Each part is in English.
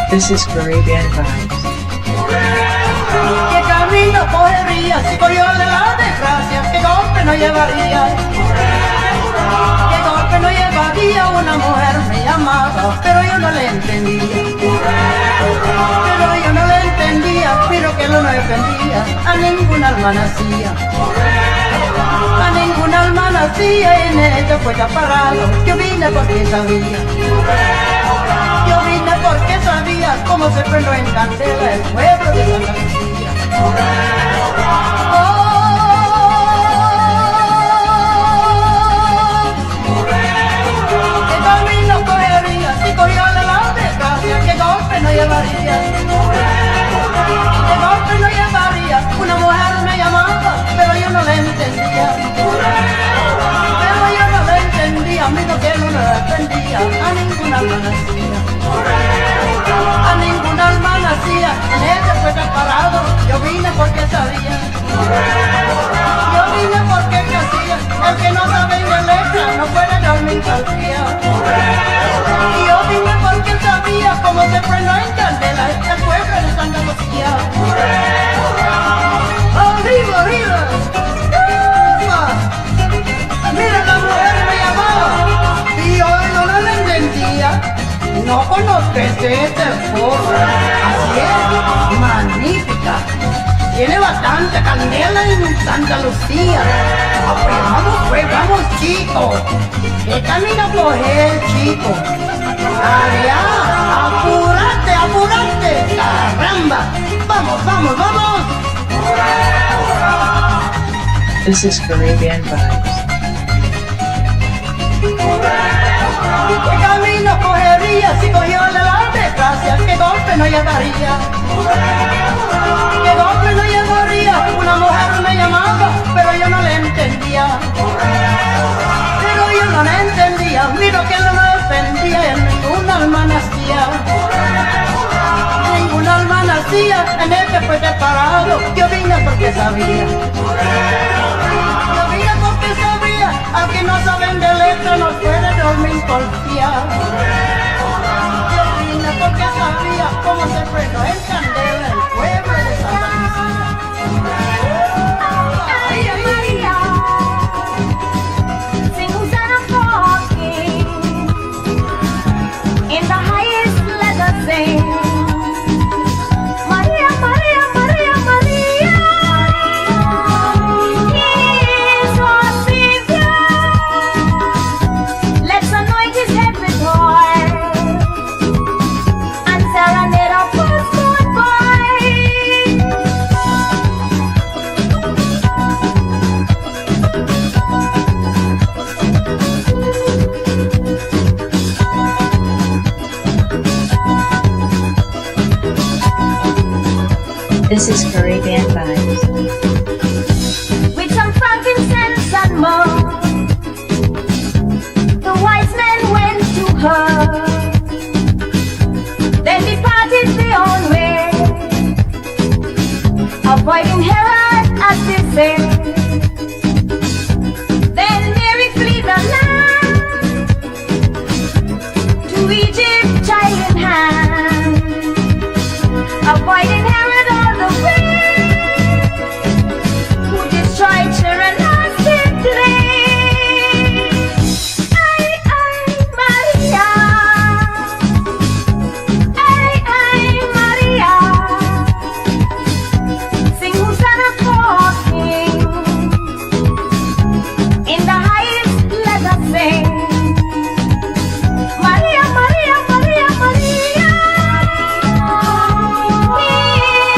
This is Caribbean Vibes. ¿Qué camino cogería si yo de la desgracia? ¿Qué golpe no llevaría? ¿Qué golpe no llevaría? Una mujer me llamaba, pero yo no le entendía. Pero yo no le entendía, pero que no defendía. A ninguna alma nacía. A ninguna alma nacía y en ella fue parado. Yo vine porque sabía. Yo vine porque sabía cómo se prendió en candela el pueblo de Santa Lucía. ¿Qué camino cogería si cogió de la desgracia? ¿Qué golpe no llevaría? ¿Qué golpe no llevaría? Una mujer me llamaba, pero yo no le entendía. Pero yo no le entendía, miro que no le defendía. A ninguna alma nacía. A ninguna alma nacía, en ella fue preparado. Yo vine porque sabía. Yo vine porque hacía. El que no sabe de letra no puede dormir cualquiera. Y yo vine porque sabía cómo se frenó en candela el pueblo de Santa Lucía. ¡Arriba, arriba! Mira, la mujer me llamaba y yo no la entendía. No conozco este forro, así es, magnífica. Tiene bastante candela en Santa Lucía. Pues vamos chicos. ¿Qué camino coger, chico? Allá, apúrate, apúrate, caramba. Vamos, vamos, vamos. This is Caribbean Vibes. ¿Qué camino cogería si cogió de la desgracia? ¿Qué golpe no llevaría? ¿Qué golpe no llevaría? Una mujer me llamaba, pero yo no le entendía. Pero yo no le entendía, miro que no me defendía. En ninguna alma nacía. En ninguna alma nacía, en este fue preparado. Yo vine porque sabía. Yo vine porque sabía. Al que no saben de letra no puede dormir confiar. Yo vine porque sabía cómo se frenó en candela el pueblo de Santa Lucía. Maria, Maria, sing Hosanna for King. In the highest let us sing. Maria, Maria, Maria, Maria, He is our Savior. Let's anoint His head with oil and serenade our firstborn boy. This is Caribbean Vibes. With some frankincense and myrrh, the wise men went to her. Then departed their own way, avoiding Herod as they say. Then Mary fled the land to Egypt, child in hand, avoiding Herod all the way, who destroyed children as they play. Ay, Maria, ay, Maria, sing Hosanna for King. In the highest let us sing. Maria, Maria, Maria, Maria, He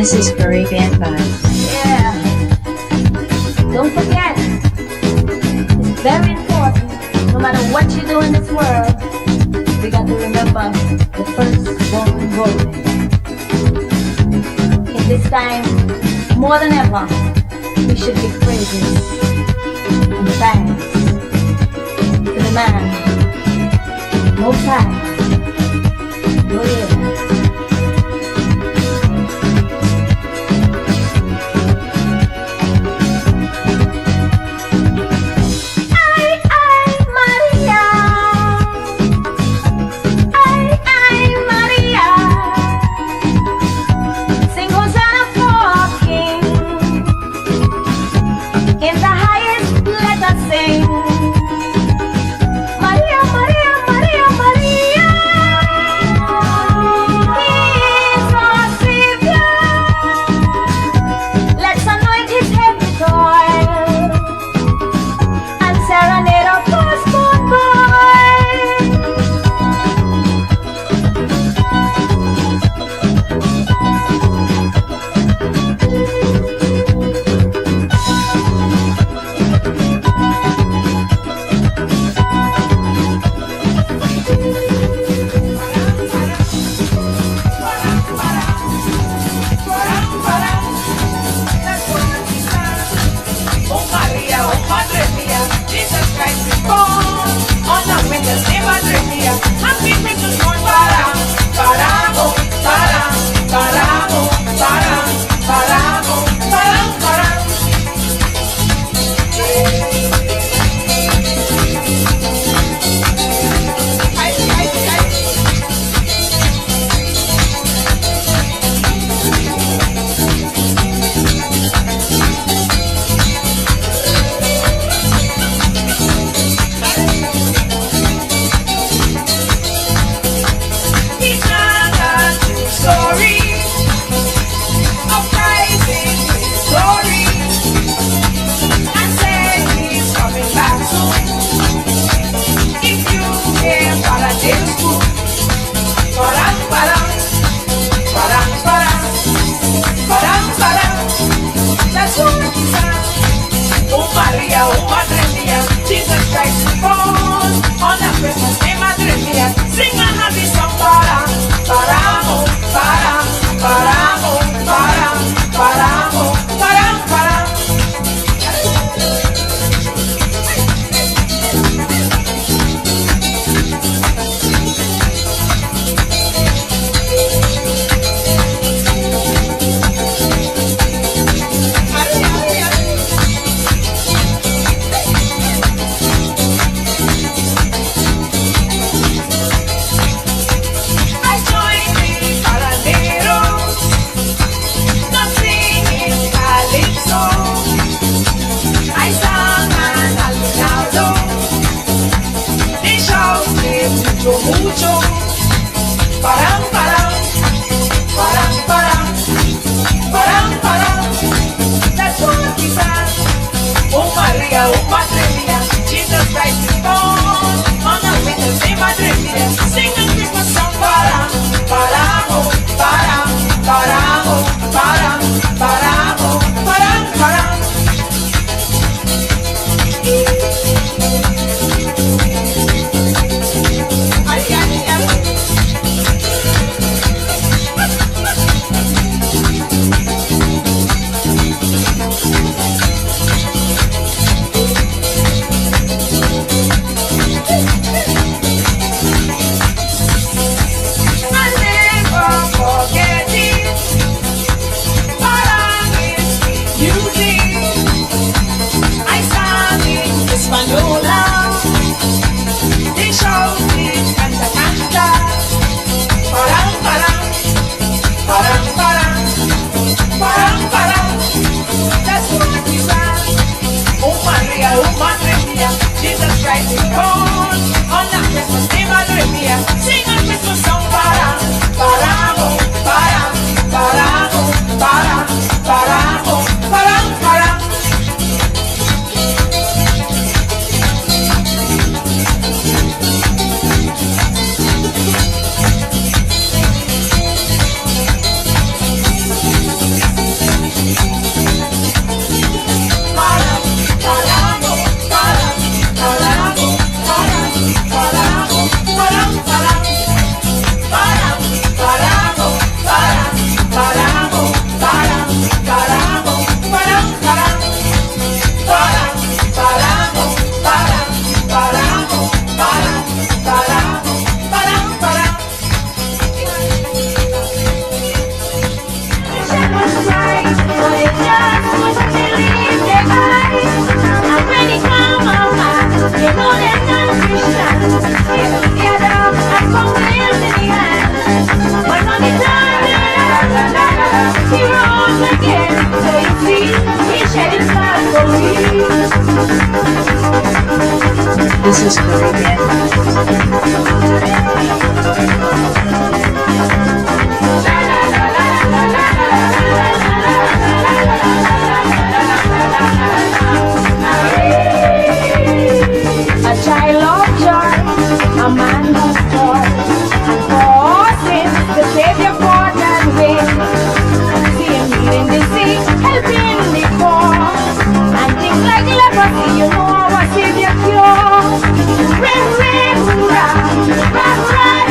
This is Caribbean Vibes. Yeah. Don't forget, it's very important. No matter what you do in this world, we got to remember the first born golden. In this time, more than ever, we should give praises and thanks to the man, Most High. Oh yeah. This is Caribbean vibes. A child of joy, a man of joy, and for all sins, the Savior fought and win. See him healing the sick, helping the poor, and things like leprosy, you know our Savior cure. Ring, ring, hurrah, rock, rock,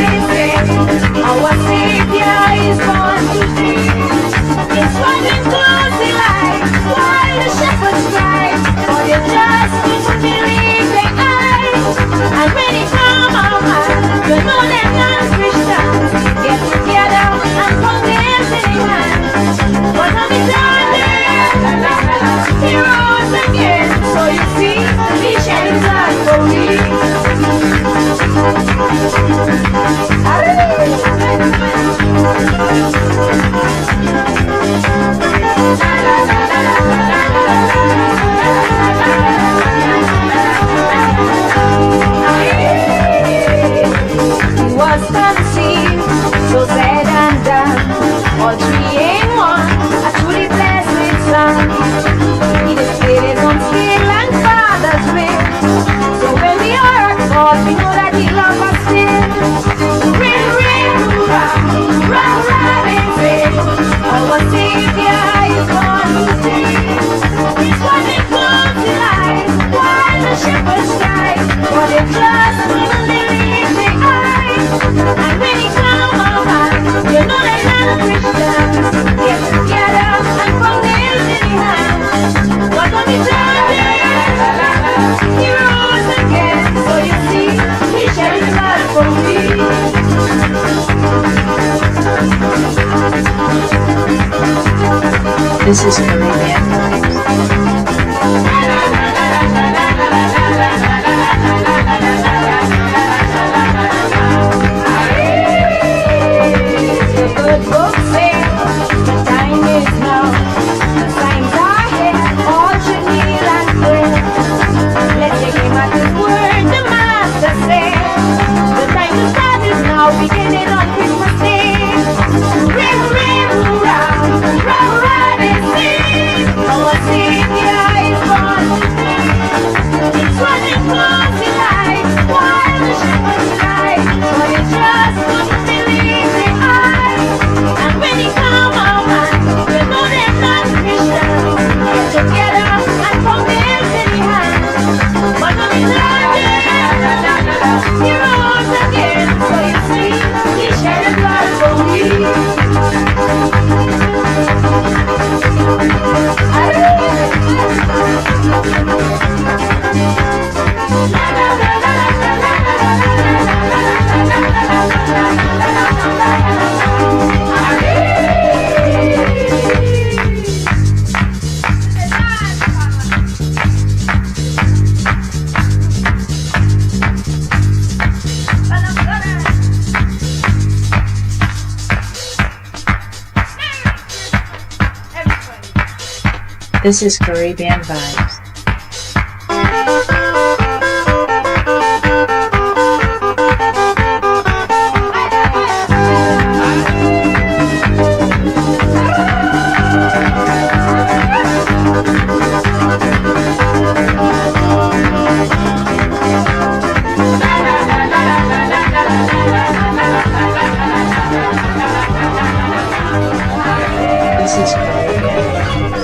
our Savior is born today. It's running close the light, while the shepherds cry, for the just couldn't believe their eyes. And when he come around, you know that non-Christians get together and put their silly hands. But on the dark he rose again. So you see, he shed his blood for me. He was conceived, so said and done, all three in one, a truly blessed son. He displayed his own skill and father's will, so when we are called, we know that he loves us still. Ring, ring, hurrah, rock, rock, and sing, our Savior is born today. He's running close to life, while the shepherds cry, for they just couldn't believe their eyes. And when he come around, you know that non-Christians get together and put their silly hands. But on the third day, he rose again. So you see, he shed his blood for me. This is Caribbean vibes. The good book says the time is now. The signs are here, all should kneel and pray. Let's take him at his word, the master said. The time to start is now, beginning on Christmas Day. Ring, ring, hurrah, rock, rock, and sing. Our Savior is born today. It's running close to life, while the shepherds cry, but it just couldn't believe their eyes. And when he come around, you know they're not Christians. Get together and from their silly hands. But on the third day, he rose again. So you see, he shed his blood for me. This is Caribbean vibes. This is Caribbean vibes.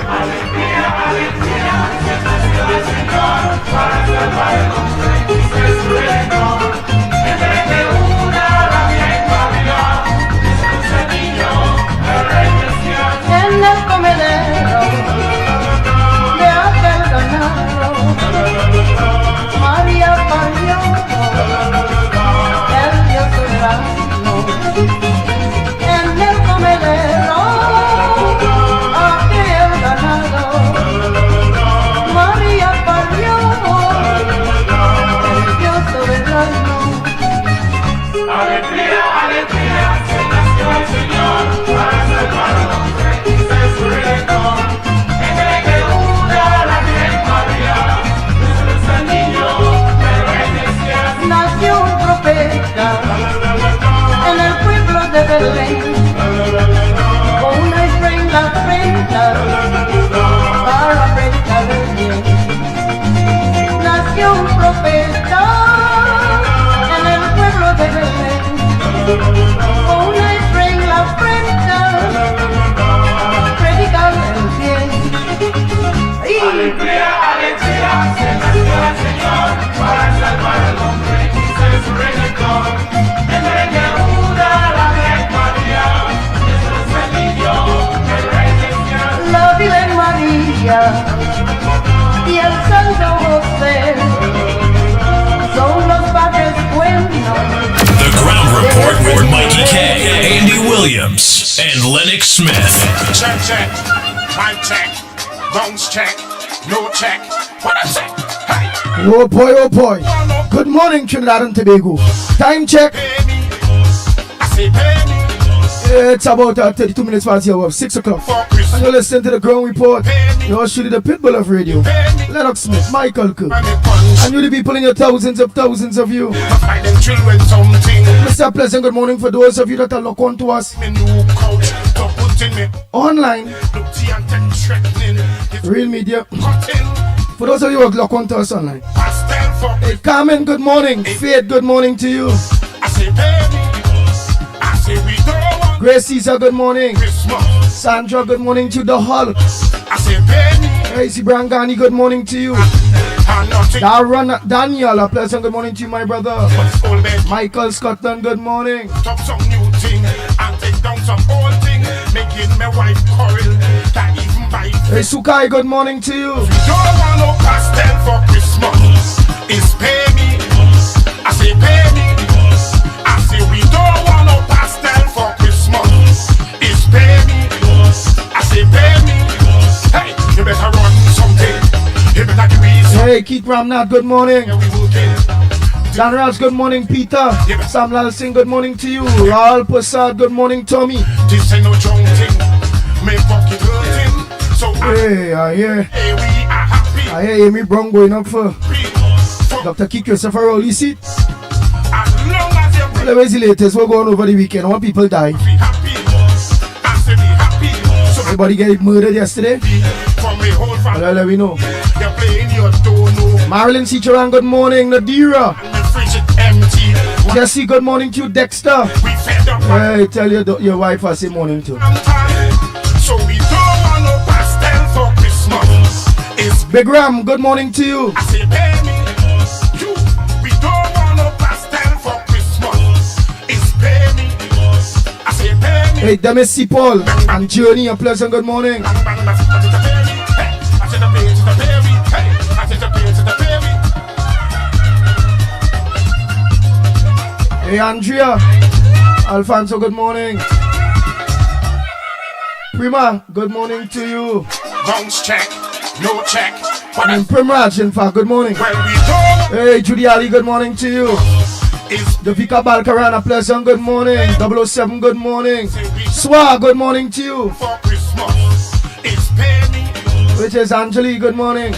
Una estrella frente, predican el bien. Alegría, alegría, se nació el Señor para salvar al hombre y se regresó. En una la Virgen María, Jesús el niño, el Rey del Cielo. La Virgen María y el Santo José son los padres buenos. The Ground Report with Mikey K, Andy Williams, and Lennox Smith. Check, check, mic check, bones check, no check, what I say, hey. Oh boy, oh boy. Good morning, Trinidad and Tobago. Time check. Pay me, I say pay me, It's about 32 minutes past the hour of 6 o'clock. for And Christmas. you're listening to the Ground Report. You're shooting the pitbull of radio. Lennox Smith, Michael Cook. And me punch, And you the people in your thousands of you. find them children something. Mr. Pleasant, good morning for those of you that are locked on to us Me new coach, to put in me, online, look tea and ten threatening. It's real media. cutting, For those of you who are locked on to us online. pastel for Hey, Carmen, good morning. Faith, good morning to you. I say baby, I say we don't want Grace Caesar, good morning. Christmas. Sandra, good morning to you. The Hulk. I say baby, Casey Brangani, good morning to you. and nothing Darren Daniel, a pleasant good morning to you, my brother. but old man. Michael Scotland, good morning. Top some new thing and take down some old thing, making my wife quarrel. Can't even buy. Hey, Sukai, good morning to you. Don't want no pastel for Christmas. It's pay me. I say pay me. I say we don't want no pastel for Christmas. It's pay me. I say pay me. Hey, you better run something. You better give me some. Hey, Keith Ramnath, good morning. Yeah, we will get. Dan Raj, good morning, Peter. Sam Lal Singh, good morning to you. Raul Prasad, good morning, Tommy. This ain't no joke thing. Make pocket hurting. So Hey, I hear we are happy. Amy Brown going up for For Dr. Keith Christopher Rowley. You see, as long as you're well, where's the latest? We're going over the weekend. I want people die. be happy. I say be happy. So Everybody get murdered yesterday. from me whole family, Well, let me know. you're playing your dono. Marilyn Cicharan, good morning. Nadira. And the fridge is empty. Jesse, good morning to you. Dexter. We fed up Hey, tell your wife I say morning too. one time. So we don't want no pastel for Christmas. It's Big Ram, good morning to you. I say pay me. You, we don't want no pastel for Christmas. It's pay me. I say pay me. Hey, Demis C. Paul and Journey, a pleasant good morning. Bang, bang, that's the baby. Hey, I said the baby to the baby. Hey, I said the baby to the baby. Hey, Andrea. Alfonso, good morning. Prima, good morning to you. Bounce check, no check. But And Primraj, in fact, good morning. when we don't, Hey, Judy Ali, good morning to you. it's Davika Balkaran, a pleasant good morning. 007, good morning. Swa, good morning to you. for Christmas. It's pay me. Which is Angeli, good morning.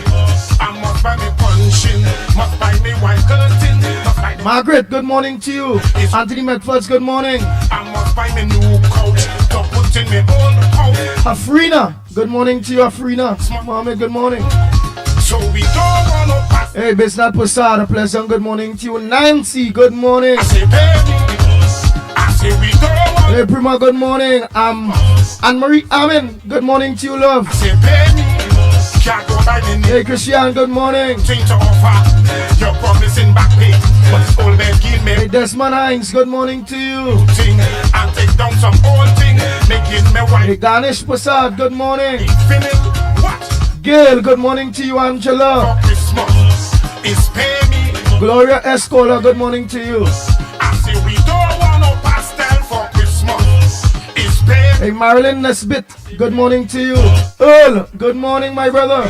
I must buy me punching, must buy me white curtain, must buy me, Margaret, good morning to you. Anthony Medfords, good morning. I must buy me new couch to put in me old house. Afrina, good morning to you, Afrina. Mohammed, good morning. So we don't want no pass. Hey, Bisnat Prasad, a pleasant good morning to you. Nancy, good morning. I say baby, I say we don't want. Hey, Prima, good morning. Anne-Marie Amin, good morning to you, love. I say baby, can't go by the name. Hey, Christian, good morning. Thing to offer, you're promising back pay, but this old man give me Hey, Desmond Hines, good morning to you. thing and take down some old thing, making me Hey, white. Ganesh Prasad, good morning. Infinite, what? Gail, good morning to you, Angela. For Christmas, it's pay me. Gloria Escola, good morning to you. I say we don't want no pastel for Christmas. It's pay me. Hey, Marilyn Nesbitt, good morning to you. Earl, good morning, my brother.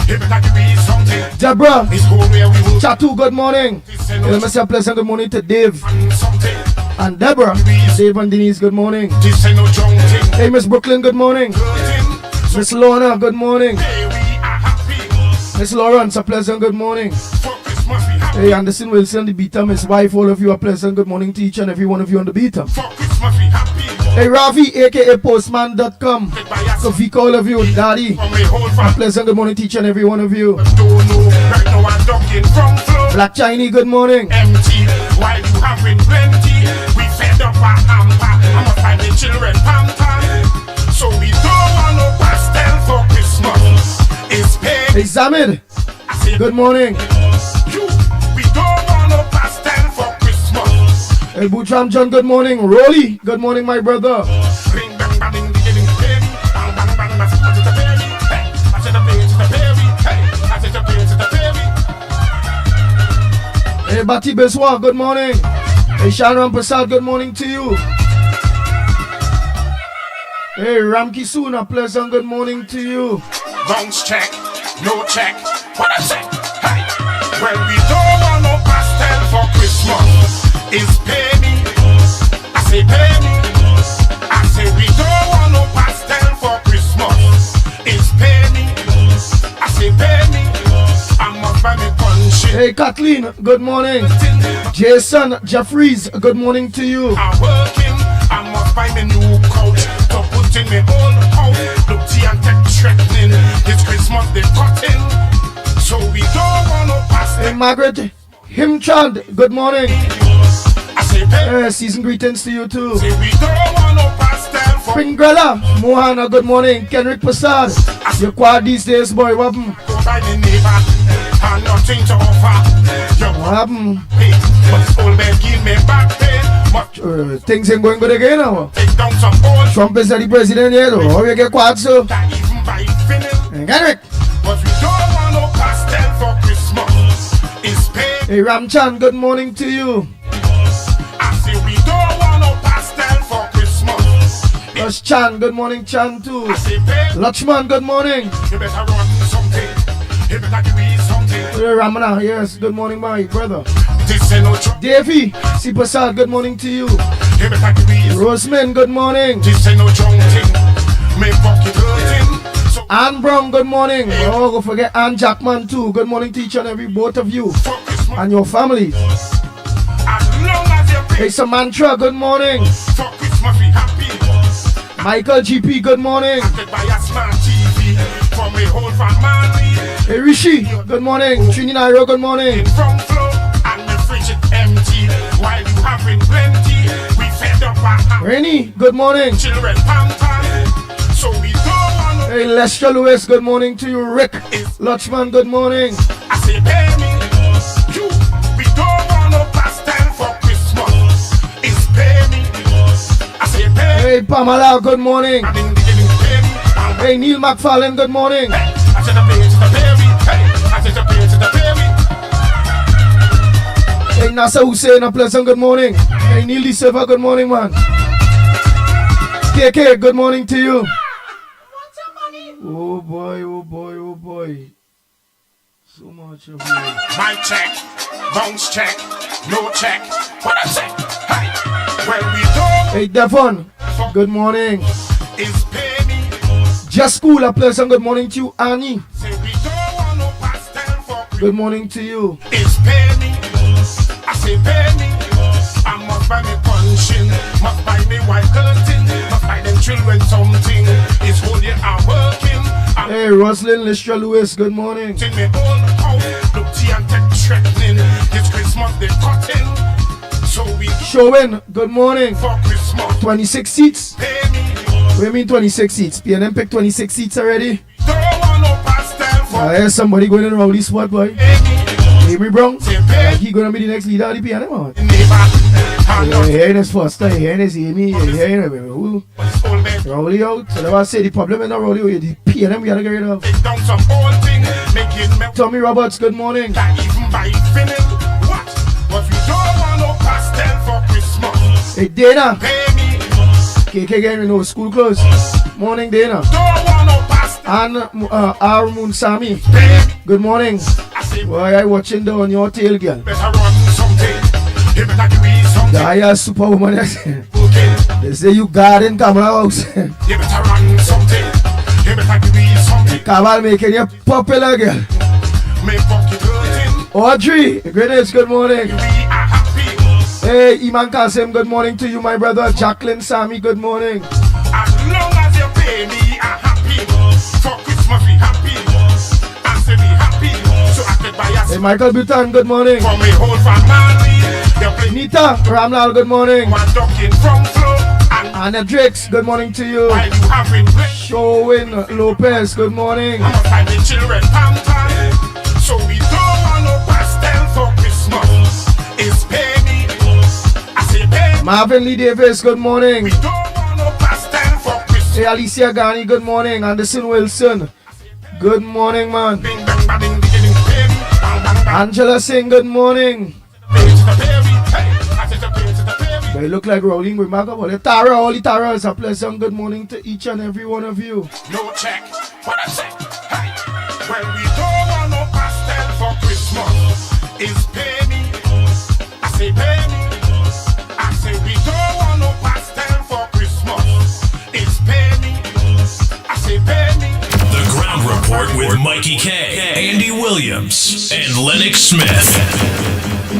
If it give me something, Deborah, it's home where we will Chatu, good morning. This Hey, ain't let me say a pleasant good morning to Dave no something. and Deborah. Dave and Denise, good morning. This ain't no junk thing. Hey, Miss Brooklyn, good morning. Curtain. So Miss Lorna, good morning. hey, we are happy. Miss Lawrence, a pleasant good morning. For Christmas we happy. Hey, Anderson Wilson, the beater, Miss wife, all of you, a pleasant good morning to each and every one of you on the beater. For Christmas we happy. Hey, Ravi, aka Postman.com. By us, Sophia, all of you, Daddy. from me whole A family. pleasant good morning to each and every one of you. Don't know. Right now I'm ducking from flow. Black Chinese, good morning. Empty while you having plenty. We fed fed up a hamper. I must buy the children pamper. So we don't want no pastel for Christmas. It's paid. Hey, Zamid. Good morning. We don't want no pastel for Christmas. Hey, Bootram John, good morning. Rolly, good morning, my brother. Ring bang bang ding ding ding baby. Bang bang bang that's the baby. Hey, I said the baby to the baby. Hey, I said the baby to the baby. Hey, Bati Beswa, good morning. Hey, Sharon Prasad, good morning to you. Hey, Ramki Suna, pleasant good morning to you. Bounce check, no check. What I say? Hey, well we don't want no pastel for Christmas. It's pay me. I say pay me. I say we don't want no pastel for Christmas. It's pay me. I say pay me. I must buy me punch. Hey, Kathleen, good morning. Jason Jeffries, good morning to you. I'm working. I must buy me new couch to put in my old house. Look, T and Tech threatening. This Christmas they cutting. So we don't want no pastel. Hey, Margaret Himchand, good morning. I say pay. Season greetings to you too. Say we don't want no pastel for Pingrella, Mohana, good morning. Kenrick Prasad, you quad these days, boy, what happened? go by the neighbor and nothing to offer. You What happened? pay, but this old man give me back pay. But Things ain't going good again now. take down some old Trump is the president here, though. How you get quad so? that even buy vinyl. Hey, Kenrick. But we don't want no pastel for Christmas. It's paid. Hey, Ramchan, good morning to you. I say we don't want no pastel for Christmas. That's Chan, good morning, Chan too. I say pay. Lachman, good morning. You better run something. You better give me something. Hey, Ramana, yes, good morning, my brother. This ain't no trouble. Davey, Sipasad, good morning to you. You better give me something. Roseman, good morning. This ain't no junk thing. My pocket hurting. So Ann Brown, good morning. Oh, don't forget Ann Jackman too. Good morning to each and every both of you for Christmas. and your family. As long as you pay Hey, Samantha, good morning. for Christmas, we happy. Michael GP, good morning. Acted by a smart TV from a whole family. Hey, Rishi, good morning. Trini Nairo, good morning. In front floor and the fridge is empty. While you having plenty, we fed up our Rainy, good morning. children pamper. So we don't want no. Hey, Lester Lewis, good morning to you. Rick Lutchman, good morning. I say pay me. You, we don't want no pastel for Christmas. It's pay me. I say pay me. Hey, Pamela, good morning. I didn't pay me. Hey, Neil McFarlane, good morning. I said the pay to the baby. Hey, I said the pay to the baby. Hey, Nasa Hussein, a pleasant good morning. Hey, Neil De Silva, good morning, man. KK, good morning to you. Oh boy, oh boy, oh boy. So much of you. My check, bounce check, no check. What I say? Hey, well we don't. Hey, Devon, good morning. Is pay me. Just School, a pleasant good morning to you. Annie, Say we don't want no pastel for Christmas. good morning to you. Is pay me. I say pay me. I must buy me punching, must buy me white curtain, must buy them children something. It's whole year I'm working. I'm Hey, Roslyn Listra Lewis, good morning. in my own house. Look, T and Tech threatening. This Christmas they cutting. So we Showin, good morning. for Christmas. 26 seats. Pay me. What do you mean 26 seats? PNM picked 26 seats already. Don't want no pastel for I hear somebody going in a rowdy spot, boy. pay me. Hear me, bro? Say pay He gonna be the next leader of the PNM, man. the neighbor. And You're not hearing this first time, you're hearing this Amy, you're hearing it, who? this old man. Rowley out. So never say the problem is not Rowley, the PNM we gotta get rid of. Take down some old thing, make it melt. Tommy Roberts, good morning. That even buy vinyl. What? But we don't want no pastel for Christmas. Hey, Dana. Pay me. KK again, you know, school closed. Morning, Dana. Don't want no pastel. And R. Moon Sami, Pay me. good morning. I say Why are you watching down your tail, girl? better run something. You better give me The something. higher superwoman. Okay. They say you garden camera house. You better run something. You better give me something. Kaval making you popular, girl. My pocket hurting. Audrey, Greenwich, good morning. We are happy. Hey, Iman Kasim, good morning to you, my brother. Jacqueline Sami, good morning. As long as you pay me, I'm happy. For Christmas we happy. I say we happy. So I could buy Hey, a Michael Butan, good morning. for my whole family. You you play. Nita, Ramlal, good morning. One ducking from flow. And Anna Drakes, good morning to you. while you having break, Showin Lopez, good morning. I'm find the children pamper. So we don't want no pastel for Christmas. It's pay me. I say pay me. Marvin Lee Davis, good morning. We don't want no pastel for Christmas. Hey, Alicia Ghani, good morning. Anderson Wilson, good morning, man. Bing bang bang ding ding ding. Pay me. Bang bang bang. Angela Singh, good morning. Pay to the pay me. Hey, I said to pay to the pay me. They look like rolling with Magabole. Tara, all the Taras, a pleasant good morning to each and every one of you. No check. What I say? Hey. Well, we don't want no pastel for Christmas. It's pay me. I say pay me. I say we don't want no pastel for Christmas. It's pay me. I say pay me. The Ground Report with Mikey K, Andy Williams, and Lennox Smith.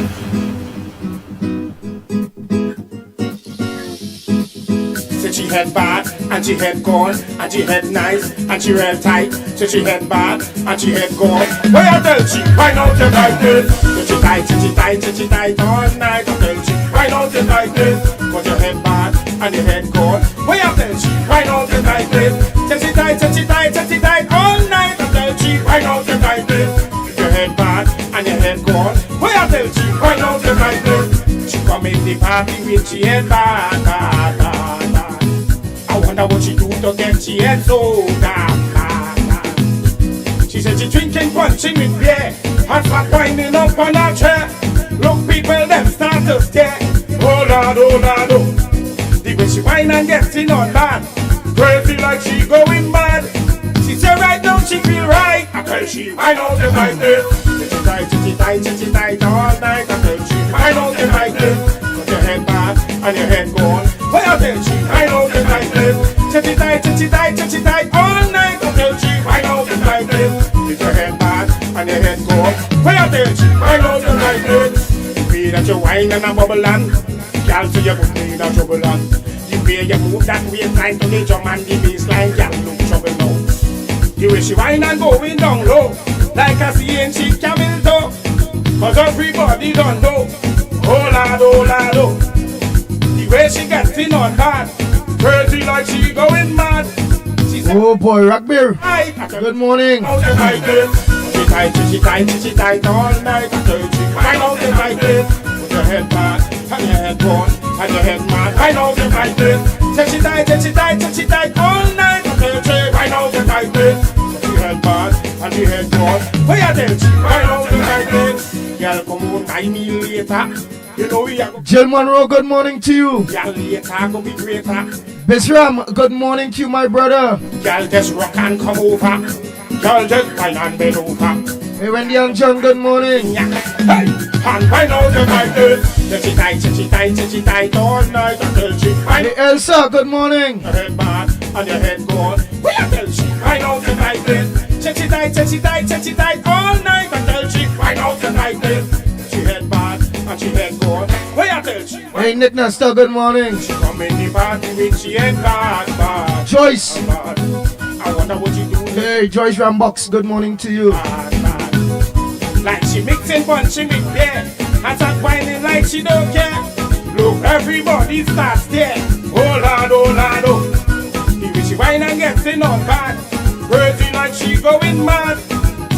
Said she had bad, and she had gone, and she had nice, and she had tight. Said she had bad, and she had gone. Why I tell she, why not you like this? Said she tight, said she tight, said she tight all night. I tell she, why not you like this? Cause you had bad, and you had gone. Why I tell she, why not you like this? Said she tight, said she tight, said she tight all night. I tell she, why not you like this? If you had bad, and you had gone. Why I tell she, why not you like this? She come in the party with she had bad, bad, bad. I wonder what she do to get she head so damn bad. She said she drinking, punching with beer, and fat winding up on her chair. Look, people, them start to stare. Oh Lord, oh Lord, oh. The way she whine and getting on bad, crazy like she going mad. She said right now she feel right. I tell she, I know them like this. She tight, she tight, she tight all night. I tell she, I know them like this. Got your head bad and your head gone. Why I tell she, I know them like this. She tight, she tight, she tight all night. I tell she, I know them like this. Get your head bad and your head gone. Why I tell she, I know them like this. The way that you whine and a bubble and girl, so you put me in a trouble and the way you move that waistline to the drum and the bassline, girl, look trouble now. The way she whine and going down low, like a CNC camel toe. Cause everybody don't know. Oh lad, oh lad, oh. The way she getting on bad, crazy like she going mad. She said, Oh boy, Rockbeer, "Hi, good morning. how you like this?" She tight all night. I tell you, I know you like this. Put your head back and your head gone and your head mad. I know you like this. Say she tight all night. I tell you, I know you like this. Put your head back and your head gone. Why I tell you, I know you like this. Girl, come on, 9 meal later. You know we are go. Jill Monroe, good morning to you. Girl, later go be greater. Bisram, good morning to you, my brother. Girl, just rock and come over. Girl, just wine and bend over. Hey, Wendy and John, good morning. Hey, and I know you like this. Say she tight all night until she Hey, Elsa, good morning. your head bad and your head gone. Well, I tell she, I know you like this. Say she tight all night until she, I know you like this. She head bad and she head gone. Well, I tell she, Hey, Nick Nesta, good morning. she come in the party with she head bad, bad, Joyce. bad. I wonder what you do. Hey, Joyce Rambox, good morning to you. Bad, bad. Like she mixing punching with beer and start whining like she don't care. Look, everybody starts there. Oh lord, oh lord, oh. The way she whine and getting on bad, crazy like she going mad.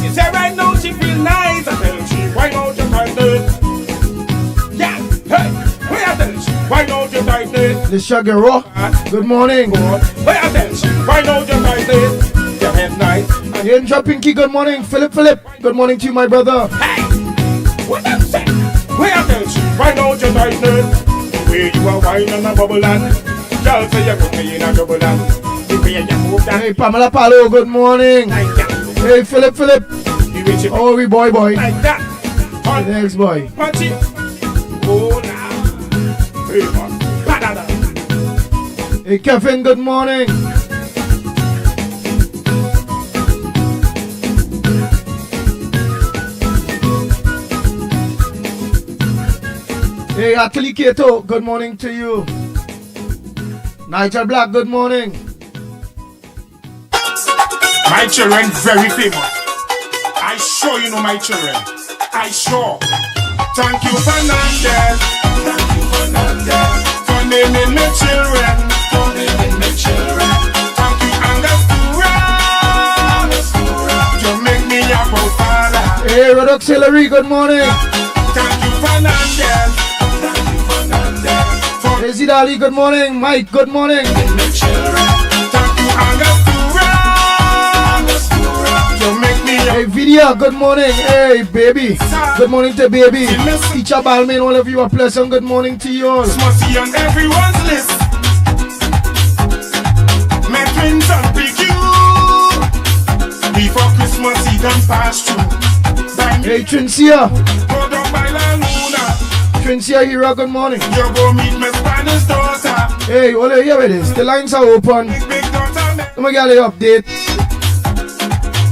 She said right now she feel nice. I tell she, why don't you like this? Yeah, hey, why I tell she, why don't you like this? Lisha Guerrero, good morning. Why I tell she, why don't you like this? Your head nice. Hey, Andra Pinky, good morning. Philip, good morning to you, my brother. Hey, what them say? Where I tell you, why don't you like this? The way you are wine and a bubble and girl say you put me in a trouble and the way you move that Hey, Pamela Palo, good morning. like that. Hey, Philip, The way she oh, we boy. like that. On The next boy. punch it. Oh now. Hey man. Ba-da-da. Hey, Kevin, good morning. Hey, Atali Keto, good morning to you. Nigel Black, good morning. My children very famous. I sure you know my children. I sure. Thank you, Fernandez. Thank you, Fernandez. For naming me children. For naming me children. Thank you, Angostura. You make me a father. Hey, Rodok Hillary, good morning. Thank you, Fernandez. Thank you, Fernandez. For Hey, Zidali, good morning. Mike, good morning. naming me children. Thank you, Angostura. You make me a Hey, Vidya, good morning. Hey, baby. Good morning to baby. Teacher Balmain, all of you, a pleasant good morning to you all. Christmas on everyone's list. My twins and pick you before Christmas Eve done pass through. Hey, Trincia. Go down by La Luna. Trincia Hira, good morning. You go meet my Spanish daughter. Hey, all of you, here it is. The lines are open. Big daughter, Let me get an update.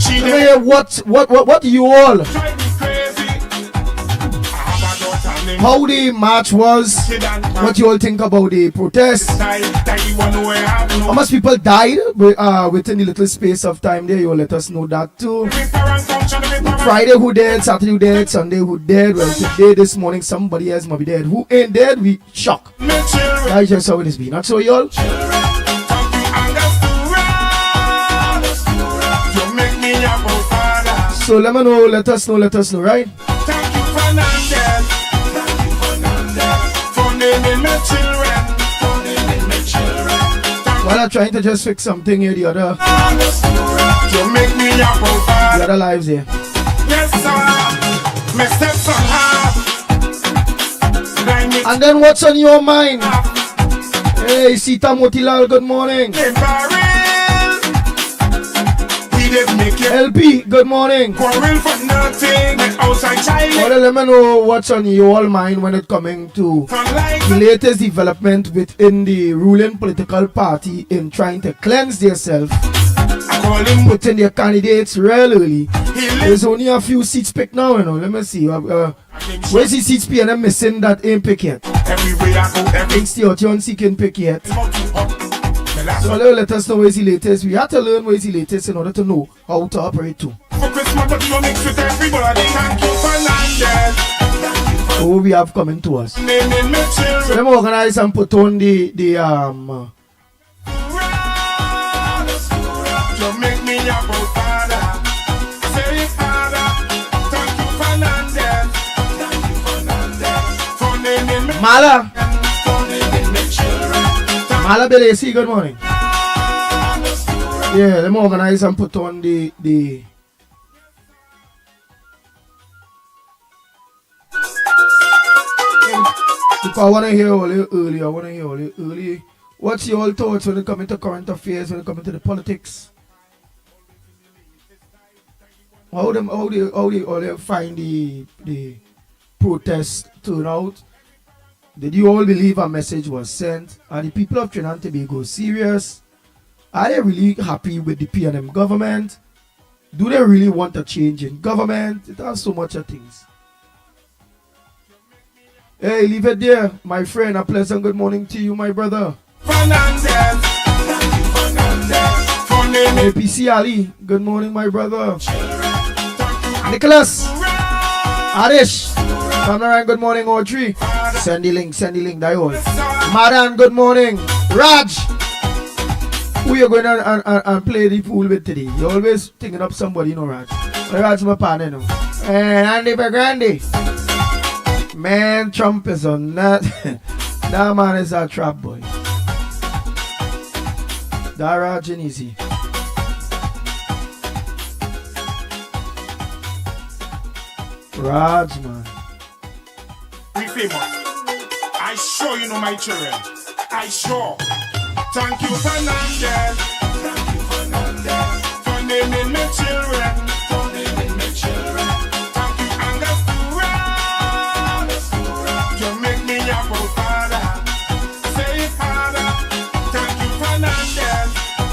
she Let me never hear what you all, drive me crazy. I have a daughter named how the march was, Kidan. what you all think about the protest. Die, one way I have How no. much people died within the little space of time there? You all let us know that too. Every parent function, every parent. Friday who dead, Saturday who dead, Sunday who dead. Well, today, this morning, somebody else might be dead. Who ain't dead, we shock. Me children. That's just how it is be. Not so, y'all? Thank you, Angostura. You make me a father. So let me know, let us know, right? Thank you, Fernandez. Thank you, Fernandez. For naming my children. For naming my children. While I'm trying to just fix something here, the other You make me a father. lives here. Yes, sir. My stepson half. Like And then what's on your mind? Hey, Sita Motilal, good morning. in barrel. He did make it. LP, good morning. Quarrel for nothing. Like outside child. Well, let me know what's on your mind when it coming to Unlike the latest development within the ruling political party in trying to cleanse themselves, I call him. putting their candidates real early. He lives. There's only a few seats picked now, you know. Let me see. Where's the seats picked and I'm missing that ain't picked yet? Everywhere I go, every Thanks to your John C. can pick yet. mouth too hot. The last So one let us know where's the latest. We have to learn where's the latest in order to know how to operate too. for Christmas, but you mix with everybody. Thank you, Fernandez. Who we have coming to us. Naming my So children. let me organize and put on the You make me a father. Say father. Thank you, Fernandez. Thank you, Fernandez. For naming me. Mala. For naming me children. Mala Belesi, good morning. Yeah, let me organize and put on the because I want to hear all you early. What's your thoughts when it comes to current affairs, when it comes to the politics? How they find the protest turnout? Did you all believe a message was sent? Are the people of Trinidad and Tobago serious? Are they really happy with the PNM government? Do they really want a change in government? It has so much of things. Hey, leave it there, my friend. A pleasant good morning to you, my brother. Fernandez. Thank you, Fernandez. For naming APC Ali, good morning, my brother. Nicholas, Arish, Kamnaran, good morning, Audrey. Send the link, that all. Madan, good morning. Raj, who you going and play the pool with today? You always thinking up somebody, you know, Raj. Raj, my partner, you know. And Andy Grande. Man, Trump is on that. That man is a trap boy. That Raj ain't easy. Raj, man. we famous. I sure you know my children. I sure. Thank you, Fernandez. Thank you, Fernandez. For naming my children. For naming my children. Thank you, Angostura. You make me a father. Say father. Thank you, Fernandez.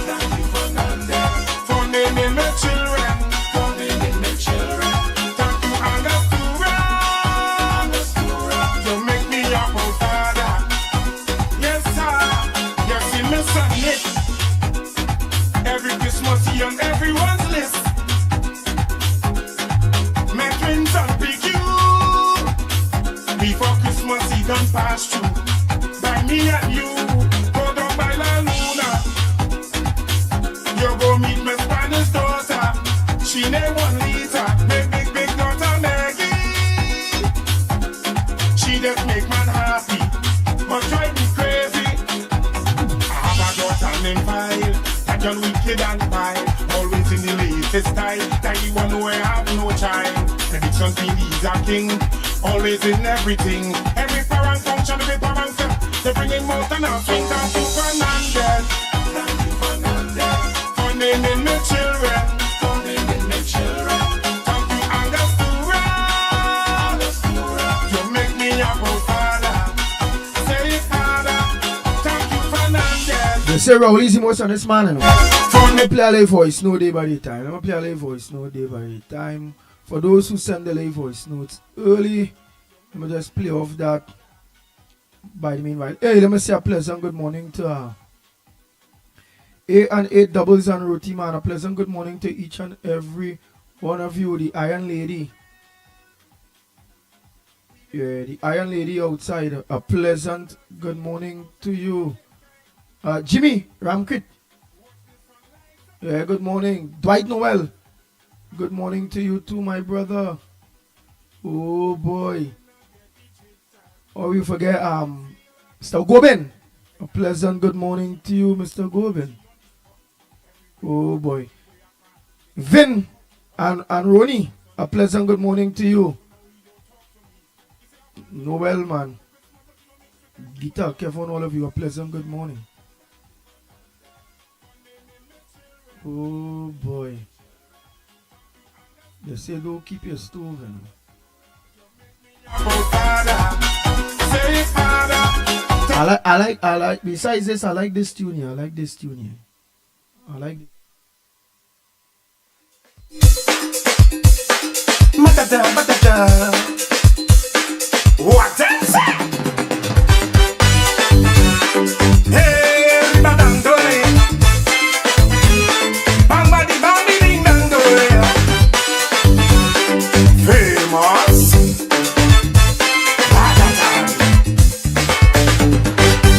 Thank you, Fernandez. For naming my children. For naming my children. Thank you, Angostura. You make me a father. Yes, sir. You see me son Nick. Every Christmas he on everyone's list. Before Christmas Eve done pass through, by me and you, go down by La Luna. You go meet my Spanish daughter. She name one Lisa, my big daughter Maggie. She just make man happy, but drive me crazy. I have a daughter named File, that girl wicked and vile. Always in the latest style, tiny one where I have no child. Prediction feel he's a king, always in everything. Every parent function, every parent step, they bring him out and out. Swing down to Fernandez. Thank you, Fernandez. For naming me children. For naming me children. Thank you, Angostura. You make me a father. Say it harder. Thank you, Fernandez. They say Raul easy most on this man. Let me play a live voice, no day by the time. Let me play a live voice, no day by the time. For those who send the live voice notes early, let me just play off that by the meanwhile. Hey, let me say a pleasant good morning to A and 8 doubles and roti man. A pleasant good morning to each and every one of you. The Iron Lady. Yeah, the Iron Lady outside. A pleasant good morning to you. Jimmy Ramkrit. Yeah, good morning. Dwight Noel. Good morning to you too, my brother. Oh boy. Or we forget Mr. Gobin. A pleasant good morning to you, Mr. Gobin. Oh boy. Vin and Ronnie. A pleasant good morning to you. Noel man. Guitar, Kevin, all of you, a pleasant good morning. Oh boy. They say don't keep your stove in. I like besides this, I like this tune here. I like this tune here. I like What is it? Hey, Madame Dolly. Bang, badi, bang, ding, dang, Dolly. Famous.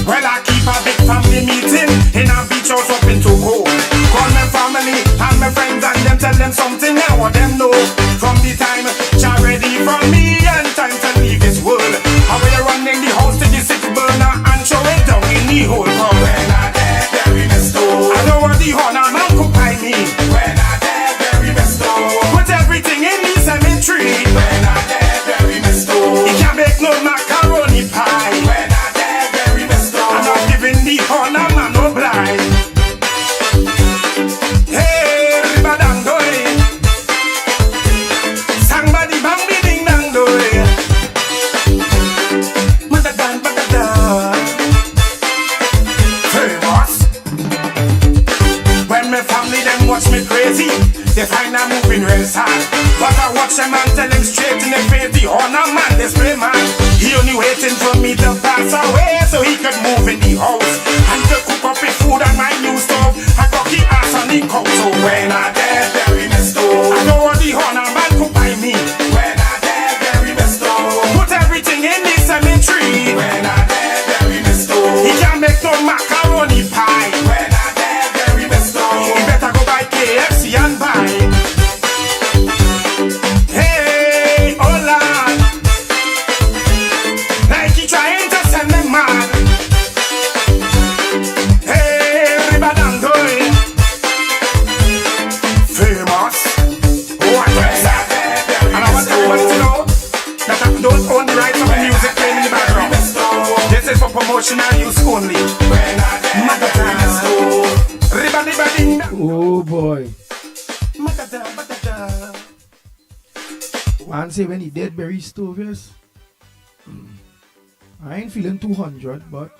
Well, I keep a big family meeting in a beach house up in Togo. Call my family and my friends and them tell them something I want them know. From the time you're ready for me and time to leave this world. How will you running the house to the city burner and throw it down in the hole? Cause when I dead, bury me stone. I know what the honor man could buy me. When I dead, bury me stone. Put everything in the cemetery. When I dead, bury me stone. You can't make no macaroni pie. When I dead, bury me stone. I'm not giving the honor man no blind. Hey, Madame Doy. Somebody bang me ding dang doy. Madadan, madadan. Famous. When my family them watch me crazy, they find I'm moving real sad. But I watch them and tell them straight in the face, the honor man, this play man. He only waiting for me to pass away so he could move in the house and to cook up his food on my new stove. I got the ass on the couch. So when I dead, bury me stone. I know what the honor man could buy me. When I dead, bury me stone. Put everything in the cemetery. When I dead, bury me stone. He can't make no macaroni pie. When I dead, bury me stone. He better go buy KFC and buy. Hey, oh Lord. Like he trying to send me mad. Hey, Ribadam Doy. Famous. What is that? And I want everybody to know that I don't own the rights of the music playing in the background. This is for promotional use only. oh boy. Man say when he dead bury stove, yes. I ain't feeling 200, but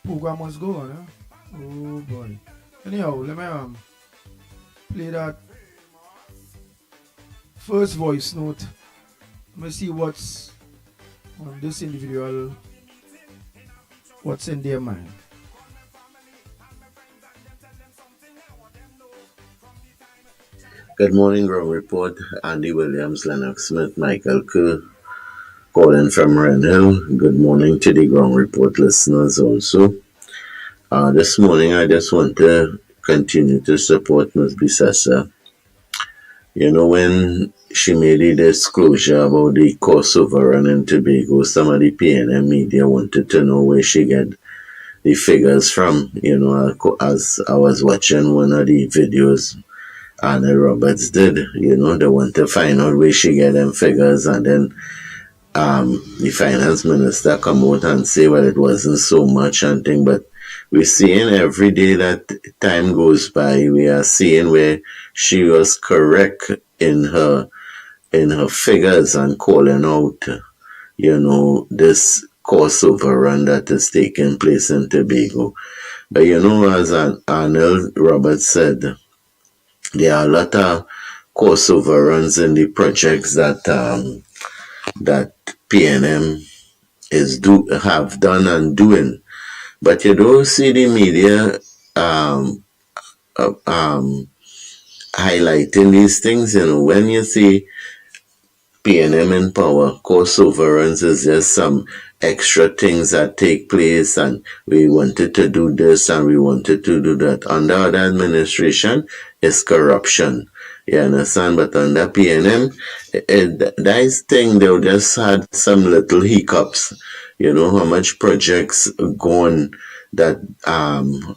program must go on, huh? Oh boy. Anyhow, let me play that first voice note. Let me see what's on this individual, what's in their mind. Good morning, Grow Report. Andy Williams, Lennox Smith, Michael Kerr, calling from Red Hill. Good morning to the ground report listeners also. This morning I just want to continue to support Ms. Bisessa. You know, when she made a disclosure about the Kosovo and Tobago, some of the PNM media wanted to know where she get the figures from. You know, as I was watching one of the videos Anna Roberts did, you know, they want to find out where she get them figures, and then the finance minister come out and say, well, it wasn't so much and thing, but we're seeing every day that time goes by, we are seeing where she was correct in her figures and calling out, you know, this course overrun that is taking place in Tobago. But you know, as Arnold Roberts said, there are a lot of course overruns in the projects that that PNM have done and doing. But you don't see the media highlighting these things. You know, when you see PNM in power, course overruns is just some extra things that take place, and we wanted to do this and we wanted to do that. Under other administration is corruption. You understand? But under PNM, that thing, they just had some little hiccups. You know, how much projects gone that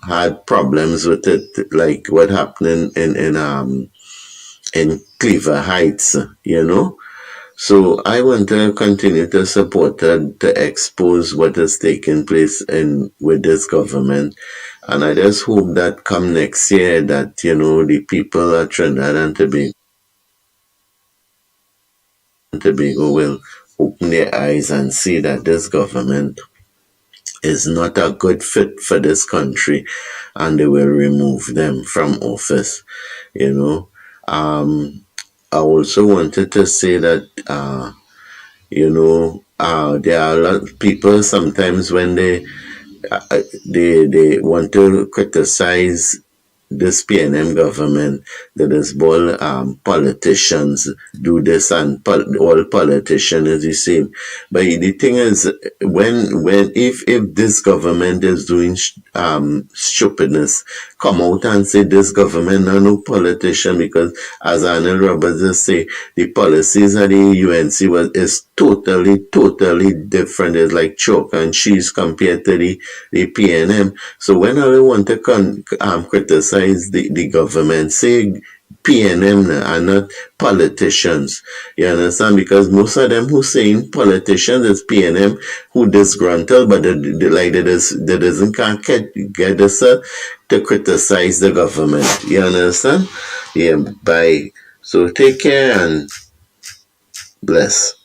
had problems with it, like what happened in Cleaver Heights, you know. So I want to continue to support her to expose what is taking place with this government. And I just hope that come next year that, you know, the people of Trinidad and Tobago will open their eyes and see that this government is not a good fit for this country, and they will remove them from office, you know. I also wanted to say that, you know, there are a lot of people sometimes when they want to criticize this PNM government, that is all politicians do this and all politicians is the same. But the thing is, if this government is doing stupidness, come out and say this government are no politician, because as Arnold Roberts just say, the policies of the UNC is totally different. It's like chalk and cheese compared to the PNM. So when I want to criticize the government, say PNM are not politicians. You understand? Because most of them who saying politicians is PNM who disgruntled, but they doesn't can't get us to criticize the government. You understand? Yeah, bye. So take care and bless.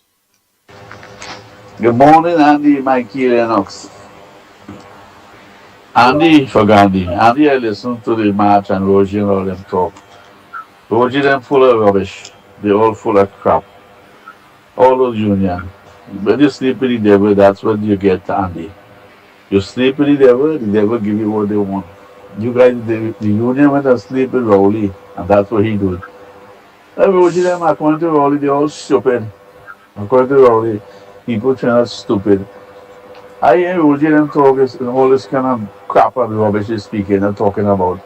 Good morning, Andy, Mikey, Lennox. Andy for Gandhi. Andy, I listened to the match and Roger and all them talk. Roger them full of rubbish. They all full of crap. All those union. When you sleep with the devil, that's what you get, Andy. You sleep with the devil give you what they want. You guys, the union went and sleep with Rowley, and that's what he did. Roger them, according to Rowley, they're all stupid. According to Rowley, people turn out stupid. I hear Roger them talk all this kind of crap and rubbish he's speaking and talking about.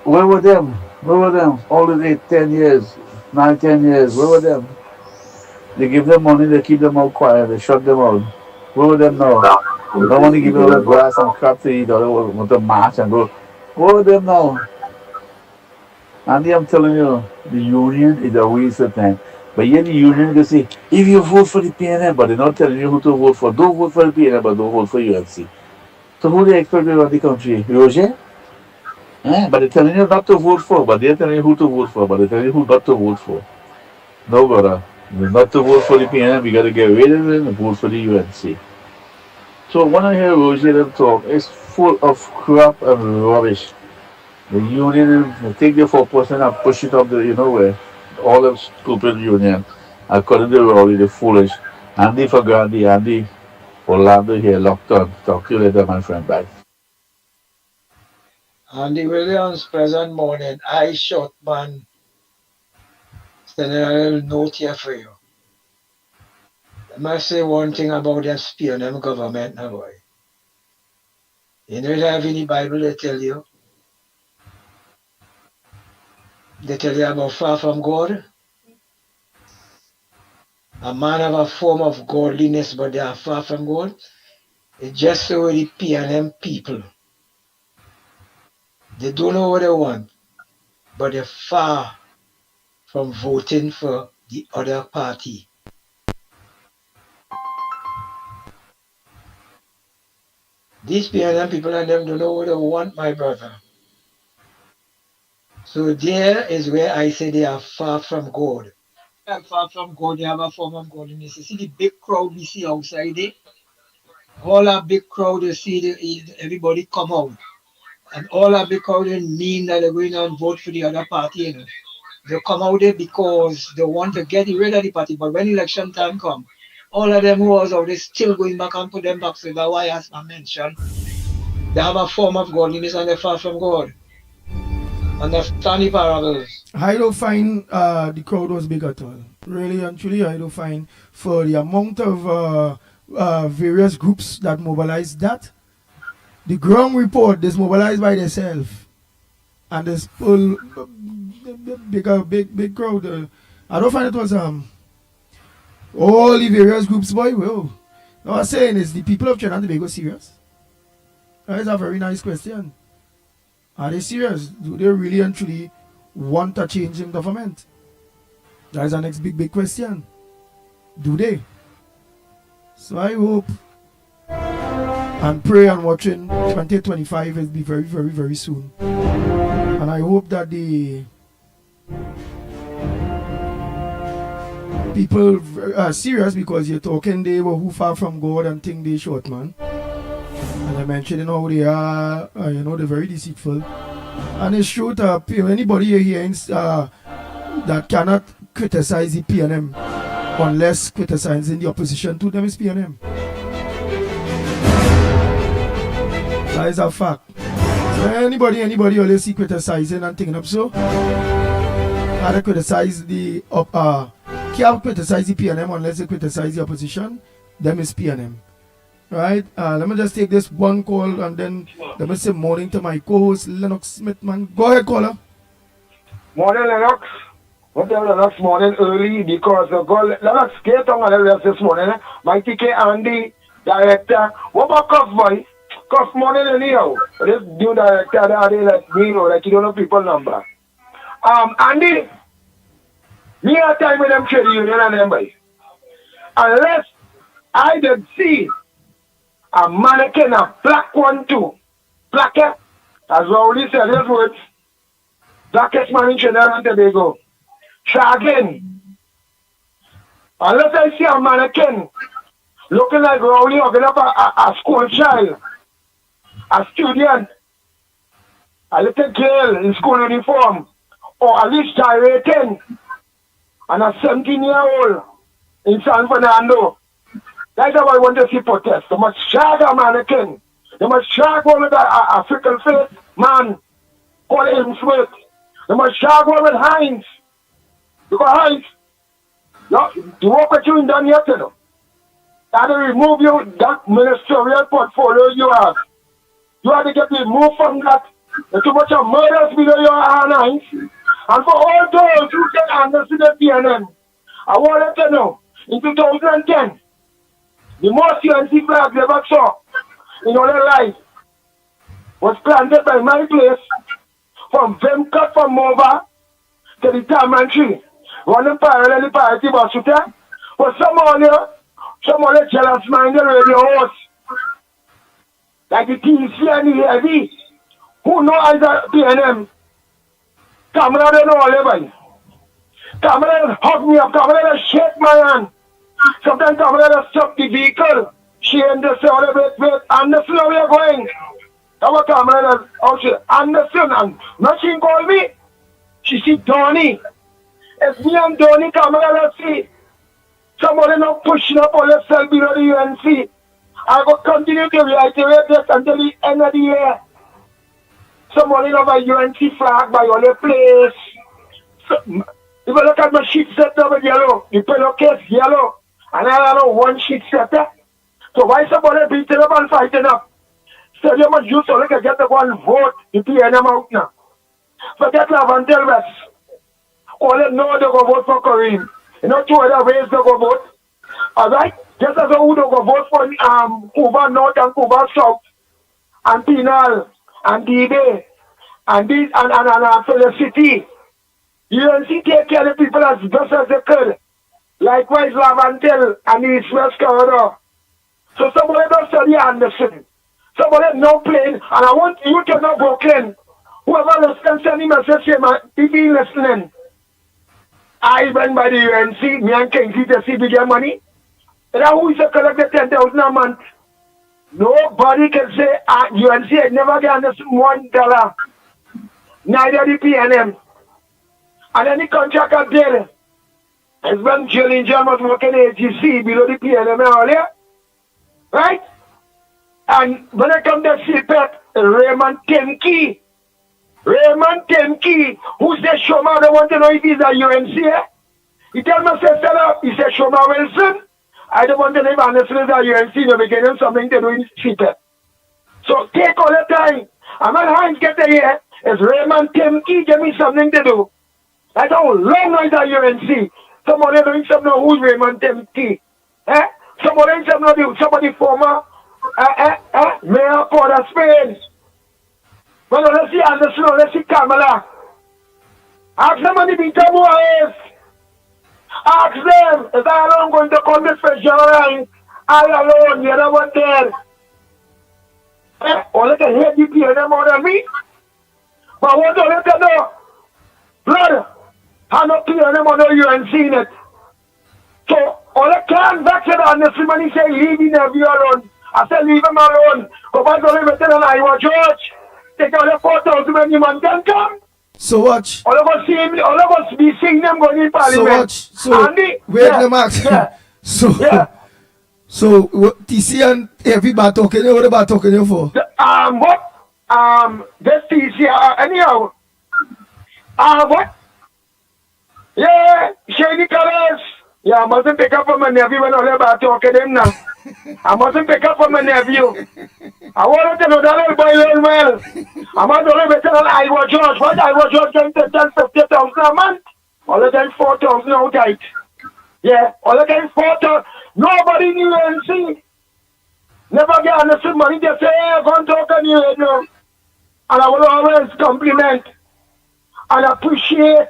Where were them? Where were them? All the 8, 10 years, 9, 10 years, where were them? They give them money, they keep them out quiet, they shut them out. Where were them now? They don't want to give them all the grass and crap to eat, or they want to march and go. Where were them now? Andy, I'm telling you, the union is a waste of time. But yet the union can say, if you vote for the PNM, but they're not telling you who to vote for. Don't vote for the PNM, but don't vote for UNC. So who they expect to run the country? Roger? But they're telling you not to vote for, but they're telling you who to vote for, but they're telling you who not to vote for. No, brother. Not to vote for the PNM, you got to get rid of it and vote for the UNC. So when I hear Roger them talk, it's full of crap and rubbish. The union, they take the 4% and push it up the, you know where. All them stupid union. According to Rowley, they're foolish. Andy for Gandhi, Andy Orlando here, locked on. Talk to you later, my friend. Bye. Andy Williams, present morning. I shot man. Sending a little note here for you. I must say one thing about them spear them government now, boy. You don't have any Bible they tell you. They tell you about far from God. A man have a form of godliness, but they are far from God. It's just so the PNM people. They don't know what they want, but they're far from voting for the other party. These PNM people and them don't know what they want, my brother. So there is where I say they are far from God. They are far from God, they have a form of godliness. You see the big crowd we see outside there? All that big crowd, you see everybody come out. And all that big crowd didn't mean that they're going and vote for the other party, you know. They come out there because they want to get rid of the party. But when election time come, all of them who was out there still going back and put them back. So that's why, as I mentioned, they have a form of godliness and they're far from God. Understand the parables. I don't find the crowd was big at all. Really and truly, I don't find for the amount of various groups that mobilized that. The ground report is mobilized by themselves. And this full big crowd. I don't find it was all the various groups, boy. Well, what I'm saying is the people of Trinidad and Tobago serious? That is a very nice question. Are they serious? Do they really and truly want a change in government? That is the next big question. Do they? So I hope and pray and watching 2025 will be very, very, very soon. And I hope that the people are serious, because you're talking they were who far from God and think they short, man. And I mentioned how they are, they're very deceitful. And it's true to anybody here that cannot criticize the PNM unless criticizing the opposition to them is PNM. That is a fact. So anybody always see criticizing and thinking up so. How to criticize the can't criticize the PNM unless they criticize the opposition. Them is PNM. Right? Let me just take this one call and then let me say morning to my co-host Lennox Smith, man. Go ahead, caller. Morning, Lennox. What the Lennox morning early because Lennox get on the rest this morning. My TK Andy, director. What about Cuff boy? Cuff morning anyhow. This new director they like me, like you don't know people number. Andy, me a time with them trade union and them boy. Unless I did see a mannequin, a black one too. Blackest, as Rowley said his words. Blackest man in Trinidad and Tobago. Shagging. Unless I see a mannequin looking like Rowley hugging up a school child, a student, a little girl in school uniform, or at least gyrating, and a 17-year-old in San Fernando. That's how I want to see protest. They must shag a mannequin. They must shag one with a freckle face man called Hemsworth. They must shag one with Heinz. Because Heinz, the work that you done yet, you know. That to remove you, that ministerial portfolio you have. You have to get removed from that. There's too much of murders below your Heinz. And for all those who can understand the PNM, I want to know, in 2010, the most UNC flag they ever saw in all their life was planted by my place from Vemcut from Mova to the Taman tree. Running parallel the party bus with her. But some other jealous mind the radio host. Like the TC and the heavy. Who know as a PNM? Camera don't know everybody. Camera hug me up, camera shake my hand. Sometimes camera stop the vehicle. She and the wait, and the floor we are going. Our camera also understand and machine call me. She see Donnie. If me and Donnie camera see somebody not pushing up on the cell below the UNC, I will continue to reiterate this until the end of the year. Somebody have a UNC flag by all the place. So, if you look at my sheet set up with yellow, the pillowcase yellow, And I don't know one sheet setter. So why somebody beating up and fighting up? So you must use so they can get the one vote to PNM out now. Forget Lavandel West. All they know they go vote for Kareem. You know, two other ways they go vote. Alright? Just as who they go vote for Cuba North and Cuba South. And Pinal and D-Bay and these and Felicity. UNC take care of the people as best as they could. Likewise, Lavandel and the East West Corridor. So somebody don't study Anderson. Somebody no playing. And I want you to know Brooklyn. Whoever listens, send him a message, say, man, if he listening. I went by the UNC, me and Kingsley to see bigger money. And who is to collect the 10,000 a month? Nobody can say UNC had never given us $1. Neither the PNM. And then the contract up there. It's when Gillinger was working at AGC below the PNM earlier. Right? And when I come to CPEP, Raymond Temke, who said Shoma, I don't want to know if he's a UNC. He tell me, he said Shoma Wilson. I don't want to know if Anderson is a UNC, no, we get him something to do in CPEP. So take all the time. And when Heinz get here, it's Raymond Temke, give me something to do. I don't long as a UNC. Somebody doing something who's Raymond Temke. Somebody former Mayor Port of Spain. Well, let's see Anderson, let's see Kamala. Ask them on the beat who is. Ask them, is I alone going to come to special line? I alone, you're the one there. All I can hear you hear them more than me. But what do you know? Blood, I'm not clear them on the UNC in it. So, all I can back to Anderson when he say leave him alone. I said leave him alone. Because I don't live in Iowa, George. Take out the 4,000 when you man can come. So watch. All of us be seeing them going in parliament. So watch. So Andy, wait the max. Yeah. So TC and everybody talking. What about talking you for? This TC anyhow. What? Yeah, shady colors. Yeah, I mustn't pick up on my nephew when all about talking him now. I mustn't pick up on my nephew. I wanted to know that little boy learn well. I must only better than Iowa George. What Iowa George getting to 10,000-50,000 a month? All of them 4,000 outright. Yeah, all of them 4,000. Nobody knew UNC. Never get understood money. They say, hey, come talk on you, you know. And I will always compliment and appreciate.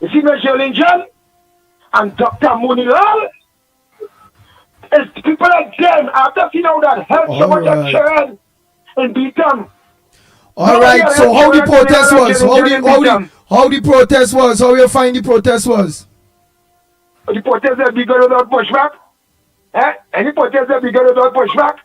You see, Mr. Lincoln and Dr. Munilal. It's people like them, after seeing how that helped so much of Sharon and beat them. Alright, so how the protest was? How the protest was? How you find the protest was? The protest is bigger without pushback. Any protest is bigger without pushback.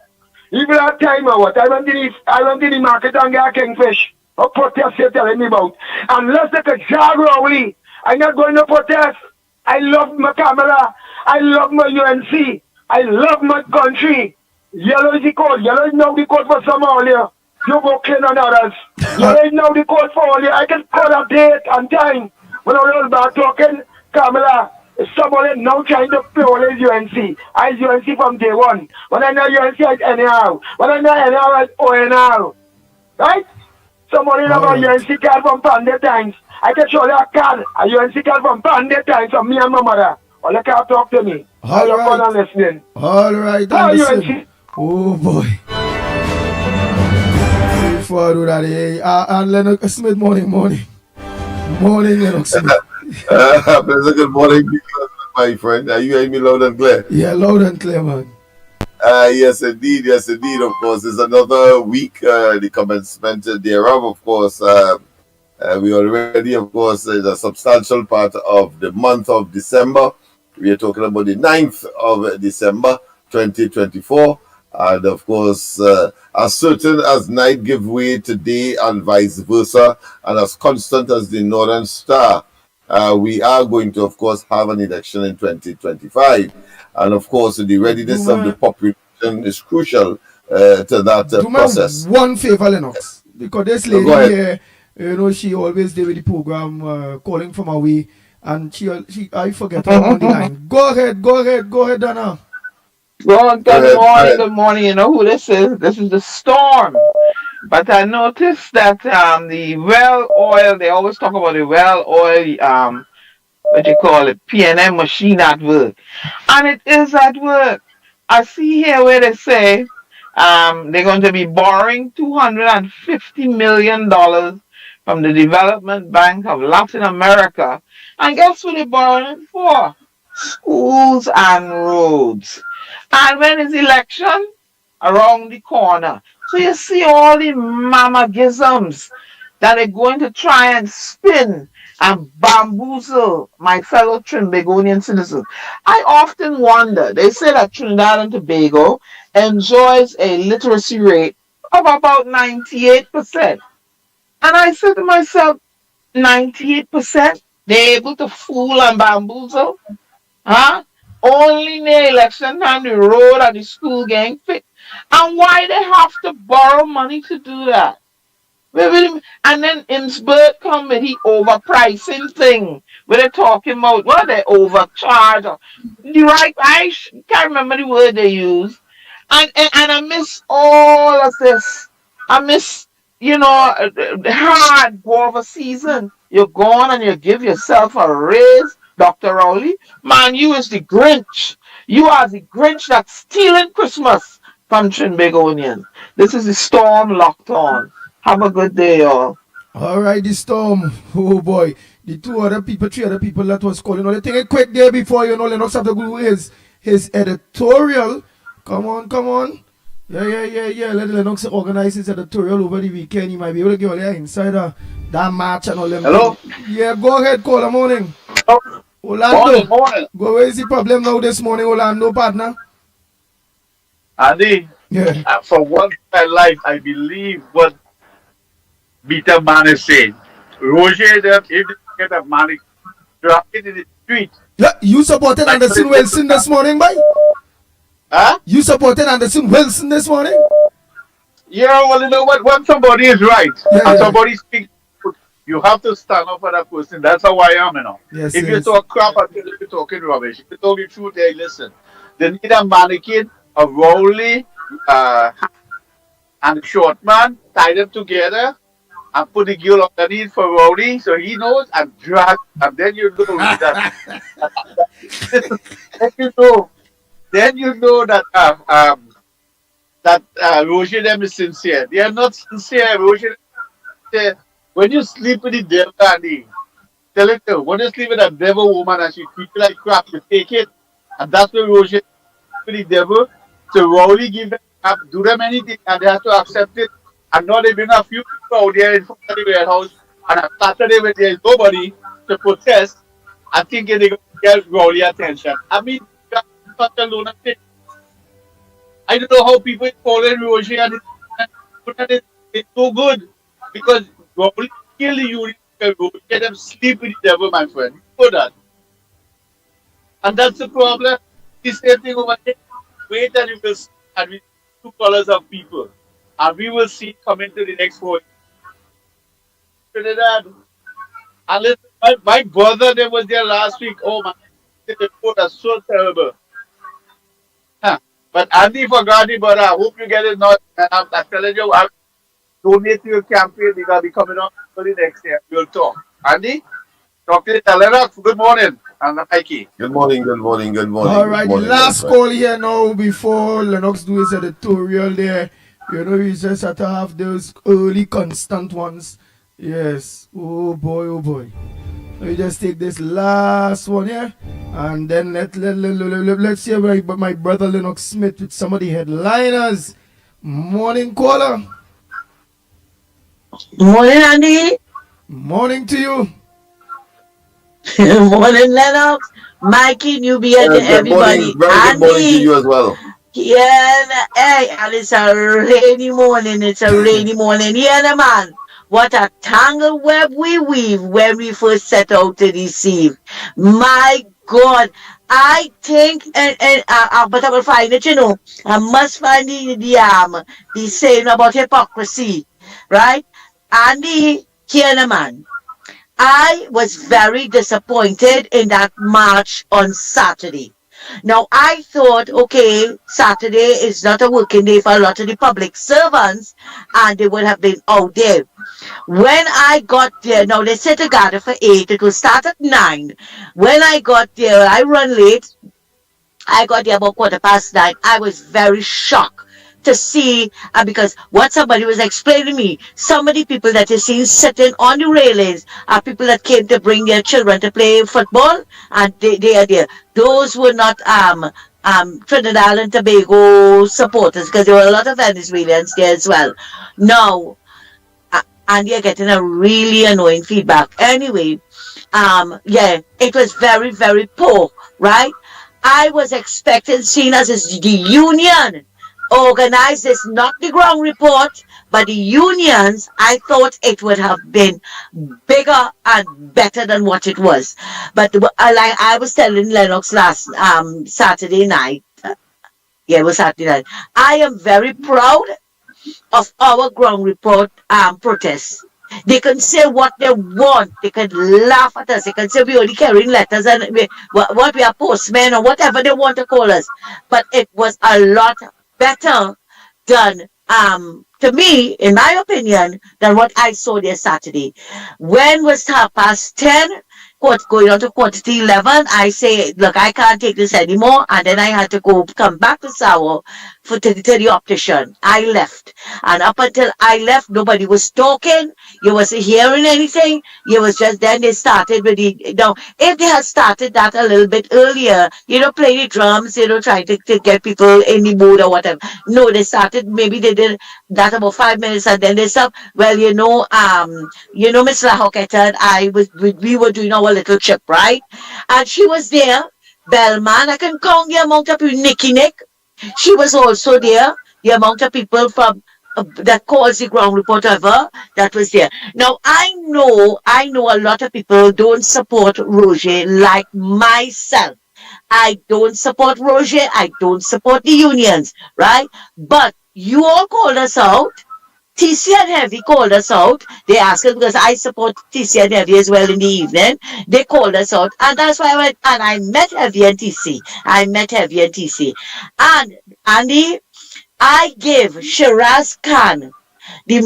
Even at time or what? I went to the market and got kingfish. What protest you're telling me about? Unless they could jog Rowley, I'm not going to protest. I love my Kamala. I love my UNC. I love my country. Yellow is the code. Yellow is now the code for Somalia. You go clean on others. Yellow is now the code for all you. I can call a date and time. When I was back talking, Kamala, somebody now trying to play all his UNC. I UNC from day one. When I know UNC, I NR. When I know NR, I ONR. Right? Somebody have a UNC card from Pandit Times. I can show you a card, a UNC card from Pandit Times from me and my mother. All you can't talk to me. All right. Listening. All right, Anderson. Oh boy. Before I do that, and Lennox Smith, morning, Lennox Smith. Good morning, my friend. Are you hearing me loud and clear? Yeah, loud and clear, man. Yes, indeed. Of course, it's another week. The commencement thereof, of course. We already, of course, is a substantial part of the month of December. We are talking about the 9th of December, 2024. And, of course, as certain as night give way to day and vice versa, and as constant as the Northern Star, we are going to, of course, have an election in 2025. And, of course, the readiness of the population is crucial to that process. One favor, Lennox, because this lady here, you know, she always did with the program calling from away. and I forget her on the line. Go ahead, Donna. Well, Go ahead, go ahead. good morning. You know who this is? This is the storm. But I noticed that the well oil, they always talk about the well oil, what you call it, P&M machine at work. And it is at work. I see here where they say they're going to be borrowing $250 million from the Development Bank of Latin America. And guess what they're borrowing it for? Schools and roads. And when is election? Around the corner. So you see all the mamagisms that are going to try and spin and bamboozle my fellow Trinbagonian citizens. I often wonder, they say that Trinidad and Tobago enjoys a literacy rate of about 98%. And I said to myself, 98%? They're able to fool and bamboozle? Huh? Only in the election time the road and the school getting fixed. And why they have to borrow money to do that? And then Imsberg come with the overpricing thing where they're talking about what they overcharge. I can't remember the word they use. And I miss all of this. I miss, the hard guava season. You go on and you give yourself a raise, Dr. Rowley. Man, you is the Grinch. You are the Grinch that's stealing Christmas from Trinbagonians. This is the storm locked on. Have a good day, y'all. All right, the storm. Oh boy. The three other people that was calling. They take a quick day before, Lennox have to do his editorial. Come on. Yeah. Let Lennox organize his editorial over the weekend. You might be able to get all the inside that match and all them. Hello? Yeah, go ahead, caller. Morning. Oh. Orlando. Morning. Go, where is the problem now this morning, Orlando, partner? Andy, Yeah. for once in my life, I believe what Peter Man is saying. Roger, if they get a man, drop it in the street. Yeah, you supported Anderson Wilson this morning, boy? Huh? You supported Anderson Wilson this morning? Yeah, well, you know what? When somebody is right and Yeah. somebody speaks, you have to stand up for that person. That's how I am, Yes, if you yes. talk crap until you're talking rubbish, if you talk the truth, they listen. They need a mannequin, a Rowley, and a short man, tie them together and put the girl underneath for Rowley so he knows and drag, and then you know that. then you know that Roger them is sincere. They are not sincere. Roger, when you sleep with the devil, Andy, tell it to, when you sleep with a devil woman and she treats you like crap, you take it, and that's what Roger with the devil. So Rowley give them crap, do them anything, and they have to accept it. And now they bring a few people out there in front of the warehouse, and on Saturday when there is nobody to protest, I think they're going to get Rowley attention. I mean, that's such a lunatic. I don't know how people follow Roger and it's so good because Rowley kill the union, Roger them sleep with the devil, my friend. You know that. And that's the problem. The same thing over there. Wait and you will see, and we two colors of people. And we will see coming to the next 4 years. Trinidad. And listen, my brother there was there last week. Oh my, the report is so terrible. Huh. But Andy forgot it, but I hope you get it now. And I'm telling you, I'll donate to your campaign. They're going to be coming on early next year. We'll talk. Andy, talk to you. Lennox, good morning. And Mikey. Good morning. All right, Good morning, last my call here now before Lennox do his editorial there. We just have to have those early constant ones. Yes. Oh boy. Let me just take this last one here. And then let's hear my brother Lennox Smith with some of the headliners. Morning, caller. Morning, Andy. Morning to you. Morning, Lennox. Mikey, Nubia, to everybody. Very good morning to you as well. Yeah, hey, and it's a rainy morning. Yeah, man. What a tangle web we weave when we first set out to deceive. My God, I think, but I will find it, I must find the saying about hypocrisy, right? Andy, here, man. I was very disappointed in that march on Saturday. Now, I thought, okay, Saturday is not a working day for a lot of the public servants, and they would have been out there. When I got there, now they set a gather for 8, it will start at 9. When I got there, I run late. I got there about 9:15. I was very shocked to see, because what somebody was explaining to me, some of the people that you see sitting on the railings are people that came to bring their children to play football, and they are there. Those were not Trinidad and Tobago supporters, because there were a lot of Venezuelans there as well. Now, and you're getting a really annoying feedback. Anyway, yeah, it was very, very poor, right? I was expecting, seeing as the union organized this, not the ground report, but the unions, I thought it would have been bigger and better than what it was. But like I was telling Lennox last Saturday night, yeah, it was Saturday night, I am very proud of our ground report protests. They can say what they want. They can laugh at us. They can say we only carrying letters and what we are postmen or whatever they want to call us. But it was a lot better than, to me, in my opinion, than what I saw there Saturday. When was 10:30, going on to 11, I say, look, I can't take this anymore. And then I had to come back to Sour to the optician. I left. And up until I left, nobody was talking. You wasn't hearing anything. You was just, then they started with if they had started that a little bit earlier, play the drums, trying to get people in the mood or whatever. No, they started, maybe they did that about 5 minutes and then they stopped. Well, Miss LaHoquetta and we were doing our little trip, right? And she was there. Bellman, I can count the amount of people. Nick. She was also there. The amount of people from that calls the ground report ever that was there. Now I know a lot of people don't support Roger like myself. I don't support Roger. I don't support the unions, right? But you all called us out. TC and Heavy called us out. They asked us, because I support TC and Heavy as well in the evening. They called us out. And that's why I went and I met Heavy and TC. And Andy, I give Shiraz Khan, the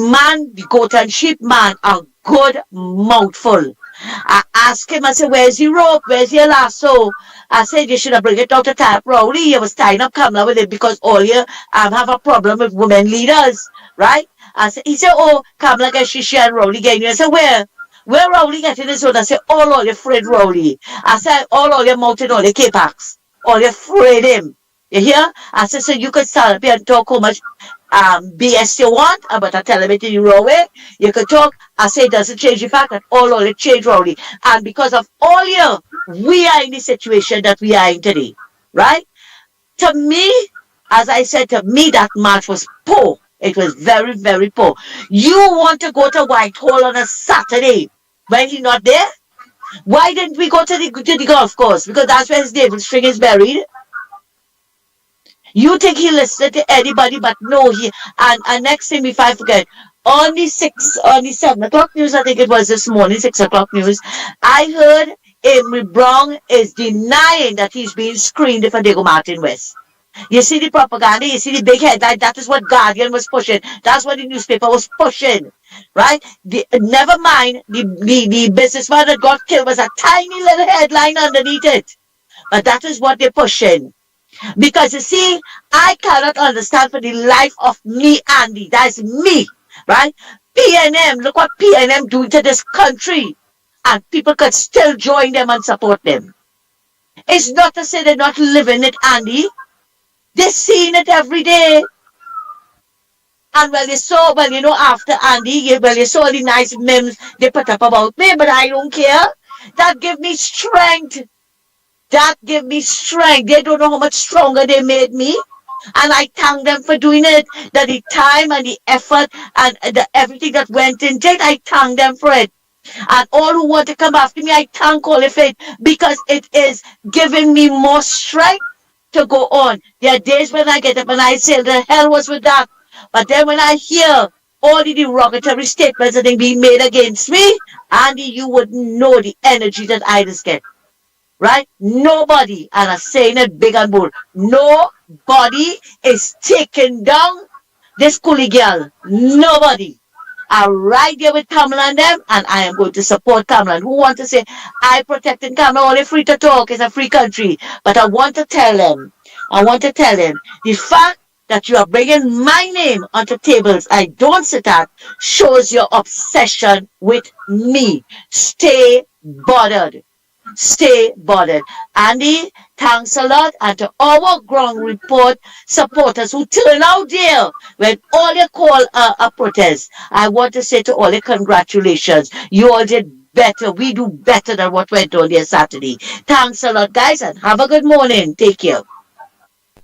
goat and sheep man, a good mouthful. I asked him, I said, where's the rope? Where's your lasso? I said, you should have bring it out to Type Rowley. You was tying up Kamala with it because all you have a problem with women leaders, right? He said, oh, Kamala gets Shishi and Rowley getting you. I said, where? Where Rowley getting this one? I said, all your afraid Rowley. I said, all your mountain, all your K-Packs. All you afraid him. You hear? I said, so you could stand up here and talk how much BS you want, but I tell him it in the raw way. You could talk. I say it doesn't change the fact that all it changed Rowley. And because of all you, we are in the situation that we are in today. Right? To me, as I said, to me, that march was poor. It was very, very poor. You want to go to Whitehall on a Saturday when he's not there? Why didn't we go to the golf course? Because that's where his navel string is buried. You think he listened to anybody, but no, and next thing, if I forget, on the 7 o'clock news, I think it was this morning, 6 o'clock news, I heard Emery Brown is denying that he's being screened for Diego Martin West. You see the propaganda, you see the big headline, that is what Guardian was pushing. That's what the newspaper was pushing, right? Never mind, the businessman that got killed was a tiny little headline underneath it. But that is what they're pushing. Because you see, I cannot understand for the life of me, Andy. That's me, right? PNM, look what PNM doing to this country. And people could still join them and support them. It's not to say they're not living it, Andy. They're seeing it every day. And after Andy, you saw the nice memes they put up about me, but I don't care. That give me strength. That gave me strength. They don't know how much stronger they made me. And I thank them for doing it. That the time and the effort and everything that went into it, I thank them for it. And all who want to come after me, I thank all of it. Because it is giving me more strength to go on. There are days when I get up and I say, the hell was with that. But then when I hear all the derogatory statements that are being made against me, Andy, you wouldn't know the energy that I just get. Right? Nobody, and I'm saying it big and bold, nobody is taking down this coolie girl. Nobody. I'm right there with Kamala and them, and I am going to support Kamala. Who want to say, I protecting Kamala, only free to talk, it's a free country. But I want to tell them, the fact that you are bringing my name onto tables I don't sit at shows your obsession with me. Stay bothered. Stay bothered. Andy, thanks a lot. And to our ground report supporters who turn out there when all they call a protest, I want to say to all the congratulations. You all did better. We do better than what went on there Saturday. Thanks a lot, guys, and have a good morning. Take care.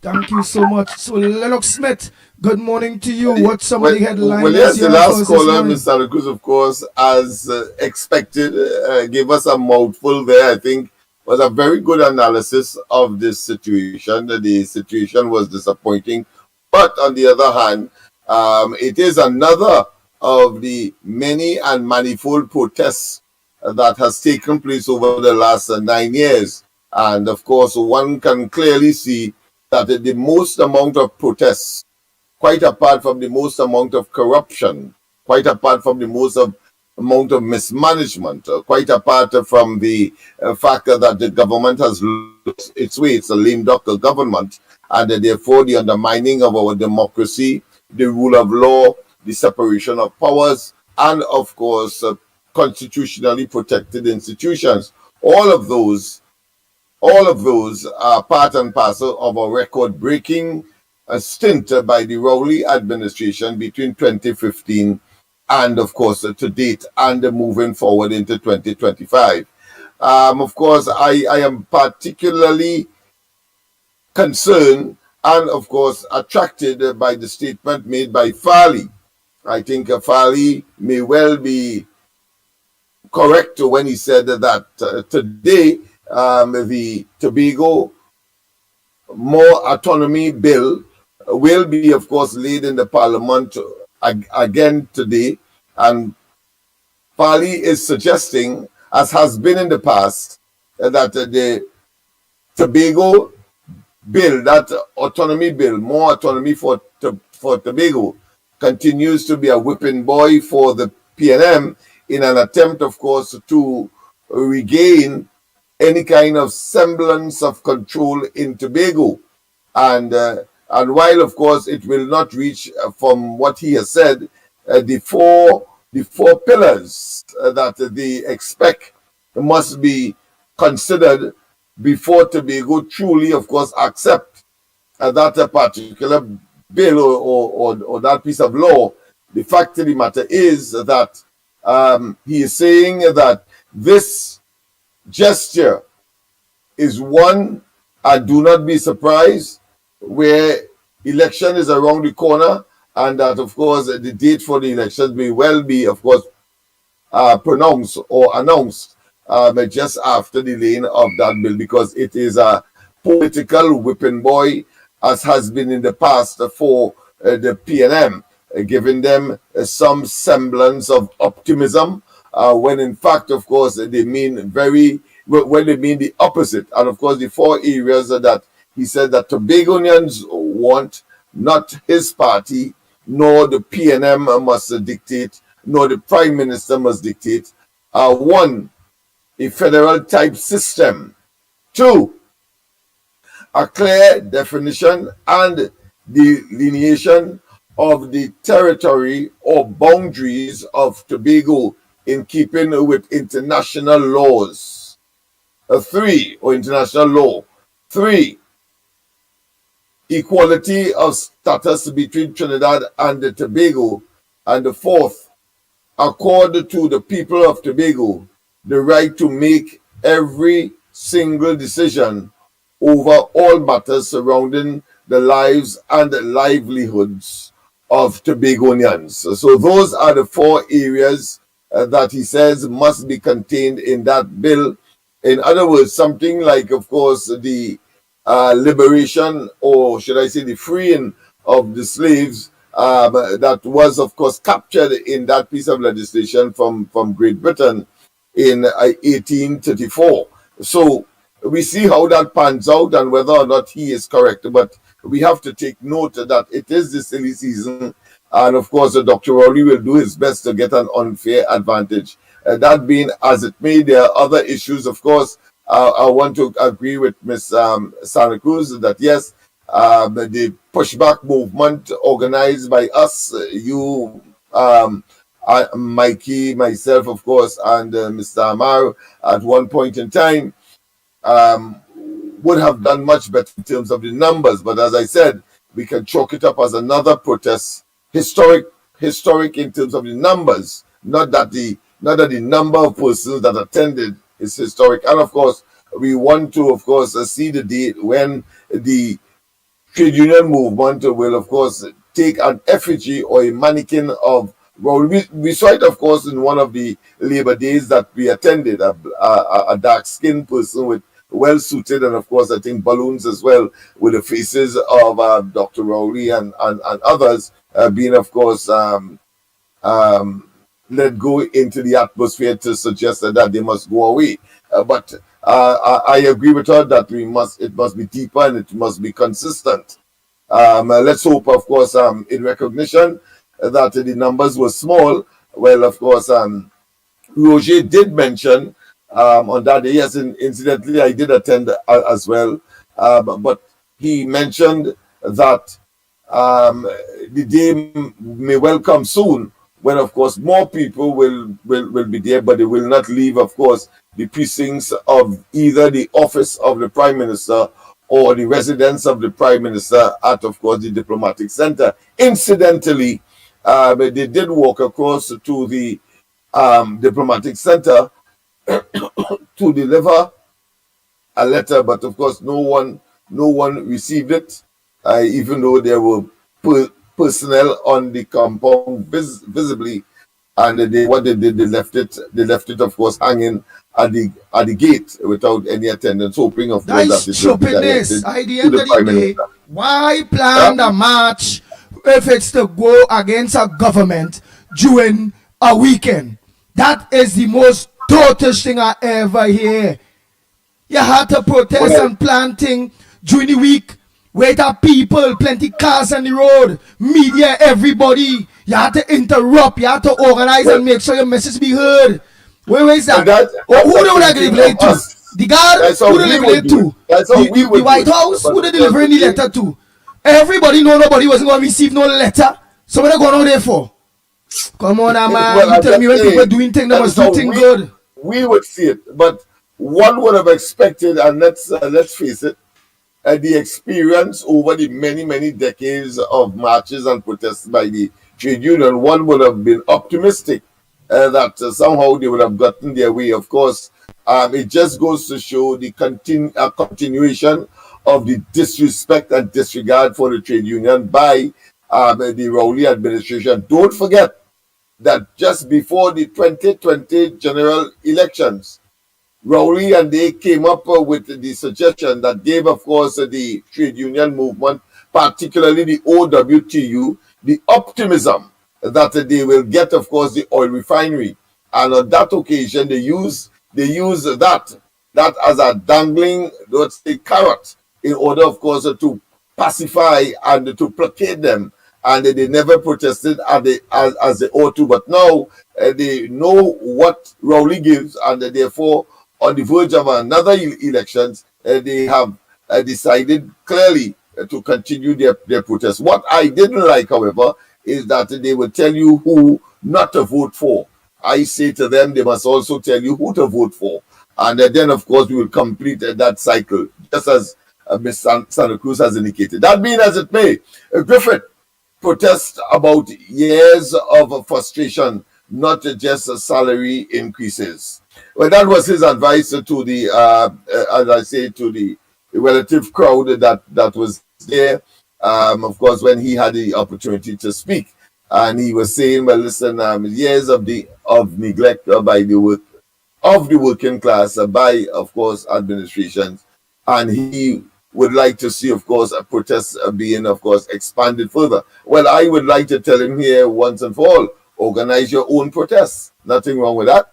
Thank you so much. So, Lennox Smith, good morning to you. What's some of the headlines? Well, yes, the last caller, Mr. Cruz, of course, as expected, gave us a mouthful there. I think was a very good analysis of this situation. The situation was disappointing. But on the other hand, it is another of the many and manifold protests that has taken place over the last 9 years. And of course, one can clearly see that the most amount of protests, quite apart from the most amount of corruption, quite apart from the most amount of mismanagement, quite apart from the fact that the government has lost its way, it's a lame duck government, and therefore the undermining of our democracy, the rule of law, the separation of powers, and of course, constitutionally protected institutions. All of those are part and parcel of a record-breaking stint by the Rowley administration between 2015 and, of course, to date, and moving forward into 2025. Of course, I am particularly concerned and, of course, attracted by the statement made by Farley. I think Farley may well be correct when he said that today, the Tobago More Autonomy Bill will be, of course, laid in the Parliament again today. And Farley is suggesting, as has been in the past, that the Tobago bill, that autonomy bill, more autonomy for Tobago, continues to be a whipping boy for the PNM in an attempt, of course, to regain any kind of semblance of control in Tobago. And while, of course, it will not reach, from what he has said, the four pillars that they expect must be considered before Tobago truly, of course, accept that particular bill or that piece of law. The fact of the matter is that he is saying that this gesture is one, and do not be surprised, where election is around the corner, and that, of course, the date for the election may well be, of course, pronounced or announced just after the laying of that bill, because it is a political whipping boy, as has been in the past for the PNM, giving them some semblance of optimism, when in fact, of course, they mean the opposite. And of course, the four areas that he said that Tobagonians want, not his party, nor the PNM must dictate, nor the Prime Minister must dictate. One, a federal type system. Two, a clear definition and delineation of the territory or boundaries of Tobago in keeping with international laws. International law. Three, equality of status between Trinidad and Tobago. And the fourth, accord to the people of Tobago the right to make every single decision over all matters surrounding the lives and livelihoods of Tobagonians. So those are the four areas that he says must be contained in that bill. In other words, something like, of course, the liberation, or should I say the freeing of the slaves, that was, of course, captured in that piece of legislation from Great Britain in 1834. So we see how that pans out and whether or not he is correct. But we have to take note that it is the silly season. And of course, Dr. Rowley will do his best to get an unfair advantage. That being as it may, there are other issues. Of course, I want to agree with Ms. Santa Cruz that yes, the pushback movement organized by us, you, Mikey, myself, of course, and Mr. Amar at one point in time would have done much better in terms of the numbers. But as I said, we can chalk it up as another protest, historic in terms of the numbers, not that the number of persons that attended is historic. And of course, we want to, of course, see the date when the trade union movement will, of course, take an effigy or a mannequin of Rowley. We saw it, of course, in one of the Labor Days that we attended, a dark-skinned person with well-suited, and of course, I think balloons as well, with the faces of Dr. Rowley and others being, of course, let go into the atmosphere to suggest that they must go away. But I agree with her that it must be deeper and it must be consistent. Let's hope, of course, in recognition that the numbers were small. Well, of course, Roger did mention on that day, yes, incidentally, I did attend as well, but he mentioned that the day may well come soon when, of course, more people will be there, but they will not leave, of course, the precincts of either the office of the Prime Minister or the residence of the Prime Minister at, of course, the Diplomatic Center. Incidentally, they did walk across to the Diplomatic Center to deliver a letter, but of course, no one received it, even though there were personnel on the compound visibly, and they left it, of course, hanging at the gate without any attendance, hoping, of course, That's that it will be stupidness. directed At the to end the of Prime the day, Minister. why plan a march if it's to go against a government during a weekend? That is the most totish thing I ever hear. You had to protest and planting during the week. Where there are people, plenty cars on the road, media, everybody. You had to interrupt, you had to organize and make sure your message be heard. Where is that? Who they would have delivered to? The guard? Who they delivered to? The White House? Who they delivering the letter to? Everybody know nobody wasn't going to receive no letter. So what are they going out there for? Come on, man. You tell me when people doing things, they must do things good. We would see it, but one would have expected, and let's face it, the experience over the many decades of marches and protests by the trade union, one would have been optimistic that somehow they would have gotten their way. Of course, it just goes to show the continuation of the disrespect and disregard for the trade union by the Rowley administration. Don't forget that just before the 2020 general elections, Rowley and they came up with the suggestion that gave, of course, the trade union movement, particularly the OWTU, the optimism that they will get, of course, the oil refinery. And on that occasion, they use that as a dangling, let's say, carrot in order, of course, to pacify and to placate them. And they never protested as they ought to. But now they know what Rowley gives, and therefore, on the verge of another elections, they have decided clearly to continue their protest. What I didn't like, however, is that they will tell you who not to vote for. I say to them, they must also tell you who to vote for. And then, of course, we will complete that cycle, just as Ms. Santa Cruz has indicated. That being as it may, Griffith protest about years of frustration, not just salary increases. Well, that was his advice to the, as I say, to the relative crowd that was there, of course, when he had the opportunity to speak. And he was saying, well, listen, years of neglect by the working class, by, of course, administrations. And he would like to see, of course, a protest being, of course, expanded further. Well, I would like to tell him here once and for all, organize your own protests. Nothing wrong with that.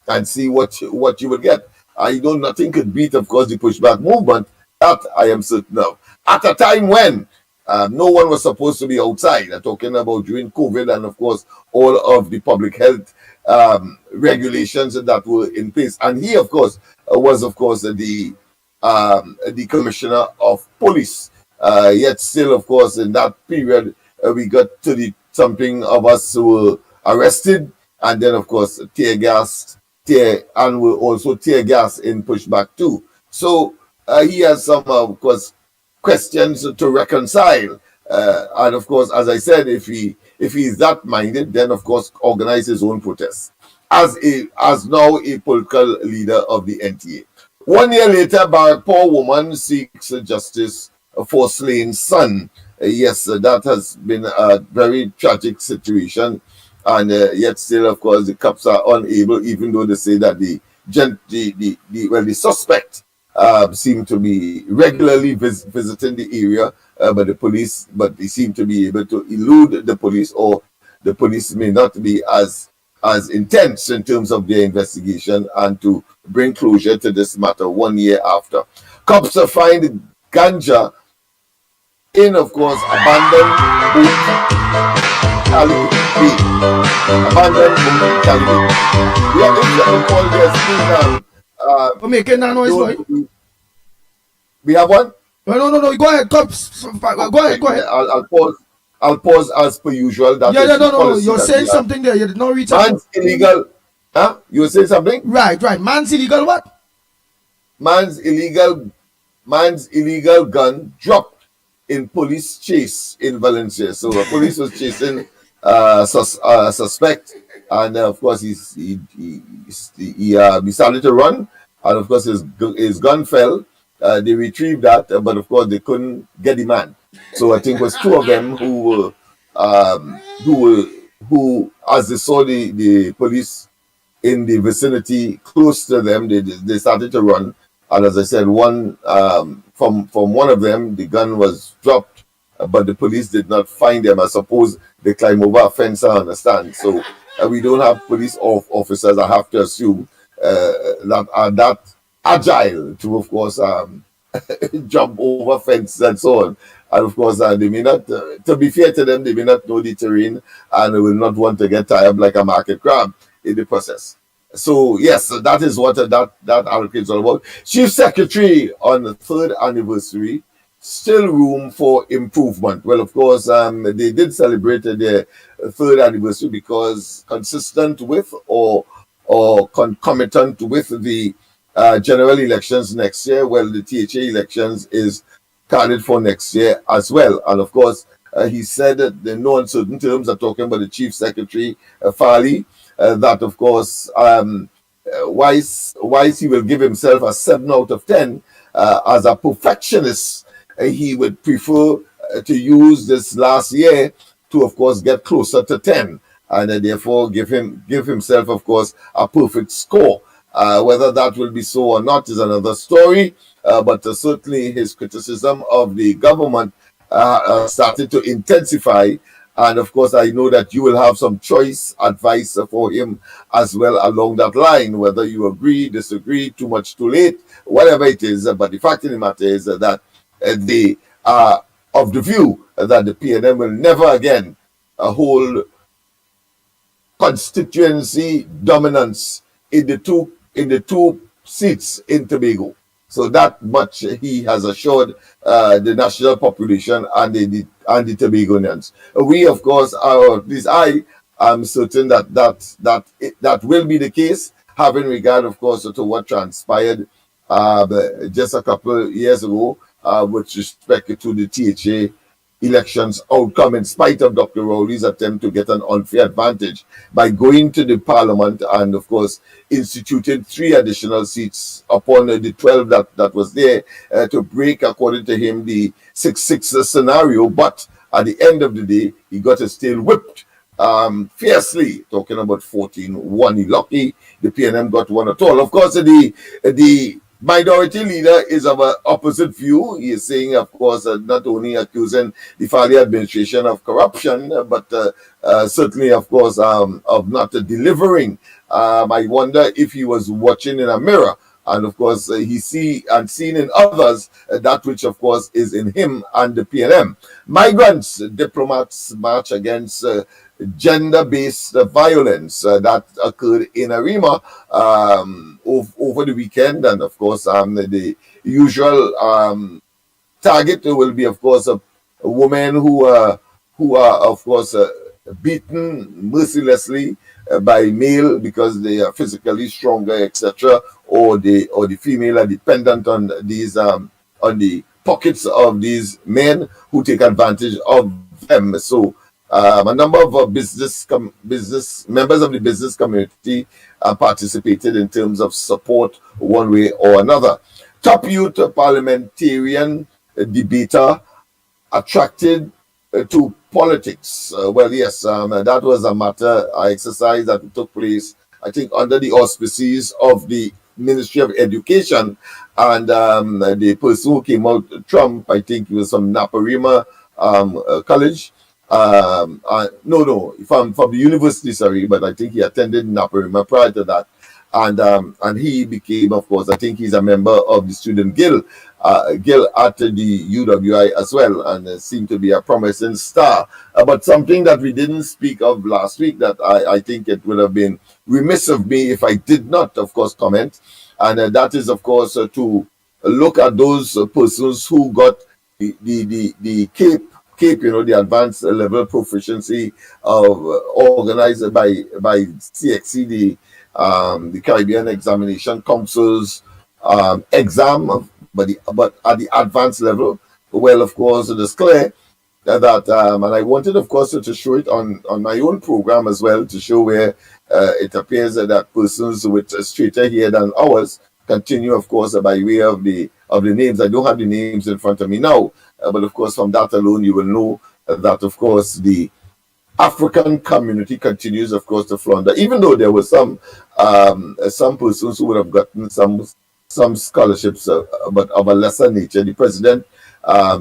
And see what you would get. I know nothing could beat, of course, the pushback movement. That I am certain of. At a time when no one was supposed to be outside. I'm talking about during COVID and, of course, all of the public health regulations that were in place. And he, of course, was, of course, the commissioner of police. Yet still, of course, in that period, we got to something of us who were arrested, and then, of course, tear gas, and were also tear gas in pushback too. So he has some, of course, questions to reconcile. And of course, as I said, if he is that minded, then of course organize his own protests. As now a political leader of the NTA. 1 year later, Barrackpore woman seeks justice for slain son. Yes, that has been a very tragic situation, and yet still, of course, the cops are unable, even though they say that the suspect seem to be regularly visiting the area, but they seem to be able to elude the police, or the police may not be as intense in terms of their investigation and to bring closure to this matter 1 year after. Cops find ganja in, of course, abandoned Calicut. We have been called this making that noise, boy. We have one? No. Go ahead, cops. Go ahead. I'll pause as per usual. No. You're saying something there. You did not reach out. Man's illegal. Huh? You were saying something? Right. Man's illegal what? Man's illegal gun dropped in police chase in Valencia. So the police was chasing a suspect, and of course he started to run, and of course his gun fell. They retrieved that, but of course they couldn't get the man. So I think it was two of them who, as they saw the police in the vicinity close to them, they started to run. And as I said, one from one of them, the gun was dropped, but the police did not find them. I suppose they climbed over a fence, I understand. So we don't have police officers, I have to assume, that are that agile to, of course, jump over fences and so on. And of course, they may not, to be fair to them, they may not know the terrain and they will not want to get tired like a market crab in the process. So yes, that is what that article is all about. Chief Secretary on the 3rd anniversary, still room for improvement. Well, of course, they did celebrate their 3rd anniversary because consistent with or concomitant with the general elections next year. Well, the THA elections is carded for next year as well. And of course, he said that in no uncertain terms, I'm talking about the Chief Secretary, Farley, that of course, Wise he will give himself a 7 out of 10. As a perfectionist, he would prefer to use this last year to, of course, get closer to 10. And therefore give himself, of course, a perfect score. Whether that will be so or not is another story, but certainly his criticism of the government started to intensify. And of course, I know that you will have some choice advice for him as well along that line, whether you agree, disagree, too much, too late, whatever it is. But the fact of the matter is that they are of the view that the PNM will never again hold constituency dominance in the two seats in Tobago. So that much he has assured the national population and the Tobagonians. We, of course, are, at least I am certain that will be the case, having regard, of course, to what transpired just a couple of years ago with respect to the THA elections outcome, in spite of Dr. Rowley's attempt to get an unfair advantage by going to the parliament and, of course, instituting 3 additional seats upon the 12 that was there to break, according to him, the 6-6 scenario. But at the end of the day, he got his tail whipped fiercely, talking about 14-1. Lucky the PNM got one at all. Of course, the minority leader is of an opposite view. He is saying, of course, not only accusing the Fali administration of corruption, but certainly, of course, of not delivering. I wonder if he was watching in a mirror. And of course, he seen in others that which, of course, is in him and the PNM. Migrants, diplomats march against gender-based violence that occurred in Arima over the weekend, and of course the usual target will be, of course, women who are of course beaten mercilessly by male because they are physically stronger, etc., or the female are dependent on these on the pockets of these men who take advantage of them. So a number of business members of the business community participated in terms of support one way or another. Top youth parliamentarian debater attracted to politics. Well, yes, that was a matter, exercise that took place, I think, under the auspices of the Ministry of Education, and the person who came out, Trump, I think he was from Naparima College. No, from the university, sorry, but I think he attended Naparima prior to that, and he became, of course, I think he's a member of the student guild at the UWI as well, and seemed to be a promising star. But something that we didn't speak of last week that I think it would have been remiss of me if I did not, of course, comment, and that is, of course, to look at those persons who got the CAPE, the advanced level proficiency organized by CXC, the Caribbean Examination Council's exam, but at the advanced level. Well, of course, it is clear that, and I wanted, of course, to show it on my own program as well, to show where it appears that persons with a straighter hair than ours continue, of course, by way of the names. I don't have the names in front of me now, but of course, from that alone, you will know that, of course, the African community continues, of course, to flounder. Even though there were some persons who would have gotten some scholarships, but of a lesser nature. The president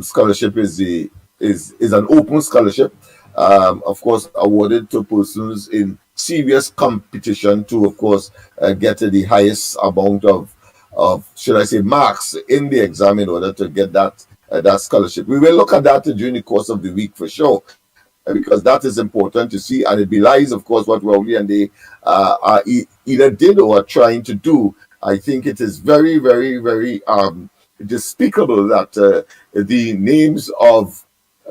scholarship is an open scholarship, of course, awarded to persons in serious competition to, of course, get the highest amount of should I say, marks in the exam in order to get that scholarship. We will look at that during the course of the week for sure, because that is important to see, and it belies, of course, what Rowley and they either did or are trying to do. I think it is very, very, very despicable that the names of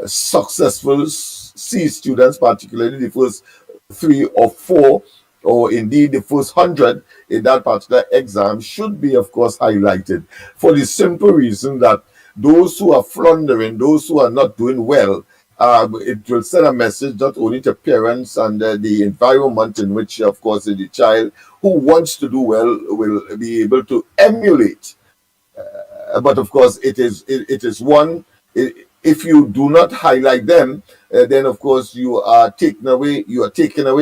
successful C students, particularly the first 3 or 4, or indeed the first 100 in that particular exam, should be, of course, highlighted, for the simple reason that those who are floundering, those who are not doing well, it will send a message not only to parents and the environment in which, of course, the child who wants to do well will be able to emulate. But of course, it is one. If you do not highlight them, then of course you are taking away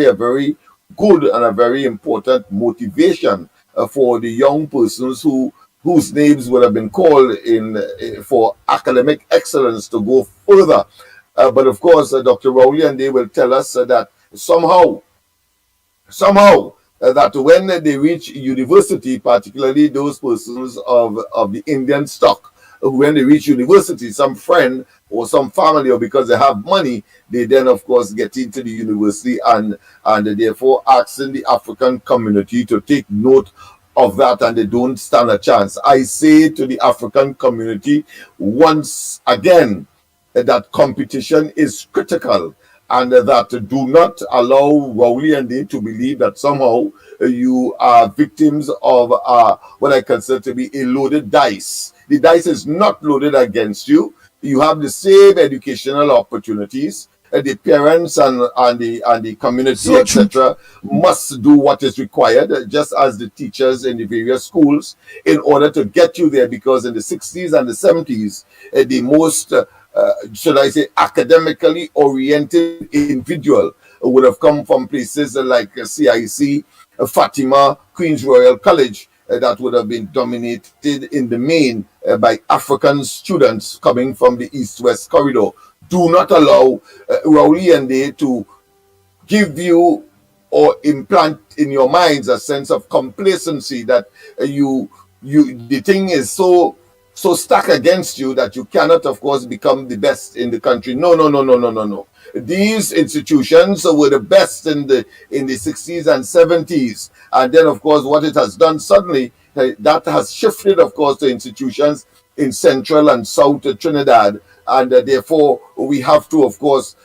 a very good and a very important motivation for the young persons whose names would have been called in for academic excellence to go further. But of course, Dr. Rowley and they will tell us that somehow, that when they reach university, particularly those persons of the Indian stock, when they reach university, some friend or some family, or because they have money, they then, of course, get into the university, and therefore asking the African community to take note of that, and they don't stand a chance. I say to the African community once again that competition is critical, and that do not allow Rowley and they to believe that somehow you are victims of what I consider to be a loaded dice. The dice is not loaded against you. You have the same educational opportunities. The parents and the community, etc., must do what is required, just as the teachers in the various schools, in order to get you there. Because in the 60s and the 70s, the most should I say, academically oriented individual would have come from places like CIC, Fatima, Queen's Royal College, that would have been dominated in the main by African students coming from the East-West corridor. Do not allow Rowley and they to give you or implant in your minds a sense of complacency that the thing is so stacked against you that you cannot, of course, become the best in the country. No. These institutions were the best in the 60s and 70s, and then, of course, what it has done suddenly, that has shifted, of course, to institutions in Central and South Trinidad, and therefore we have to, of course,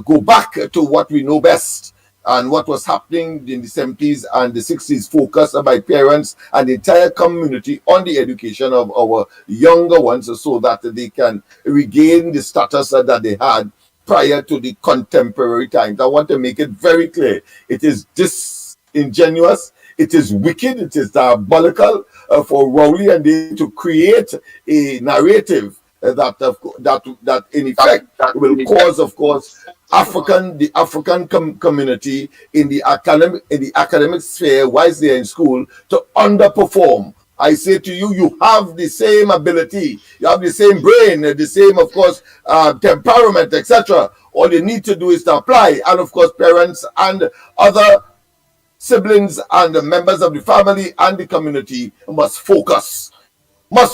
go back to what we know best. And what was happening in the 70s and the 60s, focused by parents and the entire community on the education of our younger ones so that they can regain the status that they had prior to the contemporary times. I want to make it very clear. It is disingenuous, it is wicked, it is diabolical for Rowley and they to create a narrative that in effect will cause, of course, the African community in the academic sphere, whilst they are in school, to underperform. I say to you, you have the same ability, you have the same brain, the same, of course, temperament, etc. All you need to do is to apply, and of course, parents and other siblings and the members of the family and the community must focus to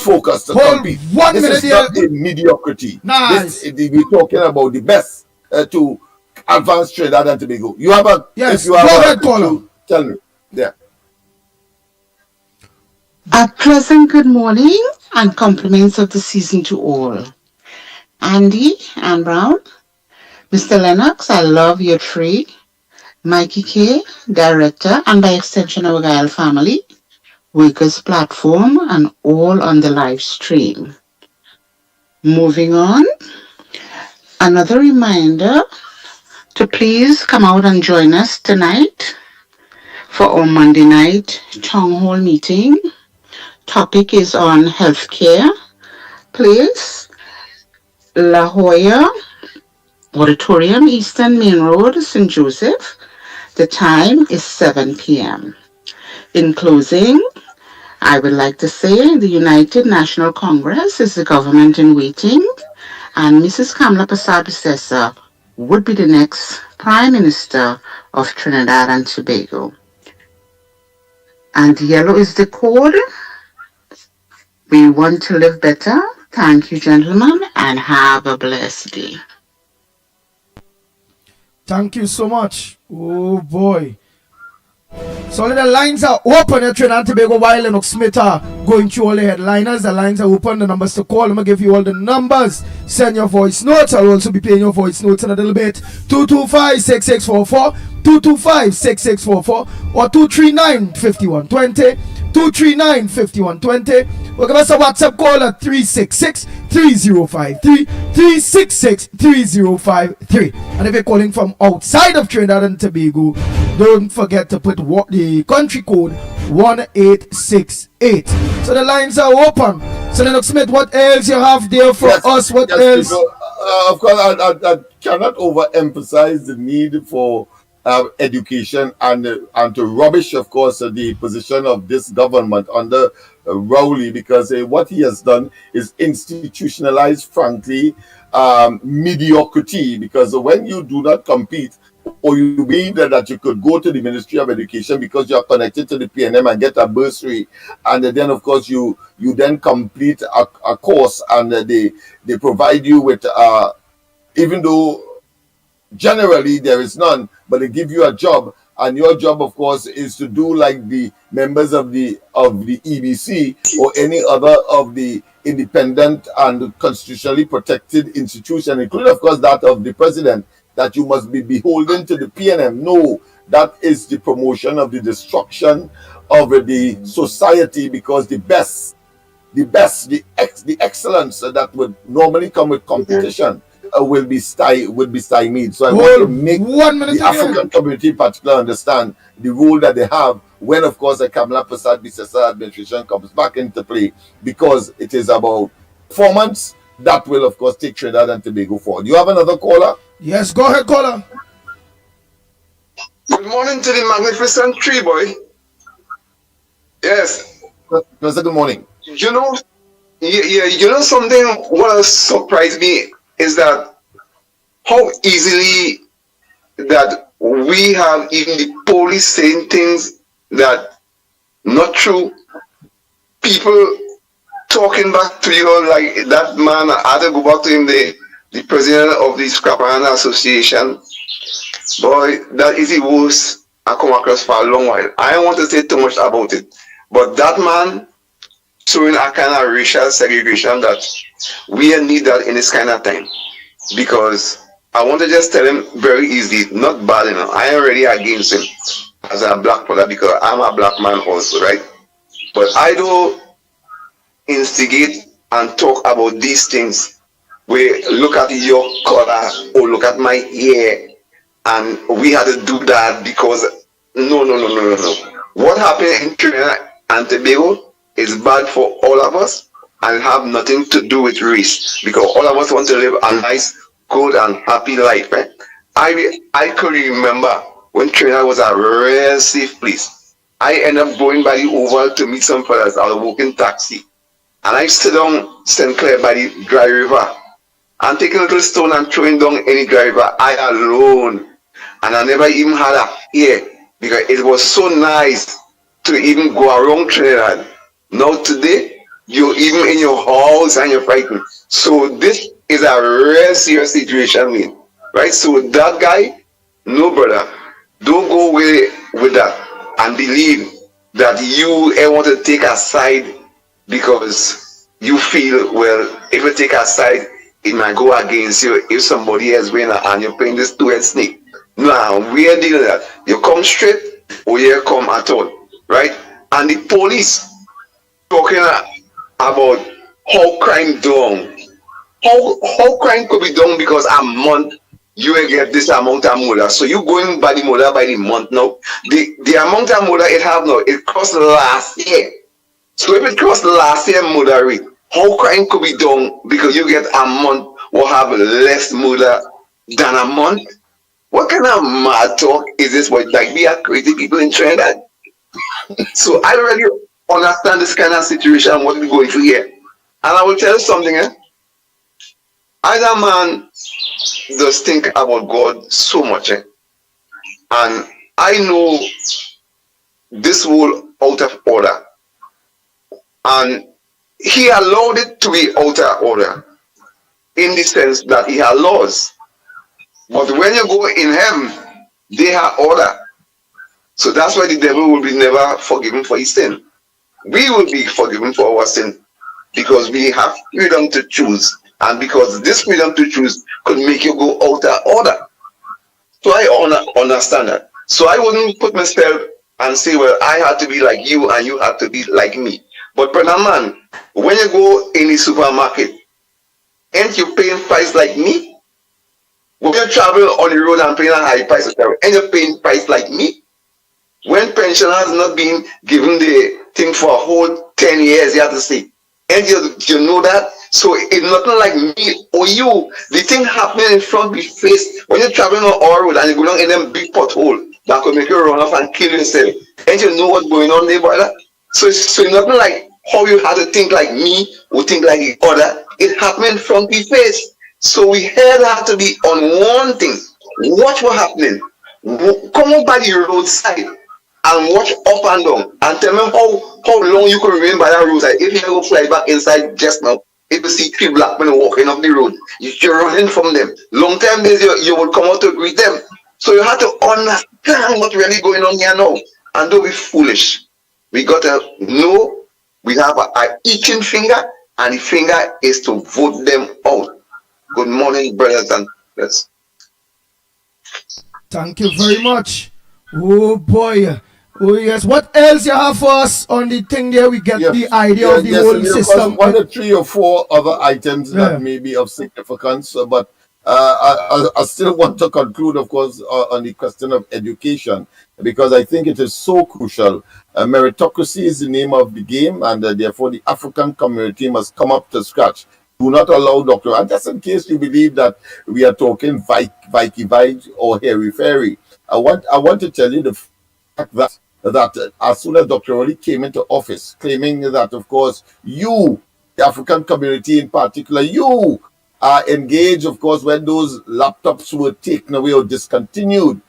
compete. This is not a mediocrity. Nice. We're talking about the best to advance Trinidad and Tobago. You have a yes. If you have Go ahead, caller. Tell me. Yeah. A pleasant good morning and compliments of the season to all. Andy and Brown, Mr. Lennox, I love your tree. Mikey K, director, and by extension our Gael family, Workers platform, and all on the live stream. Moving on, another reminder to please come out and join us tonight for our Monday night town hall meeting. Topic is on healthcare. Place, La Jolla Auditorium, Eastern Main Road, St. Joseph. The time is 7 p.m. In closing, I would like to say the United National Congress is the government in waiting, and Mrs. Kamla Persad-Bissessar would be the next Prime Minister of Trinidad and Tobago. And yellow is the code. We want to live better. Thank you, gentlemen, and have a blessed day. Thank you so much. Oh boy. So the lines are open at Trinidad and Tobago while Lennox Smith are going through all the headliners. The lines are open, the numbers to call. I'm going to give you all the numbers. Send your voice notes. I'll also be playing your voice notes in a little bit. 225-6644, 225-6644, or 239-5120. 239-5120. We'll give us a WhatsApp call at 366-3053, 366-3053. And if you're calling from outside of Trinidad and Tobago, don't forget to put the country code 1868. So the lines are open. So Lennox Smith, what else you have there for us? What else? Of course, I cannot overemphasize the need for education and to rubbish, of course, the position of this government under Rowley, because what he has done is institutionalized, frankly, mediocrity. Because when you do not compete, or you believe that you could go to the Ministry of Education because you are connected to the PNM and get a bursary, and then of course you then complete a course, and they provide you with even though generally there is none, but they give you a job, and your job, of course, is to do like the members of the EBC or any other of the independent and constitutionally protected institution, including, of course, that of the president, that you must be beholden to the PNM. No, that is the promotion of the destruction of the society, because the excellence that would normally come with competition will be stymied. So I want to make the African community in particular understand the role that they have when, of course, the Kamla Persad-Bissessar administration comes back into play, because it is about performance that will, of course, take Trinidad and Tobago forward. You have another caller? Yes, go ahead, caller. Good morning to the magnificent tree boy. Yes, Mr. Good morning. You know, you know something. What surprised me is that how easily that we have even the police saying things that not true. People talking back to you like that man. I had to go back to him, the president of the Scrap Iron Association. Boy, that is the worst I come across for a long while. I don't want to say too much about it, but that man showing a kind of racial segregation that we need that in this kind of time. Because I want to just tell him very easily, not bad enough. I am already against him as a black brother because I'm a black man also, right? But I do instigate and talk about these things where look at your color or look at my hair and we had to do that because no. What happened in Trinidad and Tobago is bad for all of us and have nothing to do with race because all of us want to live a nice, good and happy life. Right? I could remember when Trinidad was a real safe place. I ended up going by the Oval to meet some fellas. I was working taxi. And I sit down St. Clair by the dry river and taking a little stone and throwing down any dry river. I alone. And I never even had a ear because it was so nice to even go around Trinidad. Now today, you're even in your house and you're frightened. So this is a real serious situation, man. Right? So that guy, no brother, don't go away with that and believe that you ever want to take a side because you feel, well, if you take a side, it might go against you if somebody else win and you're playing this two-head snake. Now, we are dealing with that. You come straight or you come at all, right? And the police talking about how crime done. How crime could be done because a month you will get this amount of murder. So you going by the murder by the month now. The amount of murder it have now, it cost last year. So if it cost last year murder rate, how crime could be done because you get a month will have less murder than a month? What kind of mad talk is this? What, like we are crazy people in Trinidad? So I don't really understand this kind of situation, what we're going through here. And I will tell you something, Either man does think about God so much, and I know this world out of order. And he allowed it to be out of order in the sense that he had laws. But when you go in heaven, they have order. So that's why the devil will be never forgiven for his sin. We will be forgiven for our sin because we have freedom to choose. And because this freedom to choose could make you go out of order. So I understand that. So I wouldn't put myself and say, well, I had to be like you and you had to be like me. But brother man, when you go in the supermarket, ain't you paying price like me? When you travel on the road and paying a high price, ain't you paying price like me? When pensioners not being given the thing for a whole 10 years, you have to say, and you know that? So it's nothing like me or you. The thing happening in front of your face when you're traveling on our road and you go down in them big pothole that could make you run off and kill yourself. And you know what's going on there, brother? So it's nothing like how you had to think like me or think like the other. It happened in front of your face. So we had to be on one thing. Watch what happening. Come up by the roadside and watch up and down and tell me how long you can remain by that roadside. If you go fly back inside just now, if you see three black men walking up the road, you're running from them. Long time days you will come out to greet them. So you have to understand what's really going on here now. And don't be foolish. We got to know we have an itching finger, and the finger is to vote them out. Good morning, brothers and sisters. Thank you very much. Oh boy. Oh yes. What else you have for us on the thing there? We get the idea of the whole system. One or three or four other items that may be of significance, but I still want to conclude, of course, on the question of education, because I think it is so crucial. Meritocracy is the name of the game, and therefore the African community must come up to scratch. Do not allow doctor. And just in case you believe that we are talking Vikey or Hairy Fairy, I want to tell you the fact that that as soon as Dr. Rowley came into office, claiming that, of course, you, the African community in particular, you are engaged, of course, when those laptops were taken away or discontinued.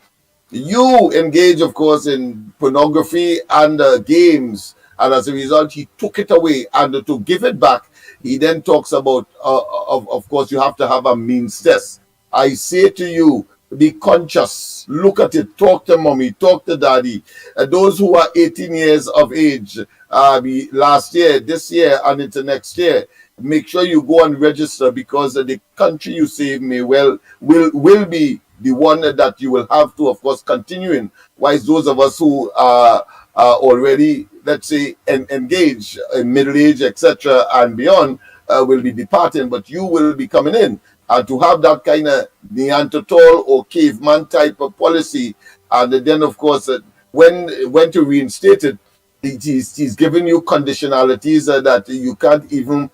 You engage, of course, in pornography and games, and as a result, he took it away. And to give it back, he then talks about, of course, you have to have a means test. I say to you, be conscious, look at it, talk to mommy, talk to daddy. Those who are 18 years of age, last year, this year, and into next year, make sure you go and register, because the country you save may will be the one that you will have to, of course, continue in. Whilst those of us who are already, let's say, engaged in middle age, etc., and beyond, will be departing, but you will be coming in. And to have that kind of Neanderthal or caveman type of policy, and then, of course, when to reinstate it, he's giving you conditionalities that you can't even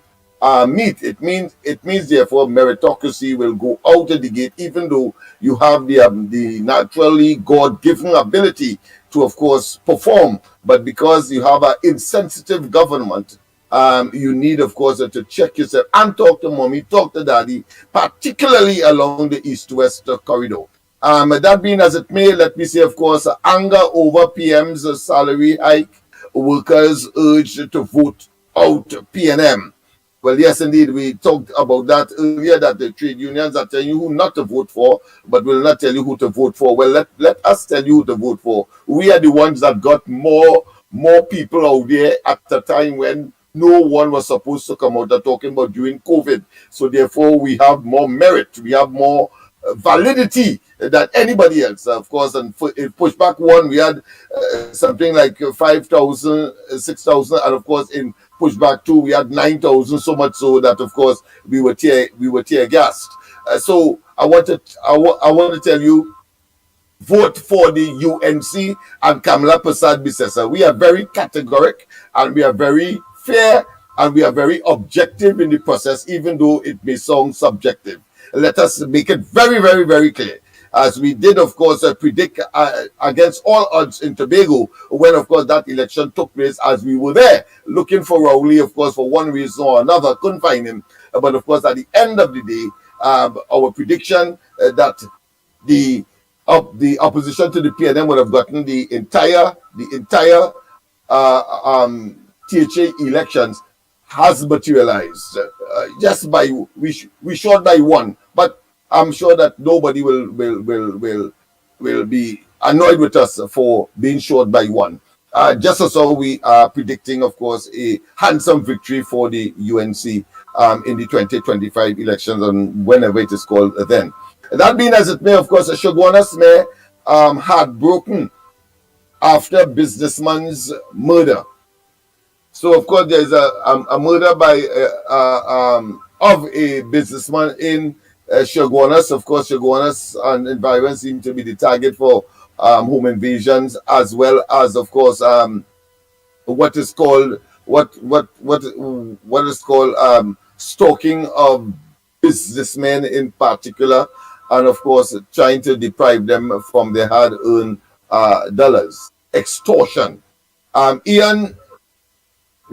meet. It means therefore meritocracy will go out of the gate, even though you have the naturally God-given ability to, of course, perform. But because you have an insensitive government, you need, of course, to check yourself and talk to mommy, talk to daddy, particularly along the east-west corridor. That being as it may, let me say, of course, anger over PM's salary hike. Workers urged to vote out PNM. Well, yes, indeed, we talked about that earlier, that the trade unions are telling you who not to vote for, but will not tell you who to vote for. Well, let us tell you who to vote for. We are the ones that got more people out there at the time when no one was supposed to come out there talking about during COVID. So therefore, we have more merit, we have more validity than anybody else, of course. And in pushback 1, we had something like 5,000, 6,000, and of course in pushback 2, we had 9,000. So much so that, of course, we were tear gassed. So I want to tell you, vote for the UNC and Kamala Persad-Bissessar. We are very categoric, and we are very fair, and we are very objective in the process, even though it may sound subjective. Let us make it very, very, very clear. As we did, of course, predict against all odds in Tobago, when, of course, that election took place, as we were there, looking for Rowley, of course, for one reason or another, couldn't find him. But, of course, at the end of the day, our prediction that the opposition to the PNM would have gotten the entire THA elections has materialized. Just by we short by 1, but I'm sure that nobody will be annoyed with us for being short by 1. Just as how we are predicting, of course, a handsome victory for the UNC in the 2025 elections, and whenever it is called then. That being as it may, of course, Shoguana's mayor had broken after businessman's murder. So, of course, there's a murder by of a businessman in Shoguanas. Of course, Shoguanas and environment seem to be the target for home invasions, as well as, of course, what is called stalking of businessmen in particular, and of course trying to deprive them from their hard-earned dollars. Extortion. Ian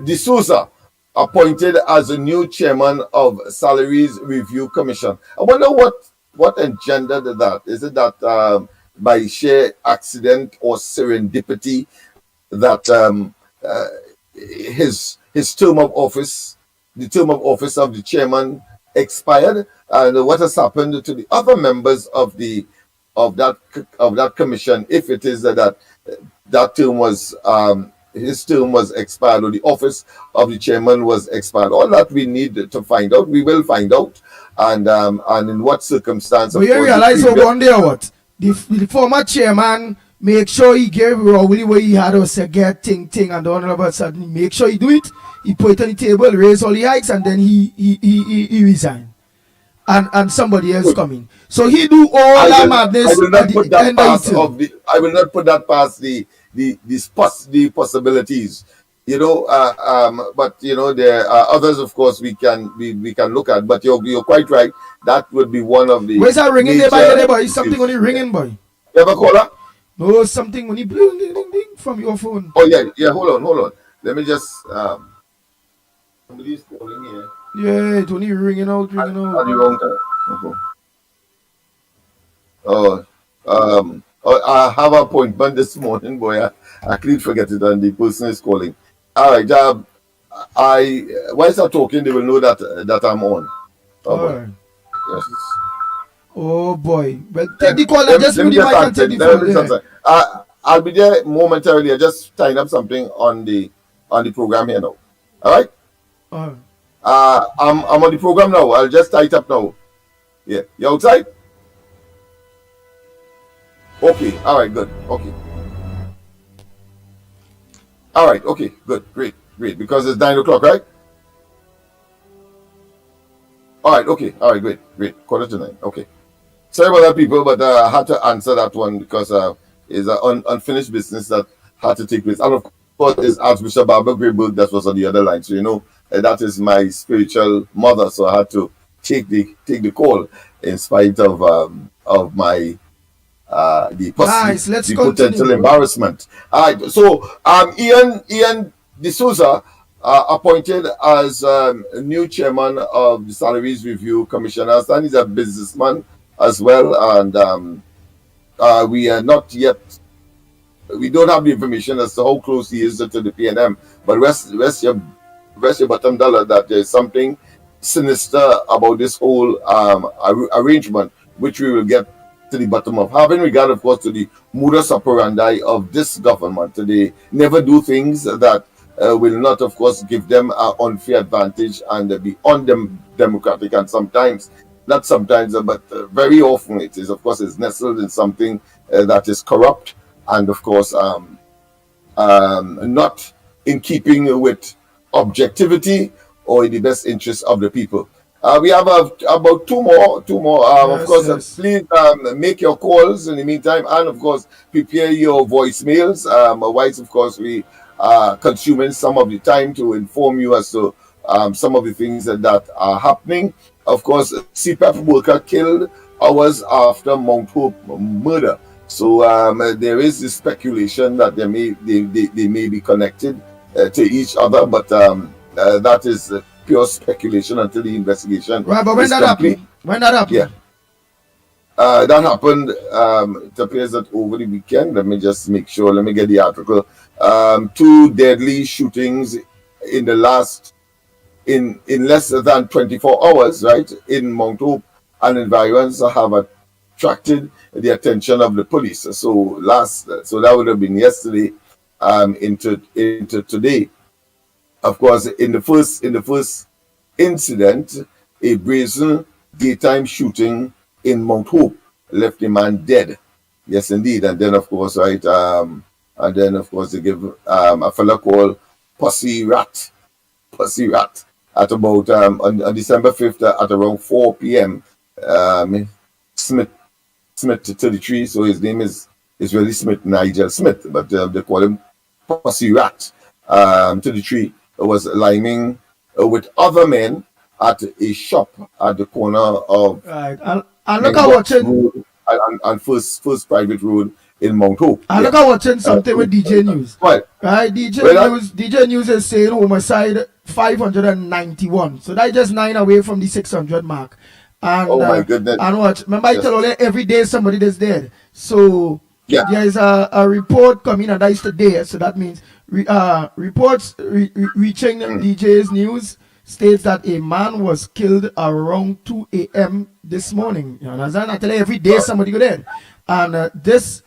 D'Souza appointed as the new chairman of Salaries Review Commission. I wonder what engendered that. Is it that by sheer accident or serendipity that his term of office, the term of office of the chairman, expired? And what has happened to the other members of that commission, if it is that term was his term was expired, or the office of the chairman was expired? All that we need to find out. We will find out, and in what circumstance. But you realize one day what the former chairman make sure he gave Rowley what he had us get thing, and all of a sudden make sure he do it. He put it on the table, raise all the hikes, and then he resigned. And somebody else coming. So he do all that madness. I will not put that past the possibilities, but there are others, of course, we can look at. But you're quite right. That would be one of the. Where's that ringing there, boy? Is something only ringing, boy? You have a caller? No, something when you bling, ding, ding, ding from your phone. Oh yeah. Hold on. Let me just somebody's calling here. Yeah, it only ringing out. At the wrong time. I have an appointment this morning, boy. I couldn't forget it, and the person is calling. All right, whilst I'm talking, they will know that I'm on. Oh boy. Alright. Yes. Oh boy. Well, take the call and just mute the mic and take the phone. Yeah. I'll be there momentarily. I just tying up something on the program here now. All right. Alright. I'm on the program now. I'll just tie it up now. Yeah. You outside? Okay. All right. Good. Okay. All right. Okay. Good. Great. Because it's 9 o'clock, right? All right. Okay. All right. Great. 8:45. Okay. Sorry about that, people, but I had to answer that one because it's an unfinished business that had to take place. And of course, it's Archbishop Barbara Greenberg that was on the other line. So that is my spiritual mother. So I had to take the call in spite of my the potential continue. embarrassment. All right. So Ian D'Souza appointed as new chairman of the Salaries Review Commission. I understand he's a businessman as well, and we are not yet. We don't have the information as to how close he is to the PNM. But rest your bottom dollar that there's something sinister about this whole arrangement, which we will get to the bottom of. Having regard, of course, to the modus operandi of this government, they never do things that will not, of course, give them an unfair advantage and be undemocratic, and sometimes, not sometimes, but very often it is, of course, is nestled in something that is corrupt and, of course, not in keeping with objectivity or in the best interest of the people. We have about two more. Of course, please make your calls in the meantime, and of course, prepare your voicemails. Otherwise, of course, we are consuming some of the time to inform you as to some of the things that are happening. Of course, CPAP worker killed hours after Mount Hope murder. So there is this speculation that they may be connected to each other, but that is pure speculation until the investigation. Right, but when that happened? Yeah. That happened, it appears that over the weekend. Let me just make sure. Let me get the article. 2 deadly shootings in in less than 24 hours, right, in Mount Hope and environs have attracted the attention of the police. So that would have been yesterday into today. Of course, in the first incident, a brazen daytime shooting in Mount Hope left a man dead. Yes, indeed. And then, of course, right, they give a fella called Pussy Rat at about on December 5th at around 4 p.m. Smith 33. So his name is really Smith Nigel Smith, but they call him Pussy Rat 33. Was liming with other men at a shop at the corner of right. And look at watching and first private road in Mount Hope. And look at watching something with DJ News. What? Right, DJ News is saying homicide 591. So that's just 9 away from the 600 mark. And, oh my goodness! And what? Remember, I tell you every day somebody is dead. So there is a report coming, and that is today. So that means reports reaching DJ's News states that a man was killed around 2 a.m. this morning. You understand? I tell you every day somebody go dead. And this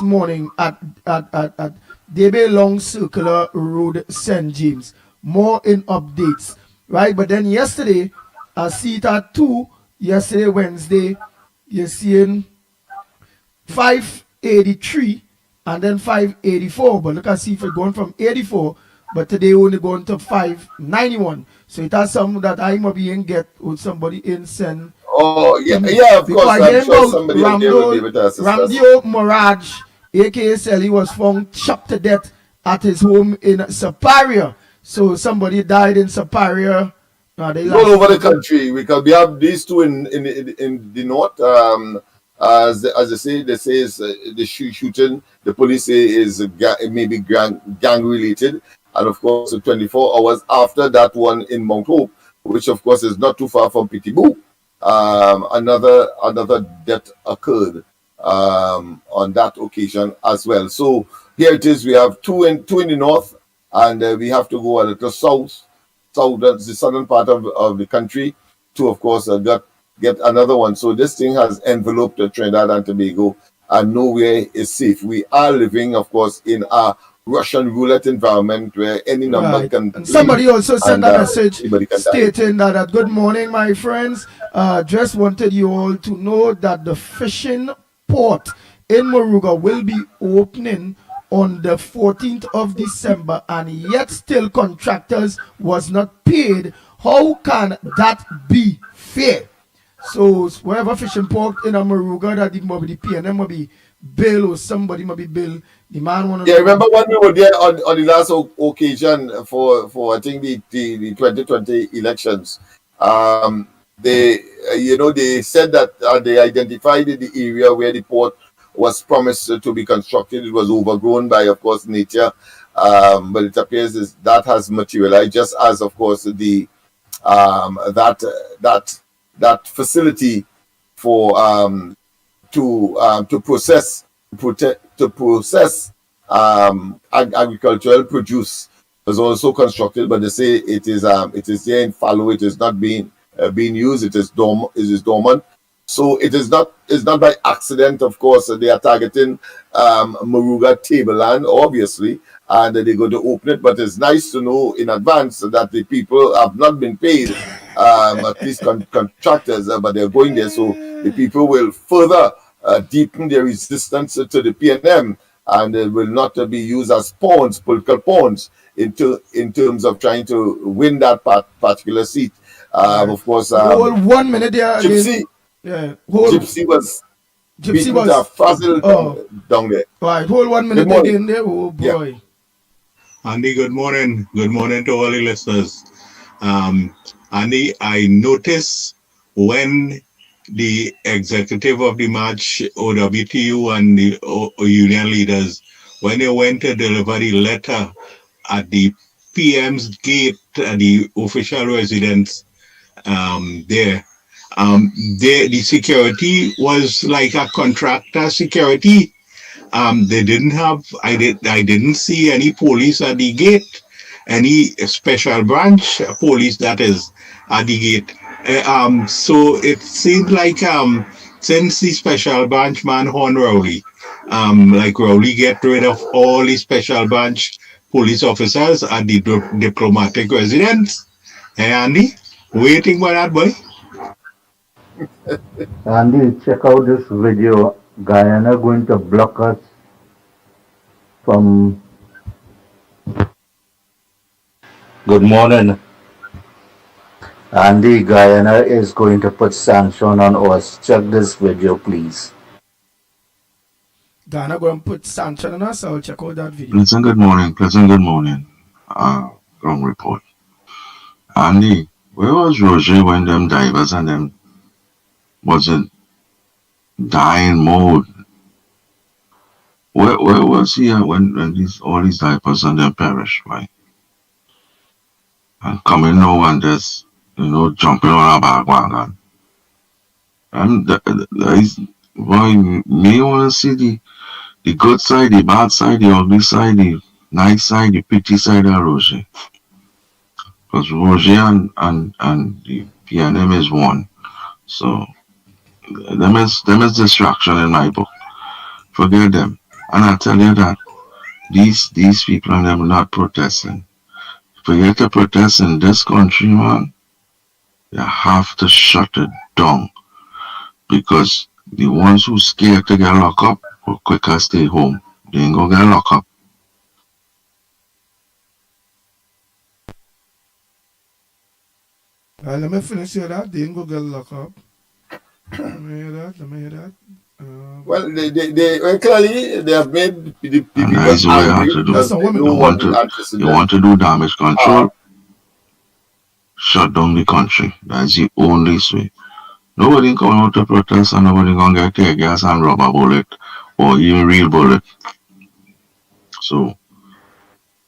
morning at Debe Long Circular Road, St. James. More in updates, right? But then yesterday, I see it at 2. Yesterday, Wednesday, you're seeing 583 and then 584. But look, I see if it's going from 84, but today only going to 591. So it has some that I might be in get with somebody in send. Oh, yeah, of course. I'm sure somebody out there will be able to assist us. Ramdio Moraj, aka Sally, was found chopped to death at his home in Superior. So somebody died in Superior. All over the country, because we have these two in the north. As they say is the shooting. The police say is maybe gang related, and of course, 24 hours after that one in Mount Hope, which of course is not too far from Pitiboo, another death occurred on that occasion as well. So here it is. We have two in the north, and we have to go a little south, that's the southern part of the country, to of course get another one. So this thing has enveloped Trinidad and Tobago, and nowhere is safe. We are living, of course, in a Russian roulette environment where any number can. And somebody also sent a message stating that good morning, my friends. Just wanted you all to know that the fishing port in Moruga will be opening on the 14th of December, and yet still contractors was not paid. How can that be fair? So wherever fishing port in Moruga that the PNM will be bill or somebody might be bill, the man want to. Yeah, remember when we were there on the last occasion for I think the 2020 elections. They said that they identified the area where the port was promised to be constructed. It was overgrown by, of course, nature, but it appears that has materialized, just as, of course, the that facility for to process agricultural produce was also constructed, but they say it is there in fallow. It is not being used. It is dormant. So it's not by accident, of course, they are targeting Moruga tableland, obviously, and they're going to open it. But it's nice to know in advance that the people have not been paid, at least contractors, but they're going there. So the people will further deepen their resistance to the PNM, and it will not be used as pawns, political pawns, in terms of trying to win that particular seat. Of course, 1 minute there. Gypsy. Yeah, Gypsy was frazzled down there. Right, hold 1 minute again there. Oh boy. Yeah. Andy, good morning. Good morning to all the listeners. Andy, I noticed when the executive of the March, OWTU, and the union leaders, when they went to deliver the letter at the PM's gate at the official residence there, the security was like a contractor security. They didn't have, I didn't see any police at the gate, any special branch police that is at the gate. So it seemed like since the special branch man Horn Rowley, like Rowley get rid of all the special branch police officers at the diplomatic residence. Hey Andy, waiting for that boy. Andy, check out this video. Guyana going to block us from. Good morning. Andy, Guyana is going to put sanction on us. Check this video, please. Guyana going to put sanction on us. I'll check out that video. Pleasant good morning. Ground report. Andy, where was Roger when them divers and them was in dying mode? Where was he when all these divers and them perished, right? And coming now and just jumping on a bandwagon. And me want to see the good side, the bad side, the ugly side, the nice side, the pretty side of Roger. Because Roger and the PNM is one. So them is distraction in my book. Forget them. And I tell you that these people and them not protesting. Forget to protest in this country, man. You have to shut it down. Because the ones who scared to get locked up will quicker stay home. They ain't gonna get locked up. Let me finish here that. They ain't gonna get locked up. Let me hear that. Well, they clearly they have made the people That's what you have to do. You want to do damage control? Shut down the country. That's the only way. Nobody coming out to protest and nobody gonna get tear gas and rubber bullet or even real bullet. So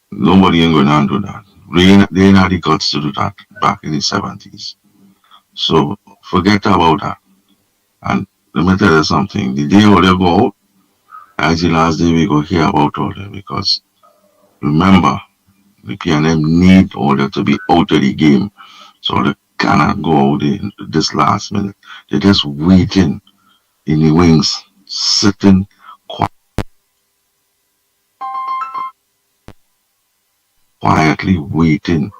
nobody ain't gonna do that. They ain't had the guts to do that back in the 70s. So forget about that. And let me tell you something. The day all they go out, as the last day we go hear about all that, because remember, the PNM need all that to be out of the game. So they cannot go out in this last minute. They're just waiting in the wings, sitting quietly waiting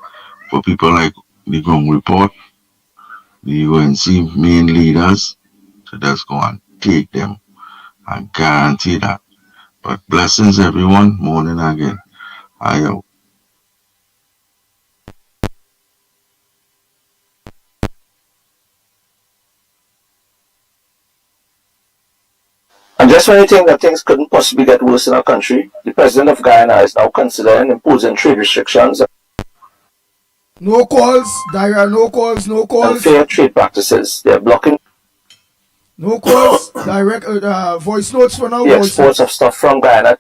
for people like the Ground Report, the UNC main leaders to just go and take them. I guarantee that. But blessings everyone, morning again. I out. And just when you think that things couldn't possibly get worse in our country, the president of Guyana is now considering imposing trade restrictions No calls, Daira, no calls, no and calls. fair trade practices. They're blocking No calls, direct voice notes for now. the Voice exports of notes. stuff from Guyana.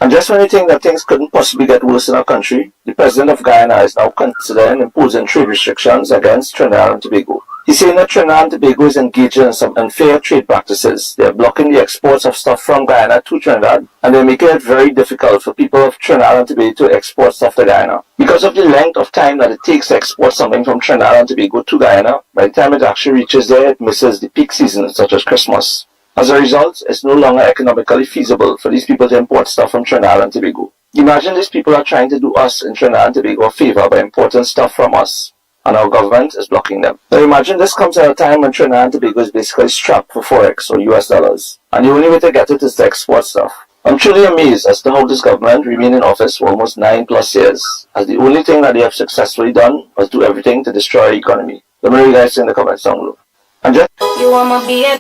And just when you think that things couldn't possibly get worse in our country, the president of Guyana is now considering imposing trade restrictions against Trinidad and Tobago. He's saying that Trinidad and Tobago is engaging in some unfair trade practices. They're blocking the exports of stuff from Guyana to Trinidad, and they're making it very difficult for people of Trinidad and Tobago to export stuff to Guyana. Because of the length of time that it takes to export something from Trinidad and Tobago to Guyana, by the time it actually reaches there, it misses the peak season, such as Christmas. As a result, it's no longer economically feasible for these people to import stuff from Trinidad and Tobago. Imagine these people are trying to do us in Trinidad and Tobago a favor by importing stuff from us, and our government is blocking them. Now imagine this comes at a time when Trinidad and Tobago is basically strapped for Forex or US dollars, and the only way to get it is to export stuff. I'm truly amazed as to how this government remained in office for almost 9+ years, as the only thing that they have successfully done was do everything to destroy the economy. Let me know you guys in the comments down below. And just You wanna be a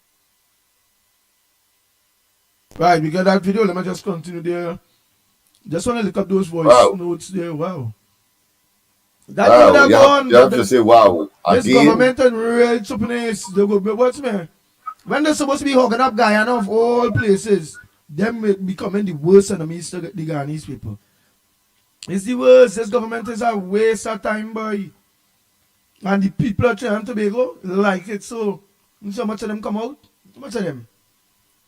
Right, we got that video. Let me just continue there. Just want to look up those voice Wow. notes there. Wow. That would have You gone. have to say wow. This Again, government and real suppleness. They go, but what's me? When they're supposed to be hugging up Guyana of all places, them becoming the worst enemies to the Guyanese people. It's the worst. This government is a waste of time, boy. And the people of Trinidad and Tobago like it so. So much of them come out. How much of them?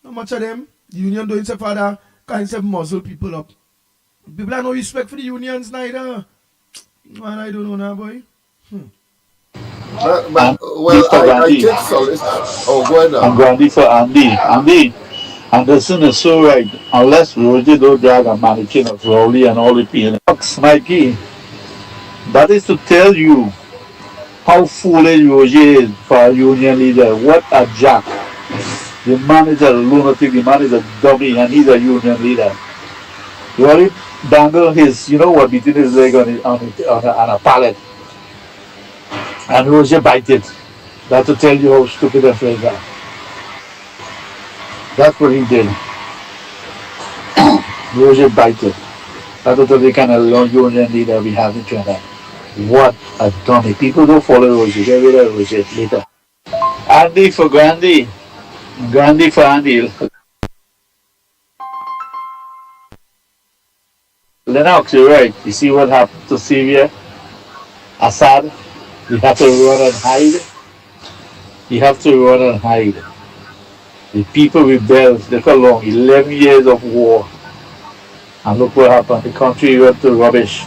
How much of them? The union doing so far kinds of muzzle people up. People have no respect for the unions neither. Man, I don't know now, boy. well, I take solace. Oh, go ahead I'm now. Grandy for Andy. Andy, Anderson is so right. Unless Roger don't drag a mannequin of Rowley and all the PNX, Mikey, that is to tell you how foolish Roger is for a union leader. What a jack. The man is a lunatic, the man is a dummy, and he's a union leader. He only dangle his, you know what, between his leg on a pallet. And Roger bite it. That's to tell you how stupid and fair that. That's what he did. Roger bite it. That's the kind of union leader we have in Trinidad. What a dummy. People don't follow Roger. Get rid of Roger later. Andy for Grandy. Grandy for Andy. Lennox, you're right. You see what happened to Syria? Assad? You have to run and hide. You have to run and hide. The people rebelled. Look how long. 11 years of war. And look what happened. The country went to rubbish.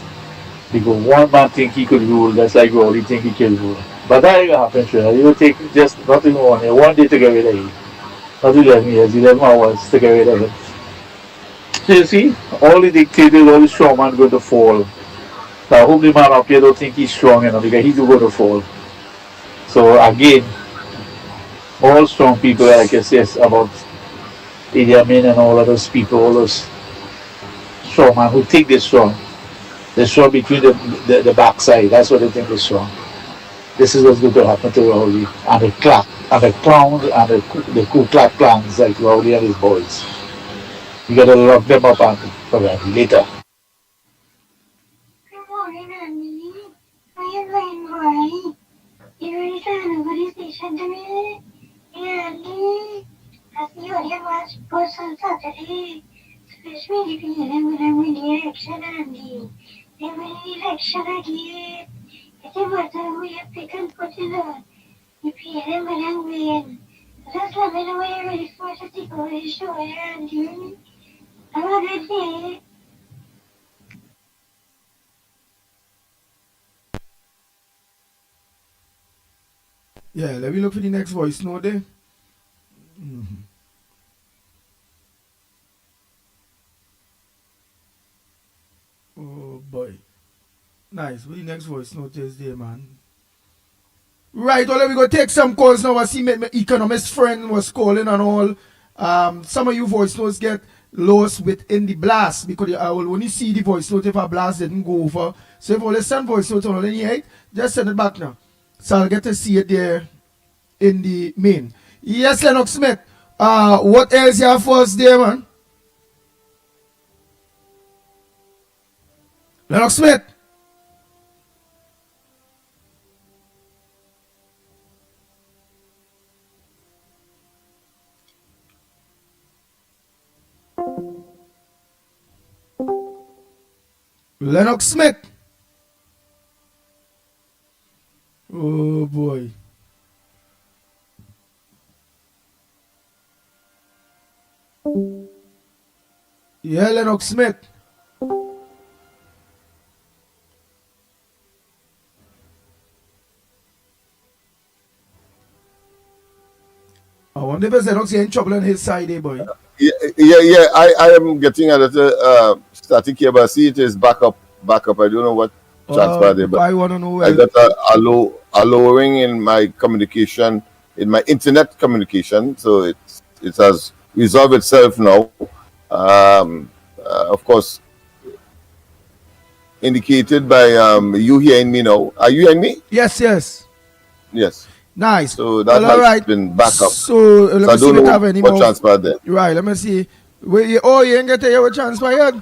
Because one man think he could rule. That's like Rowley think he can rule. But that ain't gonna happen, sure. You take just nothing more. One day to get rid of him. Not 11 years, 11 hours to get rid of it. So you see, all the dictators, all the strong men going to fall. So I hope the man up here don't think he's strong enough because he's going to fall. So again, all strong people, like I say, about Idi Amin and all of those people, all those strong men who think they're strong. They're strong between the backside. That's what they think they're strong. This is what's going to happen to Rowley and the clowns and the Ku Klux Klans like Rowley and his boys. You gotta lock them up and forget later. Good morning, Andy. How you doing, boy? You ready to know what is this station to me. And as the audience was post on Saturday, especially if you when I'm in the election and the election again. It's a matter we have taken put in on. If you when I'm win. Just let me know when you're ready for to take over the show and have a good day. Yeah, let me look for the next voice note there. Oh boy. Nice. What the next voice note is there, man? Right, well, we go take some calls now. I see my economist friend was calling and all. Some of you voice notes get lost within the blast because I will only see the voice note if a blast didn't go over. So if you send voice note on any height, just send it back now. So I'll get to see it there in the main. Yes, Lennox Smith. What else you have for us there, man? Lennox Smith. Lennox Smith. Oh boy. Yeah, Lennox Smith. I wonder if Lennox is in trouble on his side, eh, boy. Yeah. I am getting a little static here, but see it is back up. I don't know what transpired there, but I want to know. I got a lowering in my communication, in my internet communication, so it has resolved itself now. Of course, indicated by you hearing me now. Are you hearing me? Yes. Yes. Nice. So that well, has been back up. So let me see if we have any what more. transpired there. Right, let me see. You ain't get to hear what transpired?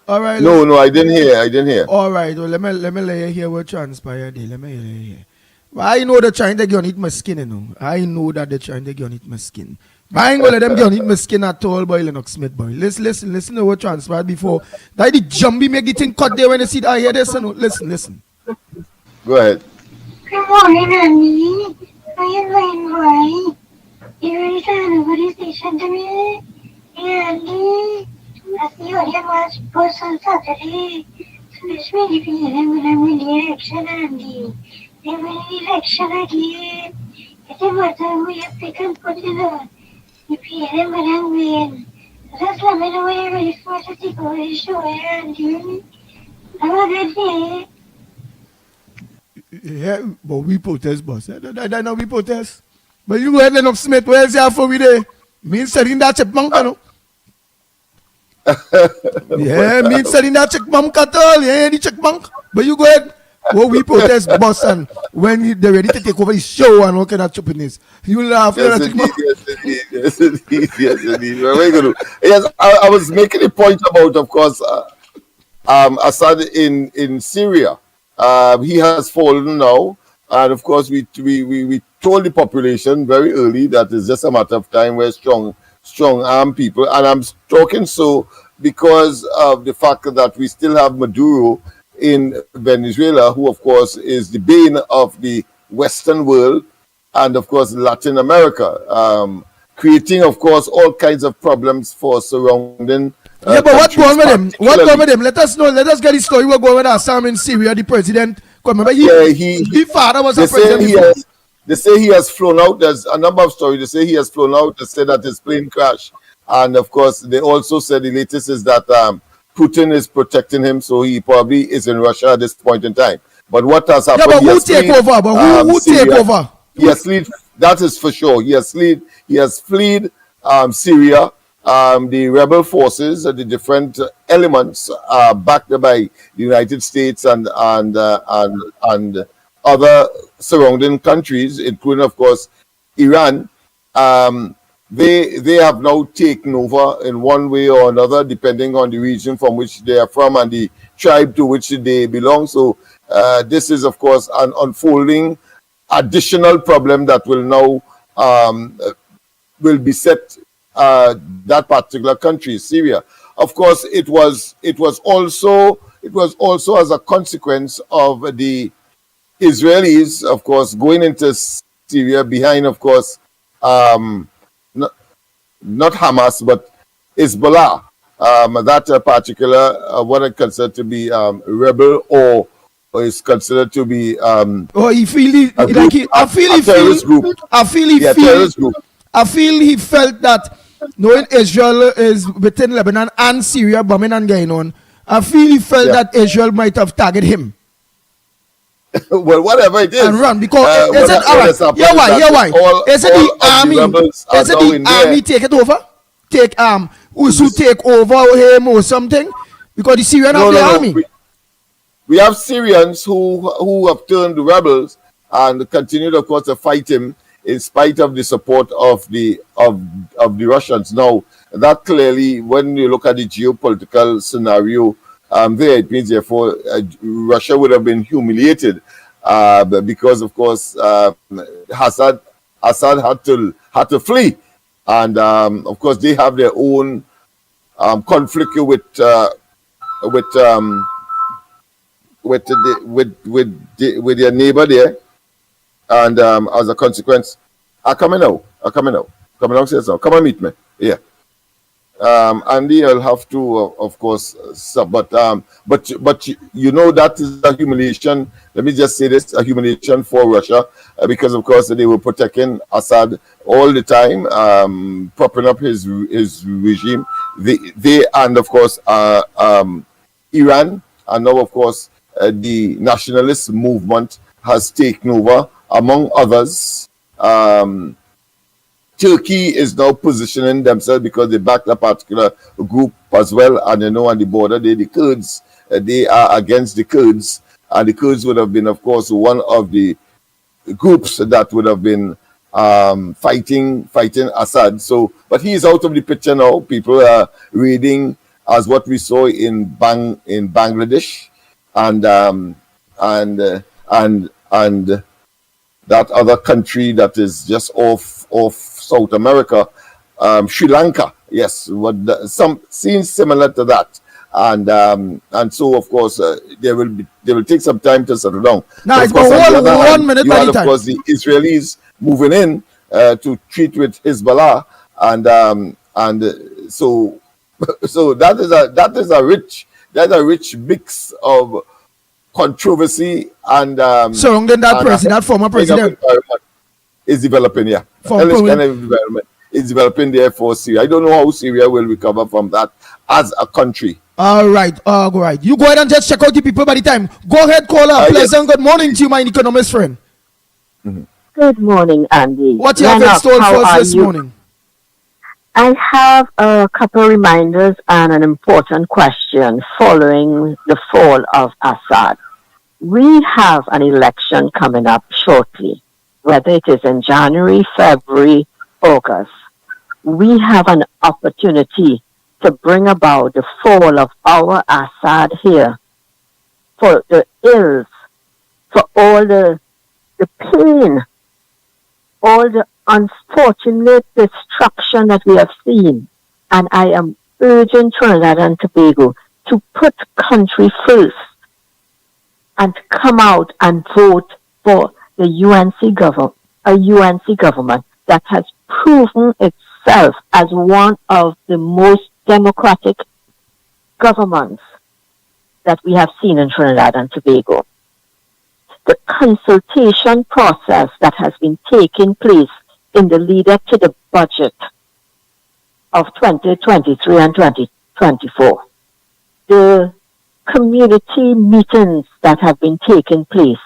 All right. No, I didn't hear. All right, well, let me let you hear what transpired there. Let me hear. Well, I know they're trying to get on eat my skin, you know. I know that they're trying to get on eat my skin. But I ain't gonna let them get on eat my skin at all, boy, Lennox Smith, boy. Listen to what transpired before. That the jumbie make the thing cut there when you see that. I hear this, you know. Listen. Go ahead. Good morning, Andy. How you doing, boy? You ready to hand over the station to me? Andy, as the audience was post on Saturday, especially if you when I'm in the election and the election again. It's a matter we have taken put in on. If you when I'm win. Just let me know when you're ready for to take over the show, Andy. Have a good day. Yeah, but we protest, boss. I know we protest. But you go ahead, Lennox Smith. Where's your for we there? Me selling that chipmunk, you know. Yeah, me selling that chipmunk at all. Yeah, the chipmunk. But you go ahead. Well, we protest, boss, and when they're ready to take over the show and all kind of stupidness, you laugh. Yes, indeed. Yes, I was making a point about, of course, Assad in Syria. He has fallen now, and of course we told the population very early that it's just a matter of time. We're strong armed people, and I'm talking so because of the fact that we still have Maduro in Venezuela, who of course is the bane of the Western world and of course Latin America, creating of course all kinds of problems for surrounding. Yeah, but what's going with him? What's going with him? Let us know. Let us get the story. What's going with Assam in Syria, the president? Remember, his father was a president. They say he has flown out. There's a number of stories. They say he has flown out. They say that his plane crashed. And of course, they also said the latest is that Putin is protecting him, so he probably is in Russia at this point in time. But what has happened? Yeah, but who take over? But who take over? He has fled. That is for sure. He has fled Syria. The rebel forces, the different elements, backed by the United States and other surrounding countries, including, of course, Iran. They have now taken over in one way or another, depending on the region from which they are from and the tribe to which they belong. So this is, of course, an unfolding additional problem that will now will beset that particular country, Syria. Of course, it was also as a consequence of the Israelis, of course, going into Syria behind, of course, not Hamas, but Hezbollah, that particular, what I consider to be rebel or is considered to be terrorist group. I feel he felt that knowing Israel is within Lebanon and Syria bombing and going on, I feel he felt that Israel might have targeted him. Well, whatever it is, and run because is it all right? Yeah, why? Is it the army? Is it the army take it over? Take Usu take over him or something? Because the Syrian have the army. We have Syrians who have turned rebels and continued, of course, to fight him in spite of the support of the Russians. Now, that clearly, when you look at the geopolitical scenario there, it means therefore Russia would have been humiliated because, of course, Assad had to flee, and of course they have their own conflict with their neighbor there, and as a consequence, coming out, say so. Come and meet me, yeah. Andy, I'll have to, of course, but you know that is a humiliation. Let me just say this: a humiliation for Russia, because of course they were protecting Assad all the time, propping up his regime. They and of course Iran, and now of course the nationalist movement has taken over, among others. Turkey is now positioning themselves because they backed a particular group as well, and on the border, the Kurds, they are against the Kurds, and the Kurds would have been, of course, one of the groups that would have been fighting Assad. So, but he is out of the picture now. People are reading as what we saw in Bangladesh, and that other country that is just off South America, Sri Lanka, yes, some seems similar to that, and so of course they will take some time to settle down. Now it's about 1 minute by the time. Of course, the Israelis moving in to treat with Hezbollah, and so that is a rich mix of controversy and surrounding that president, that former president. Is developing, yeah. Kind of environment is developing there for Syria. I don't know how Syria will recover from that as a country. All right. You go ahead and just check out the people by the time. Go ahead, caller. Pleasant good morning to you, my economist friend. Mm-hmm. Good morning, Andy. What you have in store for us this morning? I have a couple of reminders and an important question following the fall of Assad. We have an election coming up shortly. Whether it is in January, February, August, we have an opportunity to bring about the fall of our Assad here, for the ills, for all the pain, all the unfortunate destruction that we have seen. And I am urging Trinidad and Tobago to put country first and to come out and vote for the UNC government that has proven itself as one of the most democratic governments that we have seen in Trinidad and Tobago. The consultation process that has been taking place in the lead up to the budget of 2023 and 2024, the community meetings that have been taking place,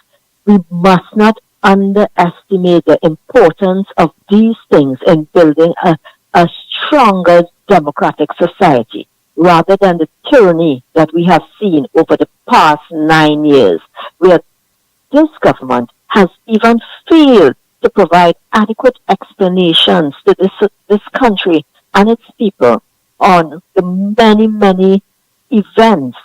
we must not underestimate the importance of these things in building a stronger democratic society, rather than the tyranny that we have seen over the past 9 years, where this government has even failed to provide adequate explanations to this country and its people on the many events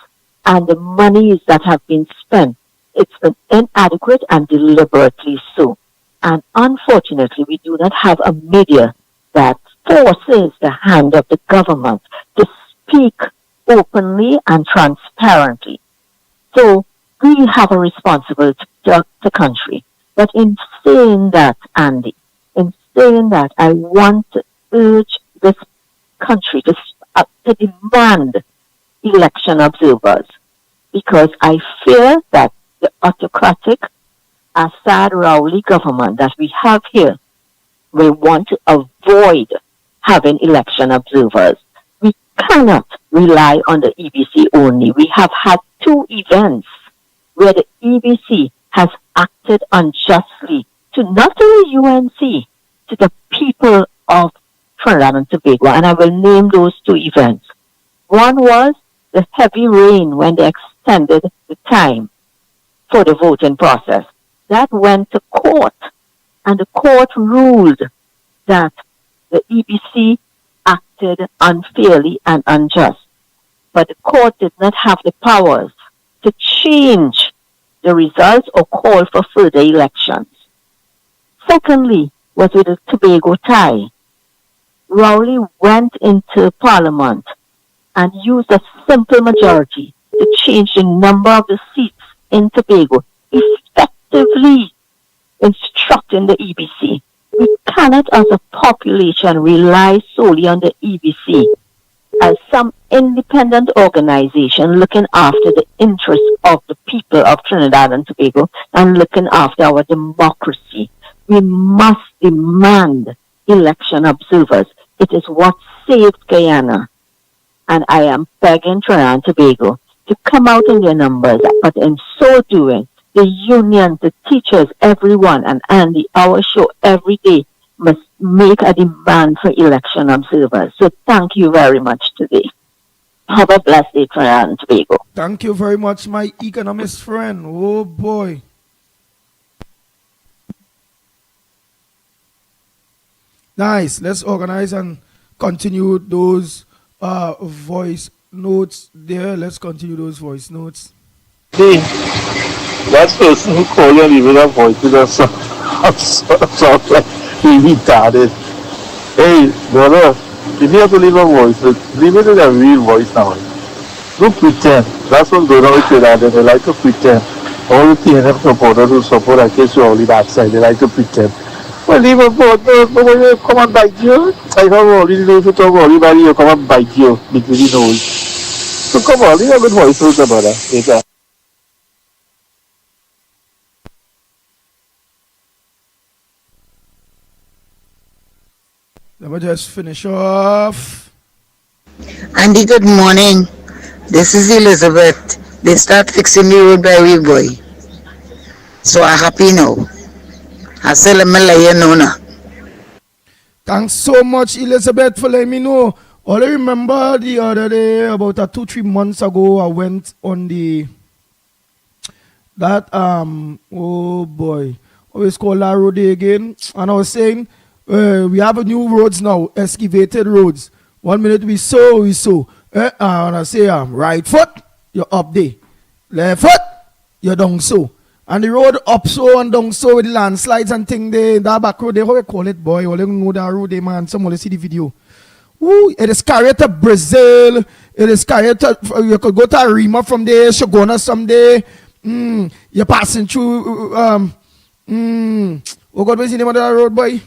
and the monies that have been spent. It's been inadequate and deliberately so. And unfortunately, we do not have a media that forces the hand of the government to speak openly and transparently. So we have a responsibility to the country. But in saying that, Andy, in saying that, I want to urge this country to demand election observers, because I fear that the autocratic Assad Rowley government that we have here will want to avoid having election observers. We cannot rely on the EBC only. We have had 2 events where the EBC has acted unjustly to not only UNC, to the people of Trinidad and Tobago, and I will name those 2 events. One was the heavy rain when they extended the time for the voting process. That went to court, and the court ruled that the EBC acted unfairly and unjust. But the court did not have the powers to change the results or call for further elections. Secondly, was with the Tobago tie. Rowley went into Parliament and used a simple majority to change the number of the seats in Tobago, effectively instructing the EBC. We cannot, as a population, rely solely on the EBC as some independent organization looking after the interests of the people of Trinidad and Tobago and looking after our democracy. We must demand election observers. It is what saved Guyana. And I am begging Trinidad and Tobago to come out in their numbers, but in so doing, the union, the teachers, everyone, and Andy, our show every day must make a demand for election observers. So thank you very much today. Have a blessed day, Trinidad and Tobago. Thank you very much, my economist friend. Oh boy. Nice. Let's organize and continue those voice notes there. Let's continue those voice notes. Hey, that person who called you and even a voice with us sound like really retarded. Hey, brother, if you have to leave a voice, leave it in a real voice now. Don't pretend. That's what's going on with Trinidad. They like to pretend. All the TNM supporters who support against you only that side, they like to pretend. Well, leave a vote, but when you come and bite you, I don't really know if you talk about anybody, you come and bite you between the nose. So come on, leave a good voice, brother. Later. Let me just finish off. Andy, good morning. This is Elizabeth. They start fixing the road by we boy. So I'm happy now. I say let me let you know now. Thanks so much, Elizabeth, for letting me know. All I remember the other day, about 2-3 months ago, I went on oh boy, always call that road again, and I was saying, we have a new roads now, excavated roads. 1 minute we sow. And I say, right foot, you're up there. Left foot, you're down so. And the road up so and down so with the landslides and thing there, that back road, they how they call it, boy. All you know that road there, man. Someone see the video. Ooh, it is carried to Brazil. It is carried to, you could go to Arima from there, Shagona someday. You're passing through, oh God, what's the name of that road, boy?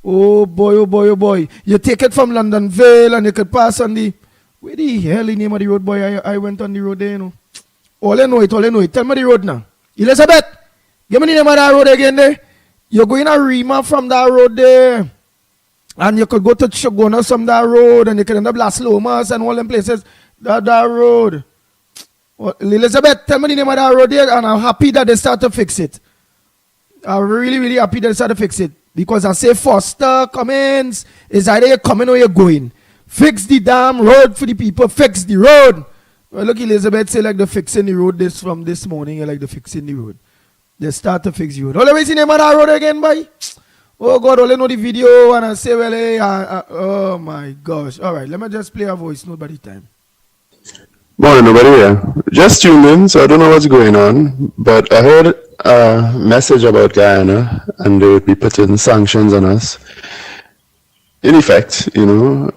Oh boy. You take it from Londonville and you could pass on the, where the hell the name of the road, boy? I went on the road there, you know. All I know it. Tell me the road now. Elizabeth, give me the name of that road again there. You're going to Rima from that road there. And you could go to Shagona from that road and you could end up Las Lomas and all them places. That road. Well, Elizabeth, tell me the name of that road there, and I'm happy that they start to fix it. I'm really, really happy that they start to fix it. Because I say Foster, Cummins, is either you're coming or you're going. Fix the damn road for the people. Fix the road. Well, look, Elizabeth say like they're fixing the road from this morning. Like they're fixing the road. They start to fix the road. All the way see the name of that road again, boy. Oh God, all I know the video and I say, well, hey, oh my gosh. All right, let me just play a voice note by the time. Morning, nobody here. Just tuned in, so I don't know what's going on, but I heard a message about Guyana and they would be putting sanctions on us. In effect, or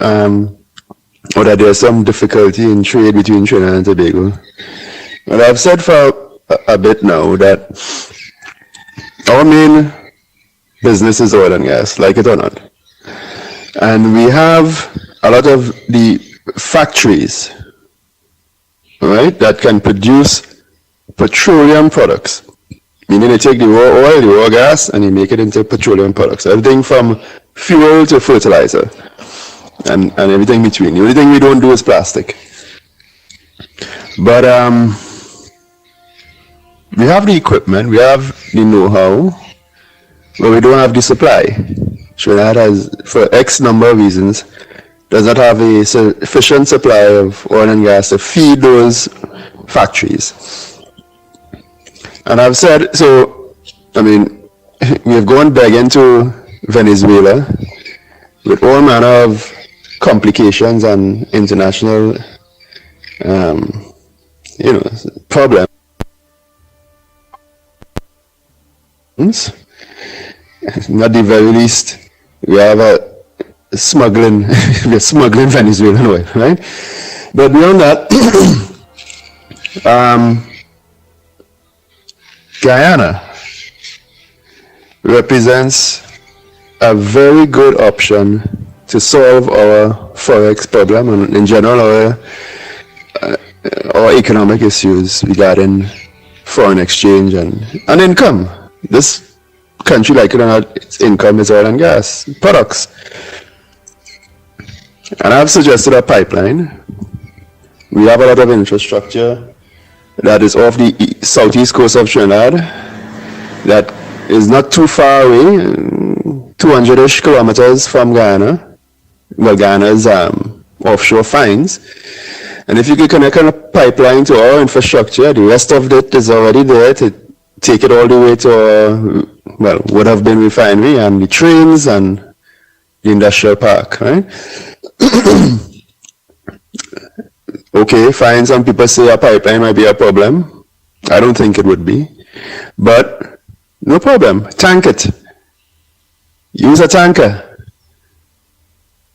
that there's some difficulty in trade between Trinidad and Tobago. But I've said for a bit now that our main business is oil and gas, like it or not. And we have a lot of the factories, right, that can produce petroleum products. Meaning they take the raw oil, the raw gas, and they make it into petroleum products. Everything from fuel to fertilizer and everything between. The only thing we don't do is plastic. But we have the equipment, we have the know-how, but we don't have the supply. Trinidad has, for X number of reasons, does not have a sufficient supply of oil and gas to feed those factories. And I've said, so, I mean, we have gone begging to Venezuela with all manner of complications and international, problems. Not the very least, we have we're smuggling Venezuelan oil, right? But beyond that, Guyana represents a very good option to solve our forex problem and in general our economic issues regarding foreign exchange and income. This country, like it or not, its income is oil and gas products. And I've suggested a pipeline. We have a lot of infrastructure that is off the southeast coast of Trinidad that is not too far away, 200-ish kilometers from Guyana. Well, Guyana's offshore finds. And if you could connect a pipeline to our infrastructure, the rest of it is already there to take it all the way to, would have been refinery and the trains and the industrial park, right? Okay, fine, some people say a pipeline might be a problem. I don't think it would be. But no problem, tank it. Use a tanker.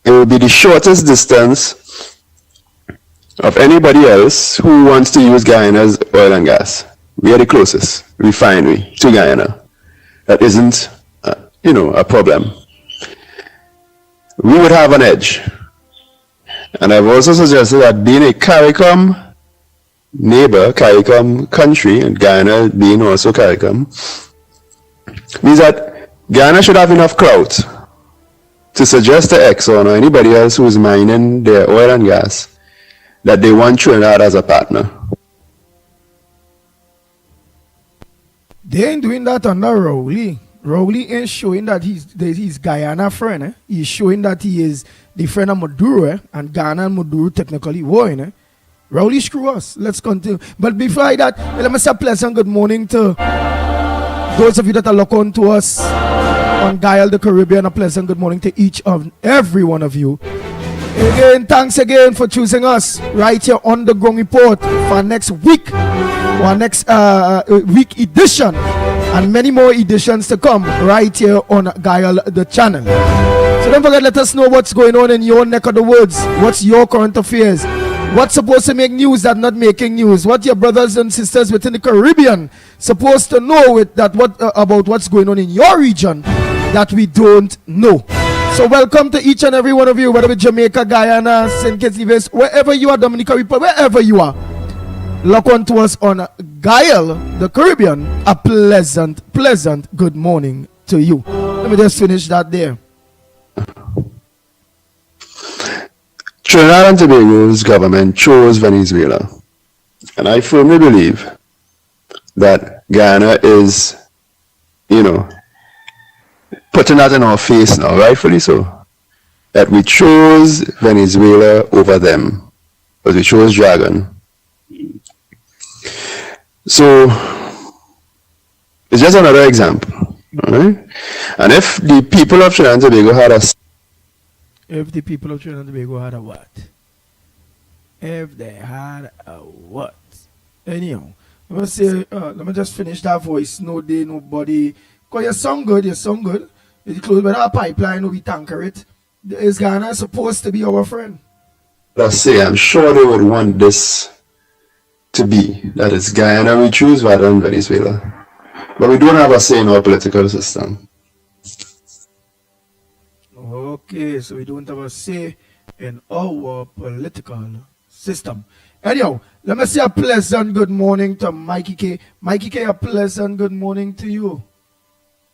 It will be the shortest distance of anybody else who wants to use Guyana's oil and gas. We are the closest refinery to Guyana. That isn't, a problem. We would have an edge. And I've also suggested that being a CARICOM neighbor, CARICOM country, and Guyana being also CARICOM, means that Guyana should have enough clout to suggest to Exxon or anybody else who is mining their oil and gas that they want Trinidad as a partner. They ain't doing that under Rowley. Rowley ain't showing that he's Guyana friend. Eh? He's showing that he is the friend of Maduro, and Ghana and Maduro technically warring. Eh? Rowley screw us. Let's continue. But before that, let me say a pleasant good morning to those of you that are locked on to us on Dial the Caribbean. A pleasant good morning to each of every one of you. Again, thanks again for choosing us right here on the Ground Report for next week, or next week edition, and many more editions to come right here on Dial the channel. So don't forget, let us know what's going on in your neck of the woods. What's your current affairs? What's supposed to make news that not making news? What your brothers and sisters within the Caribbean supposed to know about what's going on in your region that we don't know. So welcome to each and every one of you, whether it's Jamaica, Guyana, St. Kitts, Nevis, wherever you are, Dominican Republic, wherever you are. Lock on to us on Dial the Caribbean. A pleasant good morning to you. Let me just finish that there. Trinidad and Tobago's government chose Venezuela. And I firmly believe that Guyana is, putting that in our face now, rightfully so, that we chose Venezuela over them, because we chose Dragon. So, it's just another example, right? And if the people of Trinidad and Tobago had a... If the people of Trinidad and Tobago had a what? If they had a what? Anyhow, Let me say, let me just finish that voice. No day, nobody. Cause you sound good, you sound good. It's close by that pipeline, we tanker it. Is Ghana supposed to be our friend? Let's say, I'm sure they would want this to be. That is Guyana we choose rather than Venezuela. But we don't have a say in our political system. Okay, so we don't have a say in our political system. Anyhow, let me say a pleasant good morning to Mikey K. Mikey K, a pleasant good morning to you.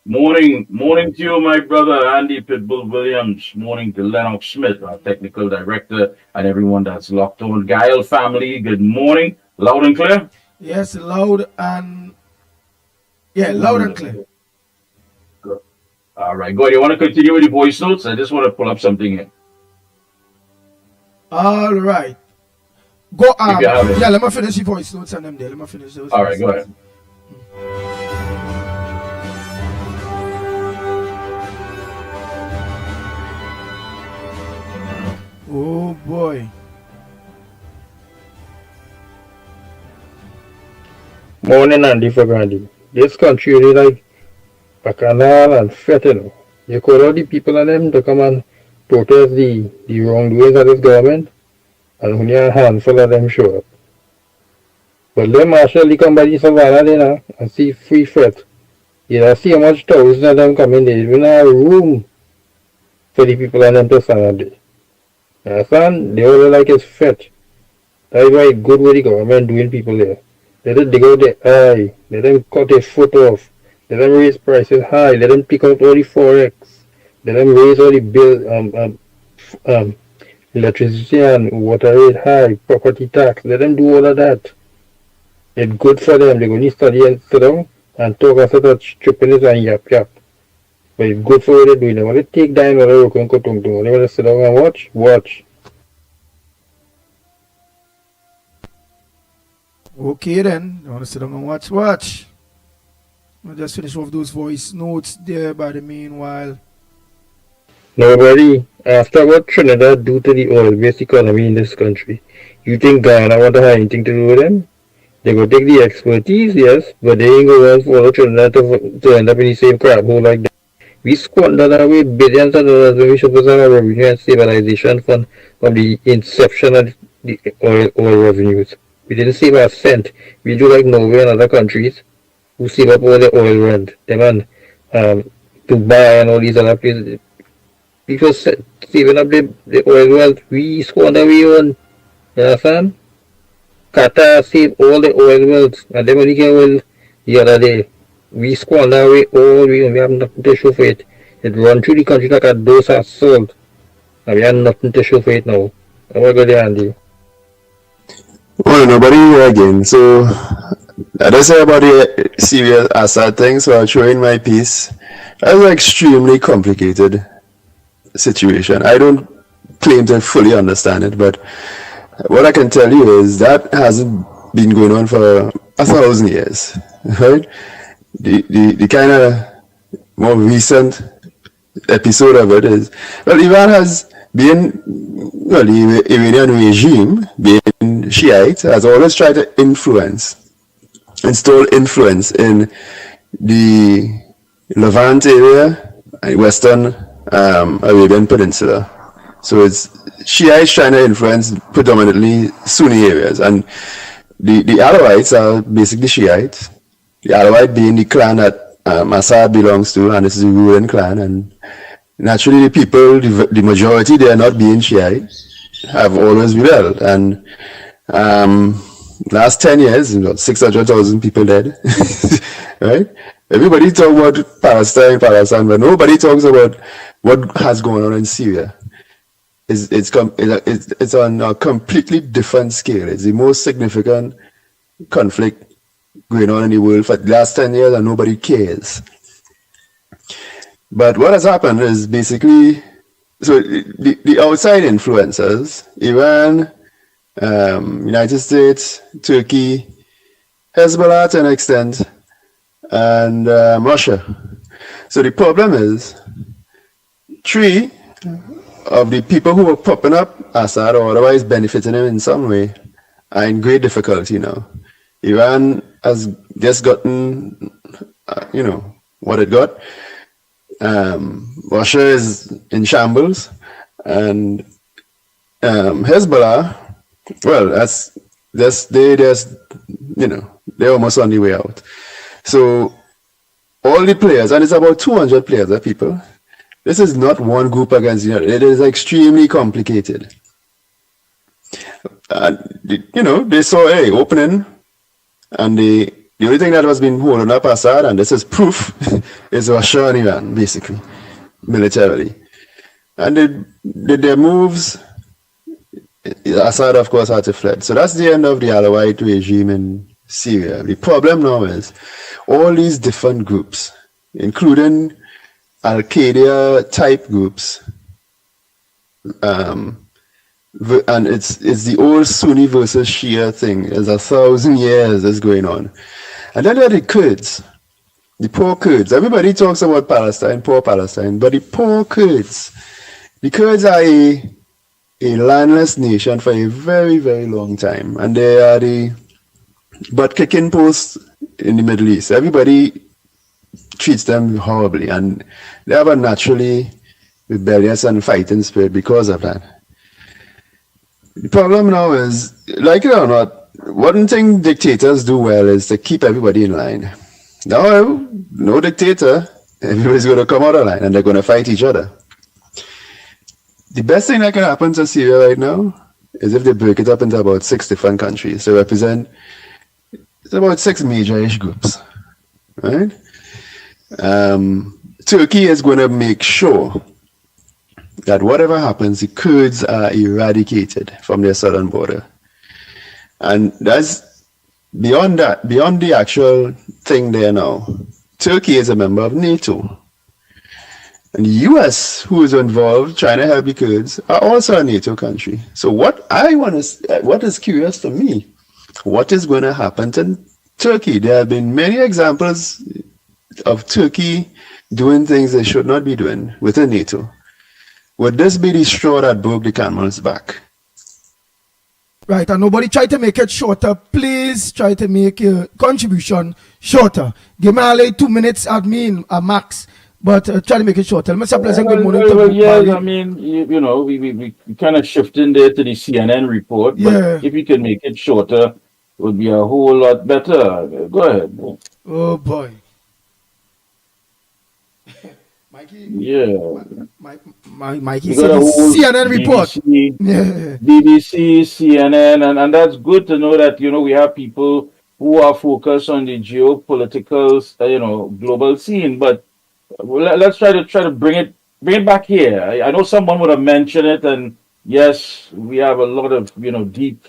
Morning to you, my brother Andy Pitbull Williams. Morning to Lennox Smith, our technical director, and everyone that's locked on. Guile family, good morning. Loud and clear? Yes, loud and clear. Good. All right, good. You want to continue with the voice notes? I just want to pull up something here. All right. Go If you have it. yeah, let me finish the voice notes and them there. Let me finish those. All right, go ahead. Oh boy. Morning, Andy for Gandhi. This country really like Bacchanal and Fete, you know. You call all the people and them to come and protest the wrongdoings of this government, and only a handful of them show up. But them actually come by the savannah there now and see free Fete. You see how much thousands of them come in there. Even a room for the people and them to stand up there. You understand? They all like it's Fete. That's why it's good with the government doing people there. Let them dig out their eye. Let them cut their foot off. Let them raise prices high. Let them pick out all the forex. Let them raise all the bill, electricity and water rate high, property tax. Let them do all of that. It's good for them. They're going to study and sit down and talk and sit out stupidness and yap. But it's good for what they're doing. They want to take down what they're going to do. They want to sit down and watch. Okay then, you want to sit down and watch. I'll just finish off those voice notes there by the meanwhile. Nobody, after what Trinidad do to the oil-based economy in this country, you think Guyana want to have anything to do with them? They go take the expertise, yes, but they ain't going to follow Trinidad to end up in the same crap hole like that. We squandered away billions of dollars when we supposed to have a revenue and stabilization fund from the inception of the oil revenues. We didn't save a cent. We do like Norway and other countries who save up all the oil rent. Them and Dubai and all these other places. People saving up the oil wealth. We squander we own. You understand? Qatar saved all the oil wealth. And they only get oil the other day. We squander away all we own. We have nothing to show for it. It run through the country like a dose of salt. And we have nothing to show for it now. I want to go there, Andy. Well, nobody here again. So, I just say about the Syria Assad thing, so I'll throw in my piece. That's an extremely complicated situation. I don't claim to fully understand it, but what I can tell you is that hasn't been going on for 1,000 years, right? The kind of more recent episode of it is, well, Iran has been, well, the Iranian regime, being Shiite, has always tried to install influence in the Levant area and Western Arabian Peninsula. So it's Shiites trying to influence predominantly Sunni areas, and the Alawites are basically Shiites. The Alawite being the clan that Assad belongs to, and this is the ruling clan, and naturally the people, the majority, they are not being Shiite, have always rebelled, and last 10 years, 600,000 people dead, right? Everybody talk about Palestine, but nobody talks about what has gone on in Syria. It's on a completely different scale. It's the most significant conflict going on in the world for the last 10 years, and nobody cares. But what has happened is basically, so the outside influencers, Iran, United States, Turkey, Hezbollah to an extent, and Russia. So the problem is, 3 of the people who were propping up Assad or otherwise benefiting him in some way are in great difficulty now. Iran has just gotten, what it got. Russia is in shambles, and Hezbollah, well, they're almost on the way out. So all the players, and it's about 200 players, people. This is not one group against the other. It is extremely complicated. They saw opening, and the only thing that has been holding up Assad, and this is proof, is Russia and Iran, basically, militarily. And they did their moves. Assad, of course, had to flee. So that's the end of the Alawite regime in Syria. The problem now is all these different groups, including Al-Qaeda type groups, and it's the old Sunni versus Shia thing. There's 1,000 years that's going on. And then there are the Kurds, the poor Kurds. Everybody talks about Palestine, poor Palestine, but the poor Kurds. The Kurds are a landless nation for a very, very long time. And they are the butt-kicking post in the Middle East. Everybody treats them horribly, and they have a naturally rebellious and fighting spirit because of that. The problem now is, like it or not, one thing dictators do well is to keep everybody in line. Now, no dictator, everybody's going to come out of line and they're going to fight each other. The best thing that can happen to Syria right now is if they break it up into about 6 different countries. They represent about 6 major-ish groups, right? Turkey is going to make sure that whatever happens, the Kurds are eradicated from their southern border. And that's beyond that, beyond the actual thing there now. Turkey is a member of NATO. And the US, who is involved trying to help the Kurds, are also a NATO country. So what is curious to me, what is going to happen to Turkey? There have been many examples of Turkey doing things they should not be doing within NATO. Would this be the straw that broke the camel's back? Right, and nobody try to make it shorter. Please try to make your contribution shorter. Give me only 2 minutes admin, max, but try to make it shorter. Mr. Pleasant, good morning. Yes, I mean, we kind of shifting there to the CNN report, but if you can make it shorter, it would be a whole lot better. Go ahead. Oh, boy. Mikey? Yeah. Mikey said CNN report. BBC, CNN, and that's good to know that, we have people who are focused on the geopolitical, global scene, but let's try to bring it back here. I know someone would have mentioned it, and yes, we have a lot of, deep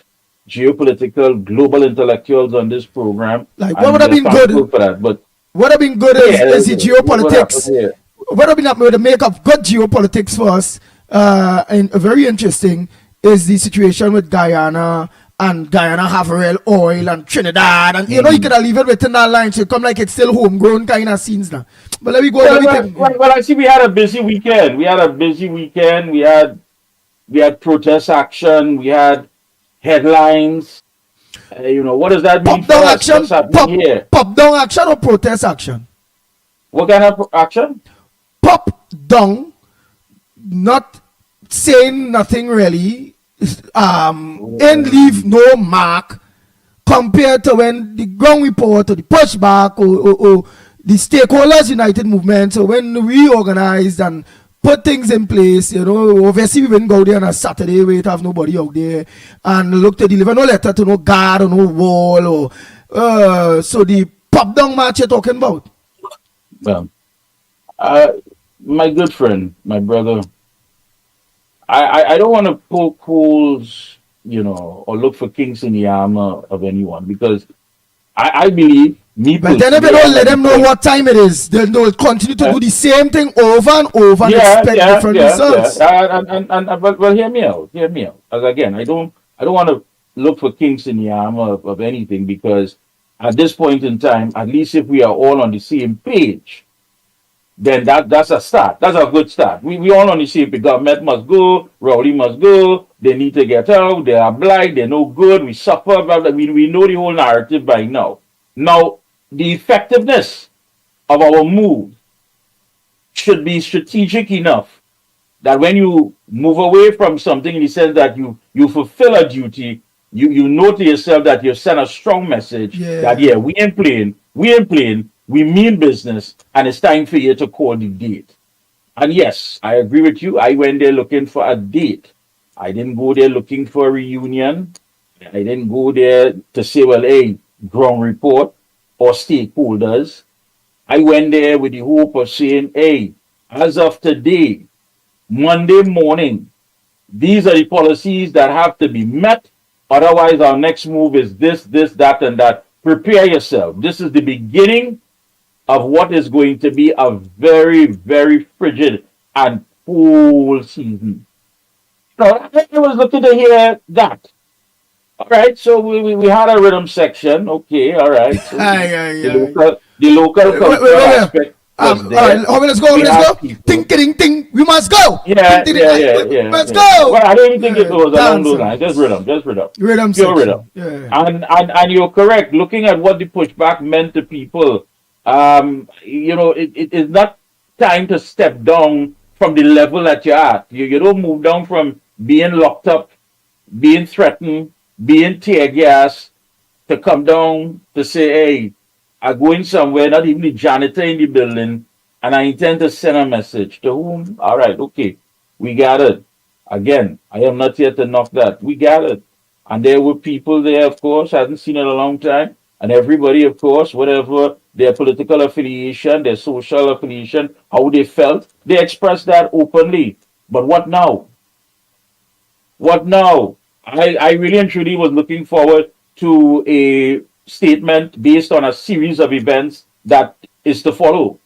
geopolitical global intellectuals on this program. Like, what would have been good? For that, but what have been good is the geopolitics. What have been up with the make of good geopolitics for us, and very interesting, is the situation with Guyana, and Guyana have real oil, and Trinidad, and you could have leave it within that line, so it come like it's still homegrown kind of scenes now. But let me go. Well, I see we had a busy weekend. We had protest action. We had headlines. What does that mean? Pop down action. Pop down action or protest action? What kind of action? Pop down, not saying nothing really, and leave no mark compared to when the ground report or the pushback or the stakeholders united movement. So when we organized and put things in place, obviously we wouldn't go there on a Saturday, we'd have nobody out there and look to deliver no letter to no guard or no wall or so the pop down march you're talking about. Well, my good friend, my brother, I don't want to poke holes, or look for kinks in the armor of anyone, because I believe but then if you don't let them know what time it is, then they'll continue to do the same thing over and over and expect different results. Well, hear me out. As again, I don't want to look for kinks in the armor of anything, because at this point in time, at least if we are all on the same page, then that's a start. That's a good start. We all on the same page. Government must go, Rowley must go, they need to get out, they are blind, they're no good, we suffer, we know the whole narrative by now. Now, the effectiveness of our move should be strategic enough that when you move away from something in the sense that you fulfill a duty, you know to yourself that you send a strong message that Yeah. we ain't playing, we mean business, and it's time for you to call the date. And yes, I agree with you. I went there looking for a date. I didn't go there looking for a reunion. I didn't go there to say, well, hey, ground report or stakeholders. I went there with the hope of saying, hey, as of today, Monday morning, these are the policies that have to be met. Otherwise, our next move is this, that, and that. Prepare yourself. This is the beginning of what is going to be a very, very frigid and cool season. So I was looking to hear that. All right, so we had a rhythm section. Okay, all right. So the local cultural aspect was All there. right, let's go. We Let's had go. people. Ting, ting, ting. We must go. Yeah, Ting, ting, yeah, ting. yeah, yeah. Let's yeah. go. Well, I don't even think it was along those Dancing. lines. Just rhythm, just rhythm. Rhythm Pure section. rhythm. Yeah. And you're correct. Looking at what the pushback meant to people, it is not time to step down from the level that you're at. You don't move down from being locked up, being threatened, being tear gas, to come down to say, hey, I'm going somewhere, not even the janitor in the building, and I intend to send a message. To whom? All right, okay, we got it. Again, I am not here to knock that. We got it. And there were people there, of course, hadn't seen it in a long time. And everybody, of course, whatever their political affiliation, their social affiliation, how they felt, they expressed that openly. But what now? What now? I really and truly was looking forward to a statement based on a series of events that is to follow.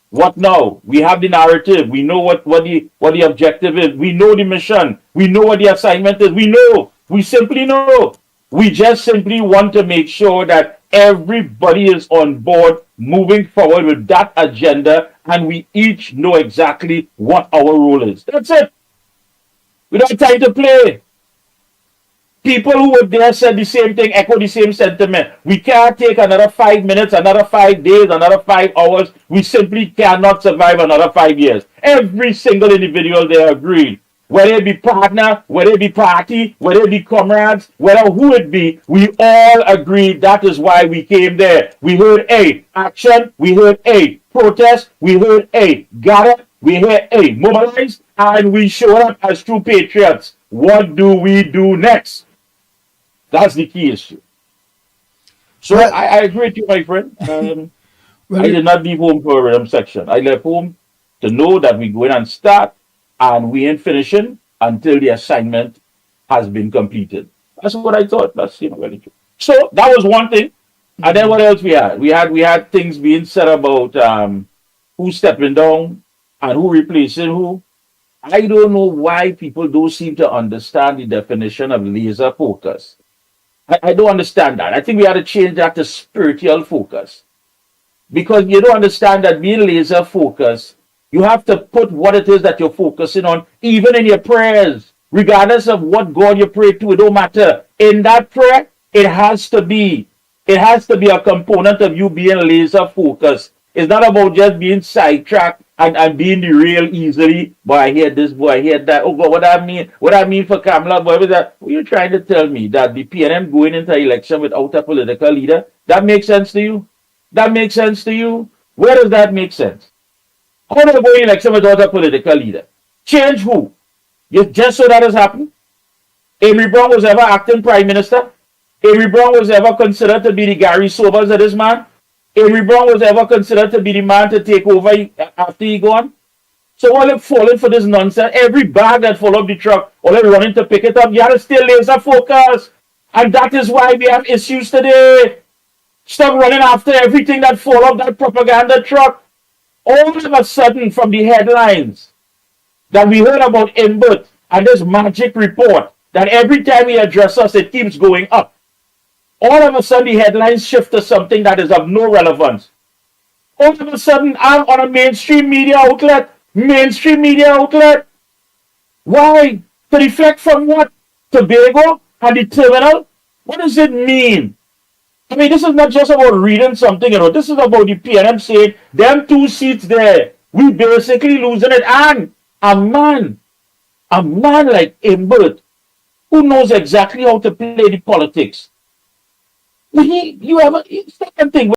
What now? We have the narrative. We know what the objective is. We know the mission. We know what the assignment is. We know. We simply know. We just simply want to make sure that everybody is on board moving forward with that agenda and we each know exactly what our role is. That's it. We don't have time to play. People who were there said the same thing, echo the same sentiment. We can't take another 5 minutes, another 5 days, another 5 hours. We simply cannot survive another 5 years. Every single individual there agreed. Whether it be partner, whether it be party, whether it be comrades, whether who it be, we all agreed that is why we came there. We heard A, action, we heard A, protest, we heard A, gather, we heard A, mobilize, and we showed up as true patriots. What do we do next? That's the key issue. So I agree with you, my friend. I did not leave home for a rhythm section. I left home to know that we go in and start, and we ain't finishing until the assignment has been completed. That's what I thought. That's really true. So that was one thing. And then what else we had? We had things being said about who's stepping down and who replacing who. I don't know why people don't seem to understand the definition of laser focus. I don't understand that. I think we had to change that to spiritual focus. Because you don't understand that being laser focused, you have to put what it is that you're focusing on, even in your prayers, regardless of what God you pray to, it don't matter. In that prayer, it has to be a component of you being laser focused. It's not about just being sidetracked and being derailed easily. Boy, I hear this, boy, I hear that. Oh God, what I mean for Kamala, boy, what that? Were you trying to tell me that the PNM going into election without a political leader? That makes sense to you? That makes sense to you? Where does that make sense? How do they go in election without a political leader? Change who? Just so that has happened? Avery Brown was ever acting prime minister? Avery Brown was ever considered to be the Gary Sobers of this man? Avery Brown was ever considered to be the man to take over after he gone? So all them falling for this nonsense, every bag that fall up the truck, all them running to pick it up, you have to stay laser focused. And that is why we have issues today. Stop running after everything that fall up that propaganda truck. All of a sudden, from the headlines that we heard about Imbert and this magic report, that every time he addresses us, it keeps going up. All of a sudden, the headlines shift to something that is of no relevance. All of a sudden, I'm on a mainstream media outlet. Mainstream media outlet. Why? To deflect from what? Tobago and the terminal? What does it mean? I mean, this is not just about reading something, this is about the PNM saying, them 2 seats there, we basically losing it. And a man like Imbert, who knows exactly how to play the politics. You have a second thing.